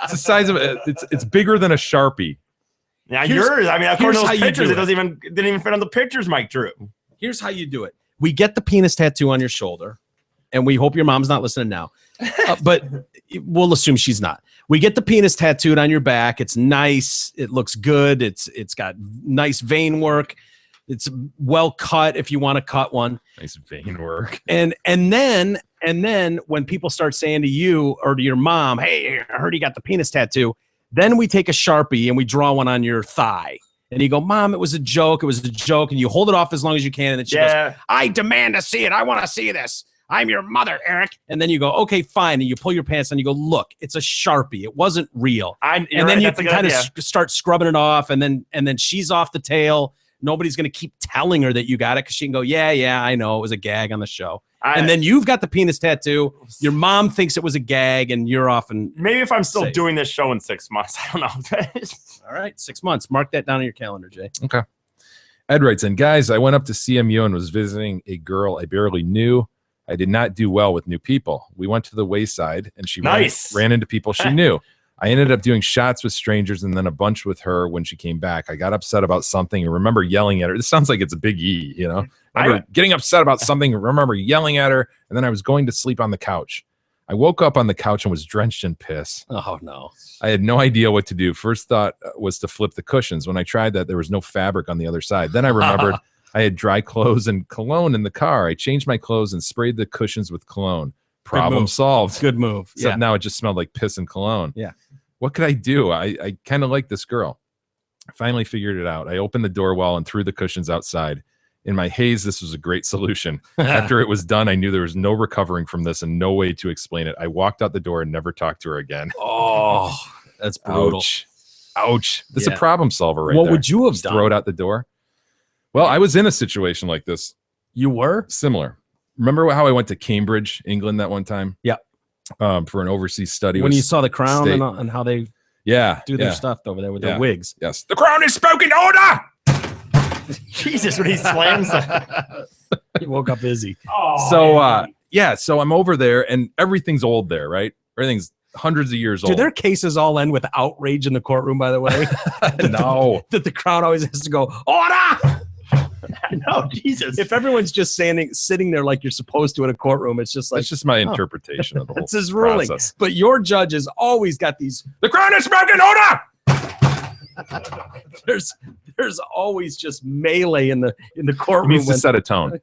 It's the size of it. It's bigger than a Sharpie. Yeah, yours. I mean, according to those pictures, it didn't even fit on the pictures Mike drew. Here's how you do it. We get the penis tattoo on your shoulder, and we hope your mom's not listening now. But we'll assume she's not. We get the penis tattooed on your back. It's nice. It looks good. It's got nice vein work. It's well cut if you want to cut one. Nice vein work. And then when people start saying to you or to your mom, "Hey, I heard you got the penis tattoo," then we take a Sharpie and we draw one on your thigh. And you go, "Mom, it was a joke. It was a joke." And you hold it off as long as you can. And then she goes, "I demand to see it. I want to see this. I'm your mother, Eric." And then you go, "Okay, fine." And you pull your pants and you go, "Look, it's a Sharpie. It wasn't real." And then you can kind of start scrubbing it off. And then she's off the tail. Nobody's going to keep telling her that you got it because she can go, yeah, I know. It was a gag on the show. And then you've got the penis tattoo. Your mom thinks it was a gag and you're off. And maybe if I'm still doing this show in 6 months, I don't know. All right, 6 months. Mark that down on your calendar, Jay. Okay. Ed writes in, guys, I went up to CMU and was visiting a girl I barely knew. I did not do well with new people. We went to the wayside and she ran into people she knew. I ended up doing shots with strangers and then a bunch with her when she came back. I got upset about something and remember yelling at her. This sounds like it's a Big E, you know? I remember getting upset about something and remember yelling at her, and then I was going to sleep on the couch. I woke up on the couch and was drenched in piss. Oh, no. I had no idea what to do. First thought was to flip the cushions. When I tried that, there was no fabric on the other side. Then I remembered I had dry clothes and cologne in the car. I changed my clothes and sprayed the cushions with cologne. Problem solved. Good move. Except now it just smelled like piss and cologne. Yeah. What could I do? I kind of like this girl. I finally figured it out. I opened the door well and threw the cushions outside. In my haze, this was a great solution. After it was done, I knew there was no recovering from this and no way to explain it. I walked out the door and never talked to her again. Oh, that's brutal. Ouch. That's a problem solver right there. What would you have done? Throw it out the door? Well, I was in a situation like this. You were? Similar. Remember how I went to Cambridge, England that one time? Yeah. For an overseas study. When you saw the Crown and how they do their stuff over there with their wigs. Yes. The Crown is spoken order! Jesus, when he slams He woke up busy. So I'm over there and everything's old there, right? Everything's hundreds of years old. Do their cases all end with outrage in the courtroom, by the way? No. That the Crown always has to go, order! No, Jesus. If everyone's just sitting there like you're supposed to in a courtroom, it's just like... It's just my interpretation of the whole That's his ruling. process. But your judge has always got these... The Crown is spoken order! There's always just melee in the courtroom. He needs to set a tone.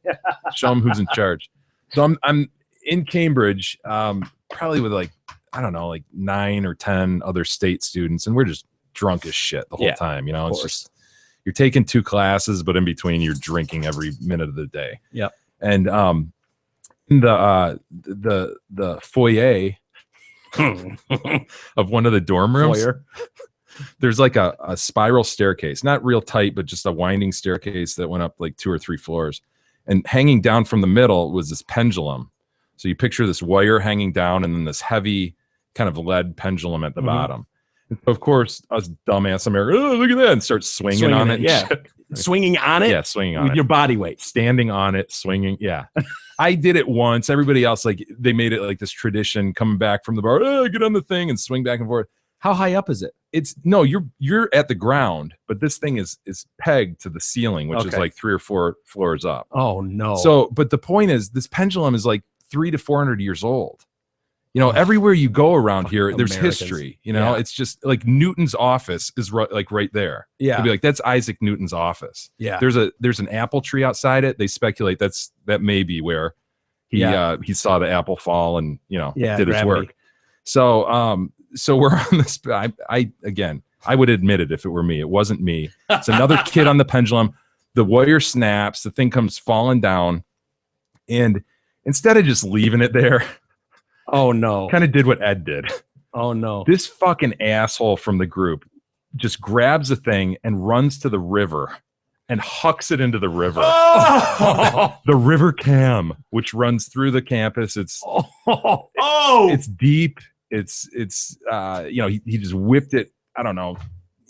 Show him who's in charge. So I'm in Cambridge, probably with like 9 or 10 other state students, and we're just drunk as shit the whole time. You know, it's just you're taking 2 classes, but in between you're drinking every minute of the day. Yep. And in the foyer of one of the dorm rooms. There's like a spiral staircase, not real tight, but just a winding staircase that went up like 2 or 3 floors. And hanging down from the middle was this pendulum. So you picture this wire hanging down and then this heavy kind of lead pendulum at the bottom. And so of course, us dumbass Americans, oh, look at that, and start swinging on it. Yeah. Swinging on it? Yeah, swinging on with it. your body weight. Standing on it, swinging. Yeah. I did it once. Everybody else, like, they made it like this tradition coming back from the bar, oh, get on the thing and swing back and forth. How high up is it? You're at the ground, but this thing is pegged to the ceiling, which is like 3 or 4 floors up. Oh no. So, but the point is, this pendulum is like 300 to 400 years old. You know, everywhere you go around here, there's Americans. history. You know, it's just like Newton's office is right there. Yeah. You'd be like, that's Isaac Newton's office. Yeah. There's an apple tree outside it. They speculate that may be where he saw the apple fall and did his work. So we're on this. I would admit it if it were me. It wasn't me. It's another kid on the pendulum. The wire snaps. The thing comes falling down, and instead of just leaving it there, oh no, kind of did what Ed did. Oh no, this fucking asshole from the group just grabs the thing and runs to the river and hucks it into the river. Oh! The River Cam, which runs through the campus. It's it's deep. It's he just whipped it, I don't know,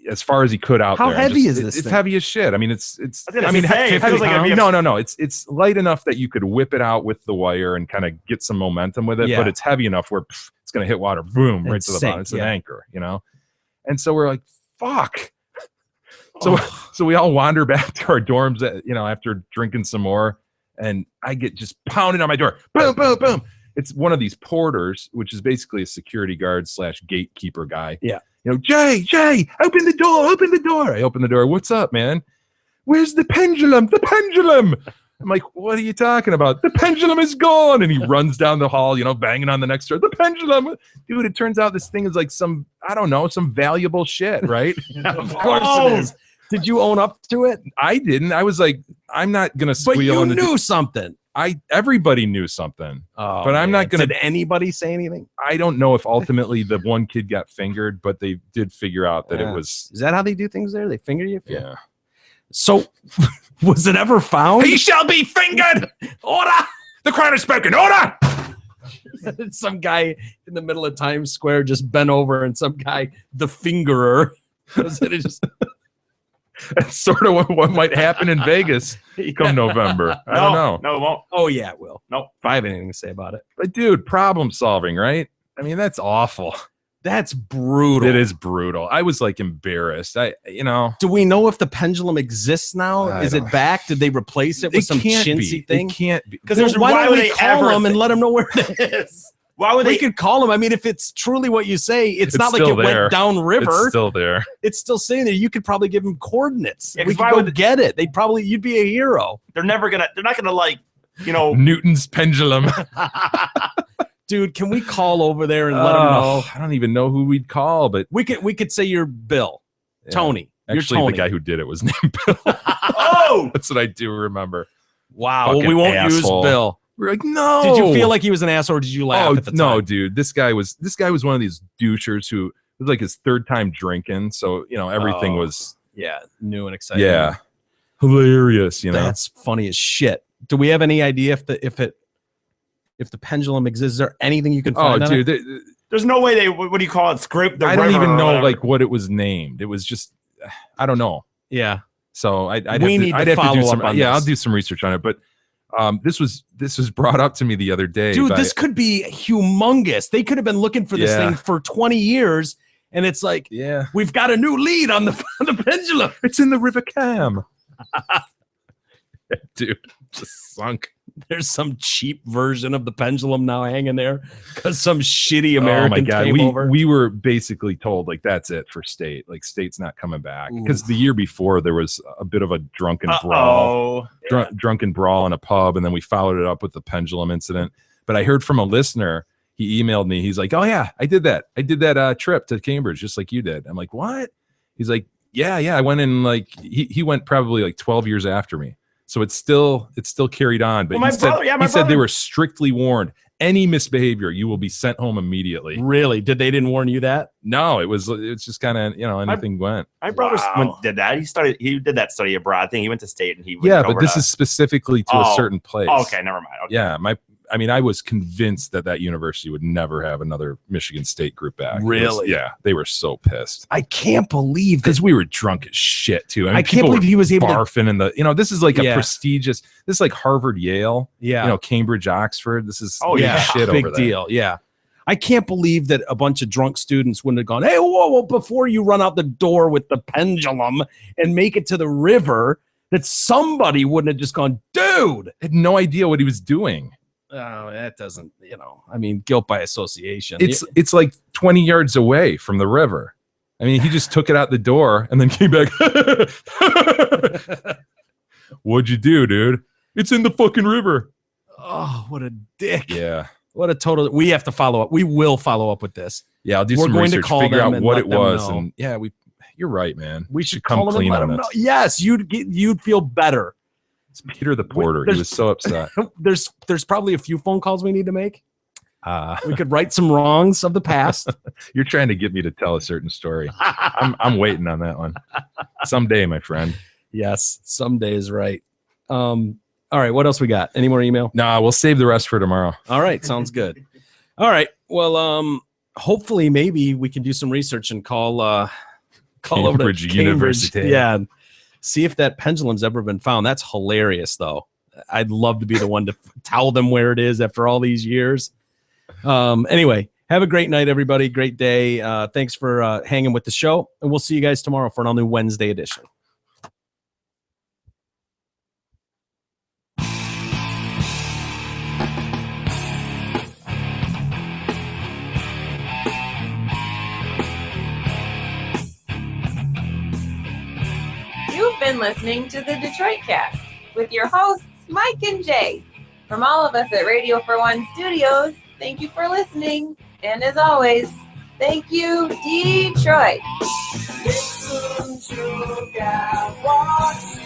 as far as he could out How there. heavy is this It's thing? heavy as shit. I mean, it's it feels like it'd be no. It's light enough that you could whip it out with the wire and kind of get some momentum with it, but it's heavy enough where it's going to hit water, boom, right to the bottom. It's an anchor, And so we're like, fuck. So we all wander back to our dorms, after drinking some more, and I get just pounded on my door. Boom, boom, boom. It's one of these porters, which is basically a security guard / gatekeeper guy. Yeah. Jay, open the door. I open the door. What's up, man? Where's the pendulum? The pendulum. I'm like, what are you talking about? The pendulum is gone. And he runs down the hall, banging on the next door. The pendulum. Dude, it turns out this thing is like some valuable shit, right? Of course it is. Did you own up to it? I didn't. I was like, I'm not going to squeal. But you knew something. Everybody knew something, but I'm not going to. Did anybody say anything? I don't know if ultimately the one kid got fingered, but they did figure out that it was. Is that how they do things there? They finger you? Yeah. So, was it ever found? He shall be fingered. Order. The Crown has spoken. Order. Some guy in the middle of Times Square just bent over, and some guy, the fingerer, That's sort of what might happen in Vegas come November. I don't know. No, it won't. Oh, yeah, it will. Nope. If I have anything to say about it. But, dude, problem solving, right? I mean, that's awful. That's brutal. It is brutal. I was like embarrassed. Do we know if the pendulum exists now? Is it back? Did they replace it with some chintzy thing? It can't be. Because why don't we call them and let them know where it is? Why would we they? could call them. I mean, if it's truly what you say, it's not like still it there. went downriver. It's still there. It's still saying there. You could probably give them coordinates. Yeah, we 'cause could why go would- get it. You'd be a hero. They're not gonna like, Newton's pendulum. Dude, can we call over there and let them know? I don't even know who we'd call, but We could say you're Bill. Tony. You're actually, Tony. the guy who did it was named Bill. Oh, That's what I do remember. Wow. Well, Fucking we won't asshole. use Bill. We're like, no. Did you feel like he was an asshole, or did you laugh at the time? No, dude. This guy was one of these douchers who it was like his third time drinking, so everything was new and exciting. yeah, hilarious. That's funny as shit. Do we have any idea if the pendulum exists? Is there anything you can find? Oh, on dude. it? there's no way they. What do you call it? Scrape the. I don't river even or know whatever. like what it was named. It was just I don't know. Yeah. So I'd have We to, need to I'd have to follow do some. up on Yeah, this. I'll do some research on it. But this was brought up to me the other day. Dude, by- this could be humongous. They could have been looking for this Yeah. thing for 20 years, and it's like, yeah, we've got a new lead on the pendulum. it's in the River Cam. Dude, just sunk. There's some cheap version of the pendulum now hanging there because some shitty American Oh my God, came over. we were basically told like that's it for state. Like state's not coming back because the year before there was a bit of a drunken brawl, drunken brawl in a pub, and then we followed it up with the pendulum incident. But I heard from a listener. He emailed me. He's like, "Oh yeah, I did that. I did that trip to Cambridge just like you did." I'm like, "What?" He's like, "Yeah. I went in like he went probably like 12 years after me." So it's still carried on. But Well, he said my they brother- were strictly warned. Any misbehavior, you will be sent home immediately. Really? They didn't warn you that? No, it's just kind of anything went. My brother did that. He did that study abroad thing. He went to state and he went Yeah, but over this to- is specifically to a certain place. Oh, okay, never mind. Okay. Yeah, I was convinced that university would never have another Michigan State group back. Really? Yeah, they were so pissed. I can't believe because we were drunk as shit too. I can't people believe were he was able to- barfing in the. This is like a Yeah. prestigious. This is like Harvard, Yale. Yeah. Cambridge, Oxford. This is shit big over there. deal. Yeah. I can't believe that a bunch of drunk students wouldn't have gone, hey, whoa, before you run out the door with the pendulum and make it to the river, that somebody wouldn't have just gone, dude. Had no idea what he was doing. Oh, that doesn't, I mean, guilt by association. It's like 20 yards away from the river. I mean, he just took it out the door and then came back. What'd you do, dude? It's in the fucking river. Oh, what a dick. Yeah. What a total. We have to follow up. We will follow up with this. Yeah, I'll do We're some going research, to call figure them out and what let it them was. know. And yeah, you're right, man. We should come call them clean and let on them it. know. Yes, you'd feel better. It's Peter the Porter. He was so upset. There's probably a few phone calls we need to make. We could right some wrongs of the past. You're trying to get me to tell a certain story. I'm waiting on that one. Someday, my friend. Yes, someday is right. All right, what else we got? Any more email? Nah, we'll save the rest for tomorrow. All right, sounds good. All right, well, hopefully, maybe we can do some research and call over to Cambridge Cambridge. University. Yeah, and see if that pendulum's ever been found. That's hilarious, though. I'd love to be the one to tell them where it is after all these years. Anyway, have a great night, everybody. Great day. Thanks for hanging with the show, and we'll see you guys tomorrow for an all-new Wednesday edition. You've been listening to the Detroit Cast with your hosts, Mike and Jay. From all of us at Radio for One Studios, thank you for listening. And as always, thank you, Detroit. Listen to God, watch